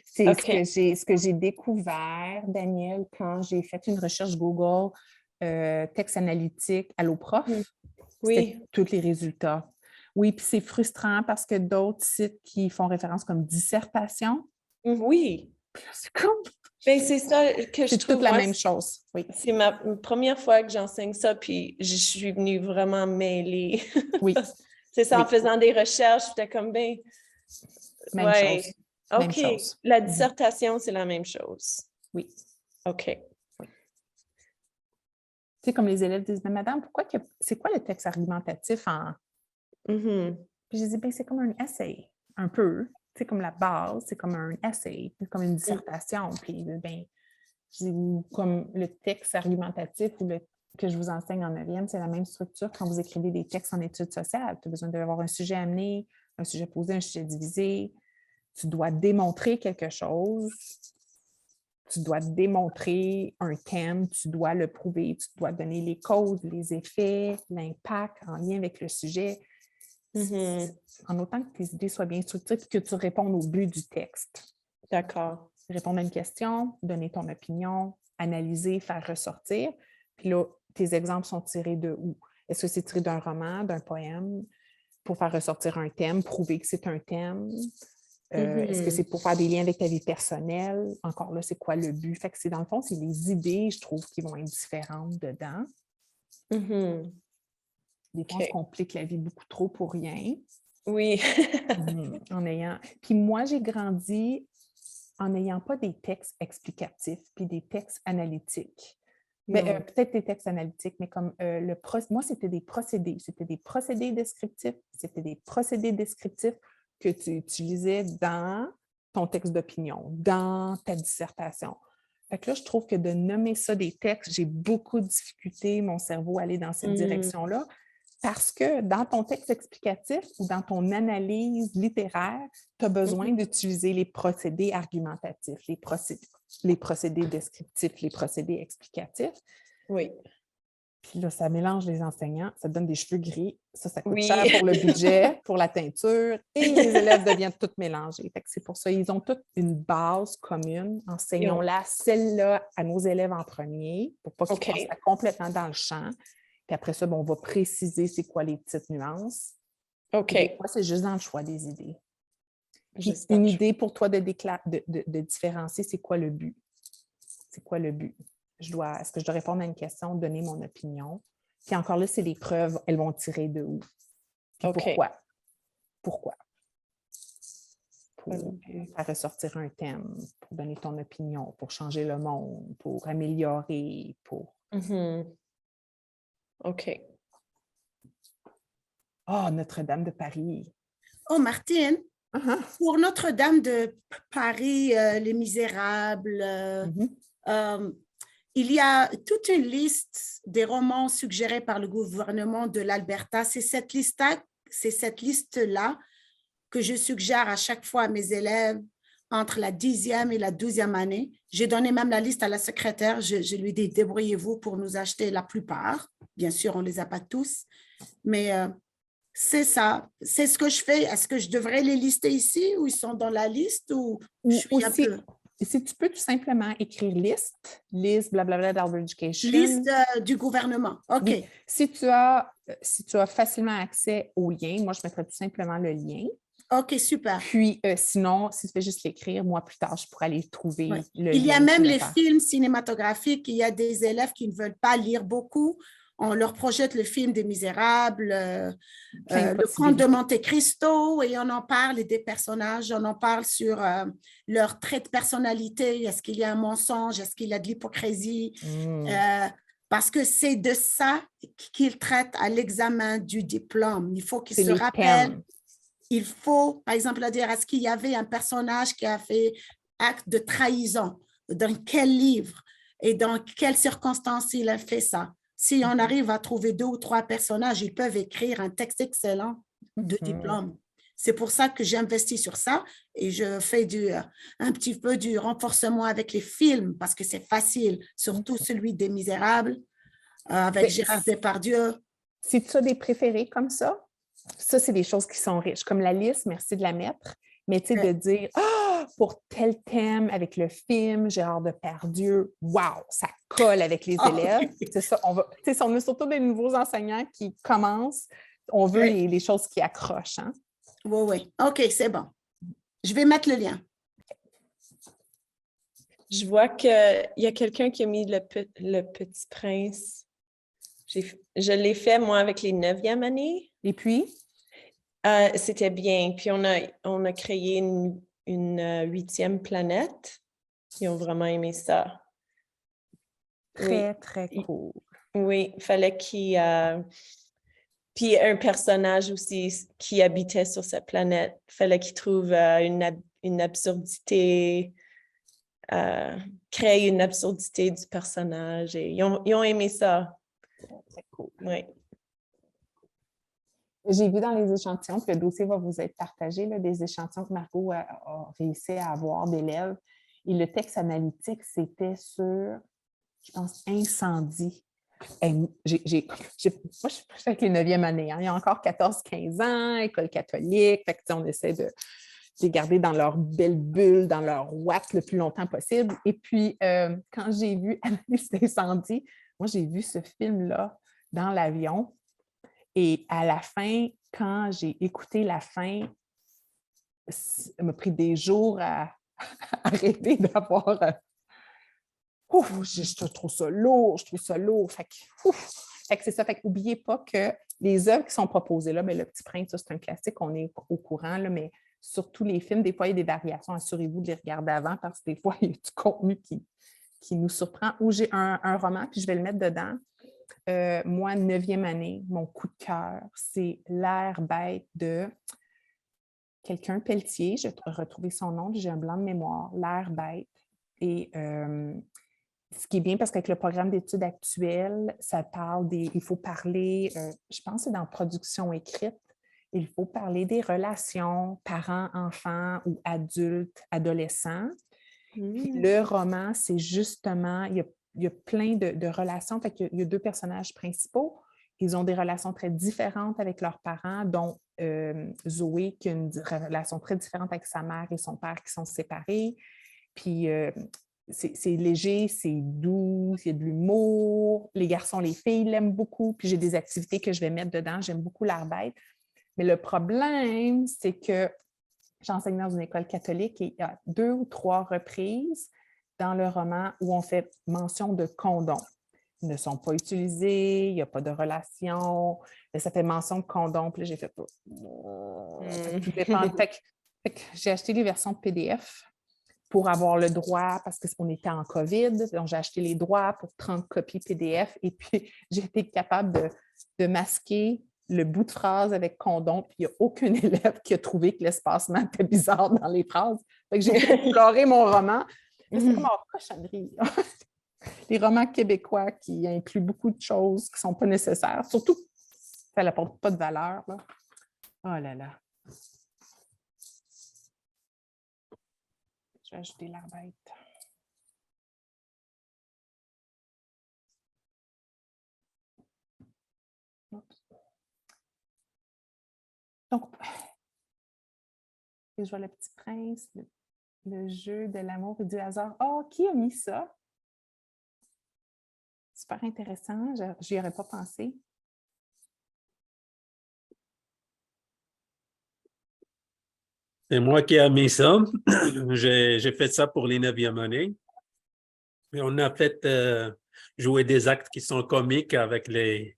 C'est ce que j'ai découvert, Daniel, quand j'ai fait une recherche Google texte analytique Alloprof. Oui. Tous les résultats. Oui, puis c'est frustrant parce que d'autres sites qui font référence comme dissertation. Oui. C'est comme... Ben, c'est ça que je trouve. C'est toute la même chose. Oui. C'est ma première fois que j'enseigne ça, puis je suis venue vraiment mêler. Oui. C'est ça, en faisant des recherches, j'étais comme, ben... Même chose. OK. Même chose. La dissertation, c'est la même chose. Oui. OK. Oui. Tu sais, comme les élèves disent, mais madame, c'est quoi le texte argumentatif en... Mm-hmm. Puis je dis, ben c'est comme un essai, un peu. C'est comme la base, c'est comme un essai, comme une dissertation. Puis, ben, comme le texte argumentatif que je vous enseigne en 9e, c'est la même structure quand vous écrivez des textes en études sociales. Tu as besoin d'avoir un sujet amené, un sujet posé, un sujet divisé. Tu dois démontrer quelque chose. Tu dois démontrer un thème, tu dois le prouver, tu dois donner les causes, les effets, l'impact en lien avec le sujet. Mm-hmm. En autant que tes idées soient bien structurées et que tu répondes au but du texte. D'accord. Répondre à une question, donner ton opinion, analyser, faire ressortir. Puis là, tes exemples sont tirés de où? Est-ce que c'est tiré d'un roman, d'un poème, pour faire ressortir un thème, prouver que c'est un thème? Est-ce que c'est pour faire des liens avec ta vie personnelle? Encore là, c'est quoi le but? Fait que c'est dans le fond, c'est les idées, je trouve, qui vont être différentes dedans. Mhm. Des fois, on OK. se complique la vie beaucoup trop pour rien. Oui. En ayant... Puis moi, j'ai grandi en n'ayant pas des textes explicatifs puis des textes analytiques. Mais, Non. peut-être des textes analytiques, mais comme moi, c'était des procédés. C'était des procédés descriptifs. C'était des procédés descriptifs que tu utilisais dans ton texte d'opinion, dans ta dissertation. Fait que là, je trouve que de nommer ça des textes, j'ai beaucoup de difficulté, mon cerveau, à aller dans cette direction-là, parce que dans ton texte explicatif ou dans ton analyse littéraire, tu as besoin d'utiliser les procédés argumentatifs, les procédés descriptifs, les procédés explicatifs. Oui. Puis là, ça mélange les enseignants, ça donne des cheveux gris, ça coûte Oui. cher pour le budget, pour la teinture, et les élèves deviennent tous mélangés. Fait que c'est pour ça, ils ont toutes une base commune. Enseignons-la, celle-là, à nos élèves en premier, pour pas qu'ils passent complètement dans le champ. Puis après ça, on va préciser c'est quoi les petites nuances. OK. Des fois, c'est juste dans le choix des idées. Puis une idée pour toi de différencier, c'est quoi le but? C'est quoi le but? Est-ce que je dois répondre à une question, donner mon opinion? Puis encore là, c'est les preuves, elles vont tirer de où? Puis pourquoi? Pourquoi? Pour faire ressortir un thème, pour donner ton opinion, pour changer le monde, pour améliorer, pour... OK. Oh, Notre-Dame de Paris! Oh, Martine, pour Notre-Dame de Paris, Les Misérables, il y a toute une liste des romans suggérés par le gouvernement de l'Alberta. C'est cette liste-là que je suggère à chaque fois à mes élèves entre la 10e et la 12e année. J'ai donné même la liste à la secrétaire. Je lui ai dit, débrouillez-vous pour nous acheter la plupart. Bien sûr, on ne les a pas tous, mais c'est ça. C'est ce que je fais. Est-ce que je devrais les lister ici ou ils sont dans la liste ou je suis un peu... Si tu peux tout simplement écrire liste, blablabla d'Albert Education. Liste du gouvernement. OK. Oui. Si tu as facilement accès au lien, moi, je mettrais tout simplement le lien. OK, super. Puis, sinon, si tu fais juste l'écrire, moi, plus tard, je pourrais aller trouver le lien. Il y a même les films cinématographiques. Il y a des élèves qui ne veulent pas lire beaucoup. On leur projette le film des Misérables, le Comte de Monte Cristo, et on en parle des personnages, on en parle sur leur trait de personnalité. Est-ce qu'il y a un mensonge? Est-ce qu'il y a de l'hypocrisie? Parce que c'est de ça qu'ils traitent à l'examen du diplôme. Il faut qu'ils se rappellent. Il faut, par exemple, dire, est-ce qu'il y avait un personnage qui a fait acte de trahison? Dans quel livre et dans quelles circonstances il a fait ça? Si on arrive à trouver 2 ou 3 personnages, ils peuvent écrire un texte excellent de diplôme. C'est pour ça que j'investis sur ça et je fais un petit peu du renforcement avec les films parce que c'est facile, surtout celui des Misérables avec Gérard Depardieu. Si tu as des préférés comme ça, c'est des choses qui sont riches. Comme la liste, merci de la mettre, mais tu sais, de dire pour tel thème avec le film, Gérard Depardieu, wow, ça colle avec les élèves. C'est ça, on a surtout des nouveaux enseignants qui commencent, on veut les choses qui accrochent. Hein? Oui. OK, c'est bon. Je vais mettre le lien. Je vois qu'il y a quelqu'un qui a mis le Petit Prince. Je l'ai fait, moi, avec les 9e années. Et puis? C'était bien. Puis on a créé une 8e planète. Ils ont vraiment aimé ça. Très, très cool. Oui, il fallait qu'il... Puis un personnage aussi qui habitait sur cette planète. Il fallait qu'il trouve une absurdité, créer une absurdité du personnage. Et ils ont aimé ça. Très cool. Oui. J'ai vu dans les échantillons, puis le dossier va vous être partagé, là, des échantillons que Margot a réussi à avoir d'élèves. Et le texte analytique, c'était sur, je pense, incendie. Moi, je suis avec les 9e années. Hein. Il y a encore 14-15 ans, école catholique. Fait que, on essaie de les garder dans leur belle bulle, dans leur ouate le plus longtemps possible. Et puis, quand j'ai vu analyse d'incendie, moi, j'ai vu ce film-là dans l'avion et à la fin, quand j'ai écouté la fin, ça m'a pris des jours à arrêter d'avoir... je trouve ça lourd, je trouve ça lourd. Fait que c'est ça. Fait n'oubliez pas que les œuvres qui sont proposées là, mais Le Petit Prince, ça, c'est un classique, on est au courant, là, mais surtout les films, des fois, il y a des variations. Assurez-vous de les regarder avant parce que des fois, il y a du contenu qui nous surprend. Ou j'ai un roman, puis je vais le mettre dedans. Moi, 9e année, mon coup de cœur, c'est L'air bête de quelqu'un Pelletier. Je vais retrouver son nom, j'ai un blanc de mémoire. L'air bête. Et ce qui est bien, parce qu'avec le programme d'études actuel, ça parle il faut parler, je pense que c'est dans production écrite, il faut parler des relations parents-enfants ou adultes, adolescents. Puis le roman, c'est justement, il y a plein de relations. Fait qu'il y a 2 personnages principaux. Ils ont des relations très différentes avec leurs parents, dont Zoé, qui a une relation très différente avec sa mère et son père qui sont séparés. Puis c'est léger, c'est doux, il y a de l'humour. Les garçons, les filles l'aiment beaucoup. Puis j'ai des activités que je vais mettre dedans. J'aime beaucoup l'art bête. Mais le problème, c'est que j'enseigne dans une école catholique et il y a 2 ou 3 reprises dans le roman où on fait mention de condoms. Ils ne sont pas utilisés, il n'y a pas de relation, mais ça fait mention de condoms. Puis là, j'ai fait... Tout dépend. Fait que j'ai acheté les versions PDF pour avoir le droit, parce qu'on était en COVID, donc j'ai acheté les droits pour 30 copies PDF et puis j'ai été capable de masquer le bout de phrase avec condom, puis il n'y a aucun élève qui a trouvé que l'espacement était bizarre dans les phrases. Fait que j'ai exploré mon roman. Mais c'est comme en cochonnerie. Les romans québécois qui incluent beaucoup de choses qui ne sont pas nécessaires, surtout ça n'apporte pas de valeur. Là. Oh là là. Je vais ajouter l'air bête. Oups. Donc, je vois Le Petit Prince, le jeu de l'amour et du hasard. Oh, qui a mis ça? Super intéressant, je n'y aurais pas pensé. C'est moi qui ai mis ça. J'ai fait ça pour les 9e années. Et on a fait jouer des actes qui sont comiques avec les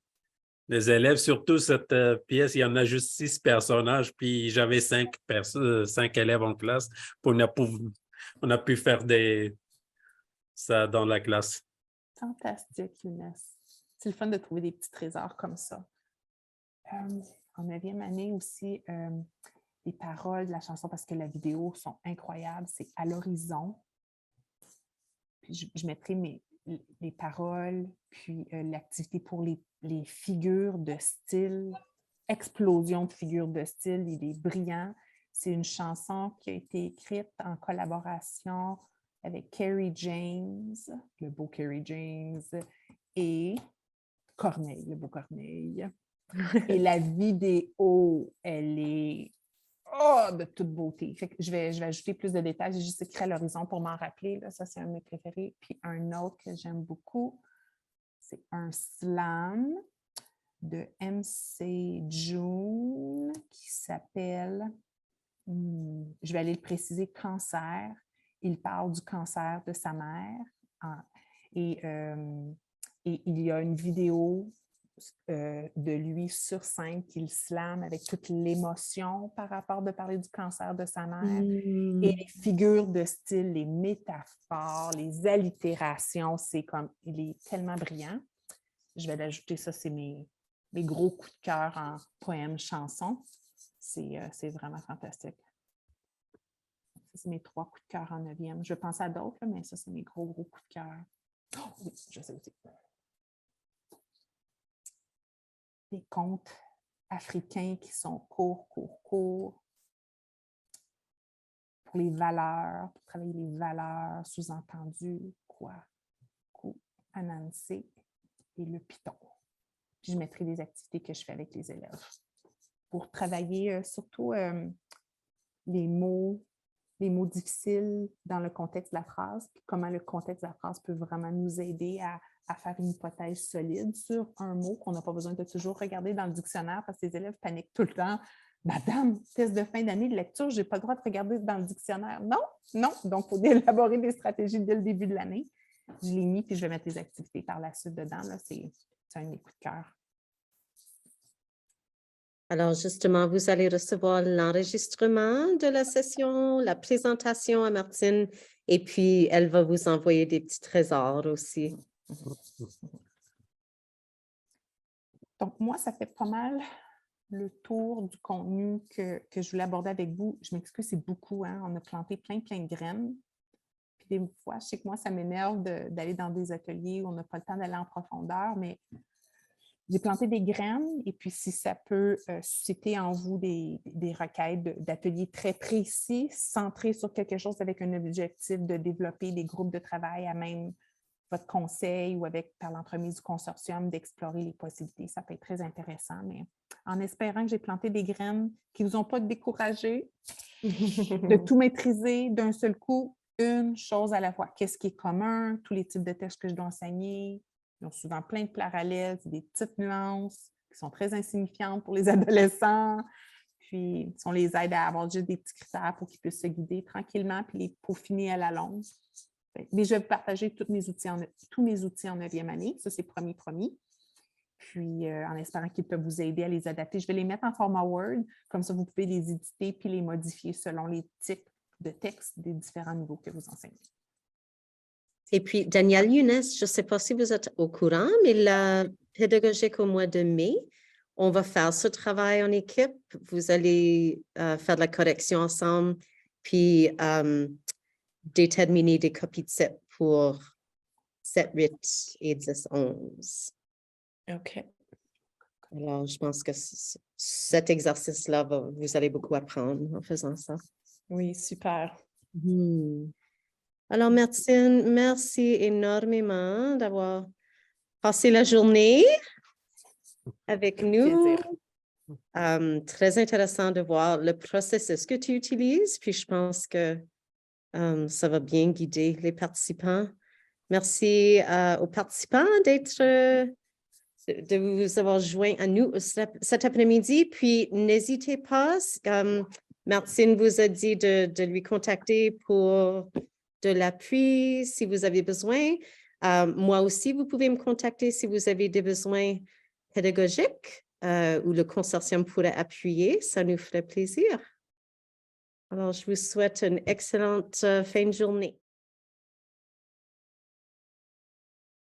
élèves. Surtout cette pièce, il y en a juste 6 personnages, puis j'avais 5 élèves en classe. On a pu faire ça dans la classe. Fantastique, Younes. C'est le fun de trouver des petits trésors comme ça. En 9e année aussi, les paroles de la chanson, parce que la vidéo sont incroyables, c'est À l'horizon. Puis je mettrai les paroles, puis l'activité pour les figures de style, explosion de figures de style, il est brillant. C'est une chanson qui a été écrite en collaboration avec Kerry James, le beau Kerry James, et Corneille, le beau Corneille. Et la vidéo, elle est de toute beauté. Fait que je vais ajouter plus de détails. J'ai juste écrit À l'horizon pour m'en rappeler. Là. Ça, c'est un de mes préférés. Puis un autre que j'aime beaucoup, c'est un slam de MC June qui s'appelle, je vais aller le préciser, Cancer. Il parle du cancer de sa mère. Et il y a une vidéo de lui sur scène qu'il slame avec toute l'émotion par rapport de parler du cancer de sa mère. Et les figures de style, les métaphores, les allitérations, il est tellement brillant. Je vais l'ajouter, ça, c'est mes gros coups de cœur en poème, chanson. C'est vraiment fantastique. Ça, c'est mes 3 coups de cœur en 9e. Je vais penser à d'autres, mais ça, c'est mes gros coups de cœur. Oh, oui, je sais aussi. Des contes africains qui sont courts. Pour les valeurs, pour travailler les valeurs, sous-entendu, quoi, Anansi et le Python. Puis je mettrai des activités que je fais avec les élèves pour travailler surtout les mots difficiles dans le contexte de la phrase, puis comment le contexte de la phrase peut vraiment nous aider à faire une hypothèse solide sur un mot qu'on n'a pas besoin de toujours regarder dans le dictionnaire parce que les élèves paniquent tout le temps. Madame, test de fin d'année de lecture, je n'ai pas le droit de regarder dans le dictionnaire. Non, non. Donc, il faut élaborer des stratégies dès le début de l'année. Je l'ai mis, puis je vais mettre les activités par la suite dedans. C'est un de mes coups de cœur. Alors, justement, vous allez recevoir l'enregistrement de la session, la présentation à Martine, et puis elle va vous envoyer des petits trésors aussi. Donc, moi, ça fait pas mal le tour du contenu que je voulais aborder avec vous. Je m'excuse, c'est beaucoup. Hein? On a planté plein de graines. Puis des fois, je sais que moi, ça m'énerve d'aller dans des ateliers où on n'a pas le temps d'aller en profondeur, mais j'ai planté des graines et puis si ça peut susciter en vous des requêtes d'ateliers très précis, centrés sur quelque chose avec un objectif de développer des groupes de travail à même votre conseil ou par l'entremise du consortium d'explorer les possibilités. Ça peut être très intéressant, mais en espérant que j'ai planté des graines qui ne vous ont pas découragé de tout maîtriser d'un seul coup, une chose à la fois. Qu'est-ce qui est commun, tous les types de textes que je dois enseigner. Ils ont souvent plein de parallèles, des petites nuances qui sont très insignifiantes pour les adolescents. Puis, on les aide à avoir juste des petits critères pour qu'ils puissent se guider tranquillement puis les peaufiner à la longue. Mais je vais vous partager tous mes outils en 9e année. Ça, c'est promis. Puis, en espérant qu'ils peuvent vous aider à les adapter. Je vais les mettre en format Word. Comme ça, vous pouvez les éditer puis les modifier selon les types de textes des différents niveaux que vous enseignez. Et puis, Danielle Younes, je ne sais pas si vous êtes au courant, mais la pédagogique au mois de mai, on va faire ce travail en équipe. Vous allez faire de la correction ensemble, puis déterminer des copies de CEP pour 7, 8 et 10, 11. OK. Alors, je pense que cet exercice-là, vous allez beaucoup apprendre en faisant ça. Oui, super. Alors, Martine, merci énormément d'avoir passé la journée avec nous. Très intéressant de voir le processus que tu utilises, puis je pense que ça va bien guider les participants. Merci aux participants de vous avoir joint à nous cet après-midi, puis n'hésitez pas, Martine vous a dit de lui contacter pour de l'appui si vous avez besoin. Moi aussi, vous pouvez me contacter si vous avez des besoins pédagogiques où le consortium pourrait appuyer. Ça nous ferait plaisir. Alors, je vous souhaite une excellente fin de journée.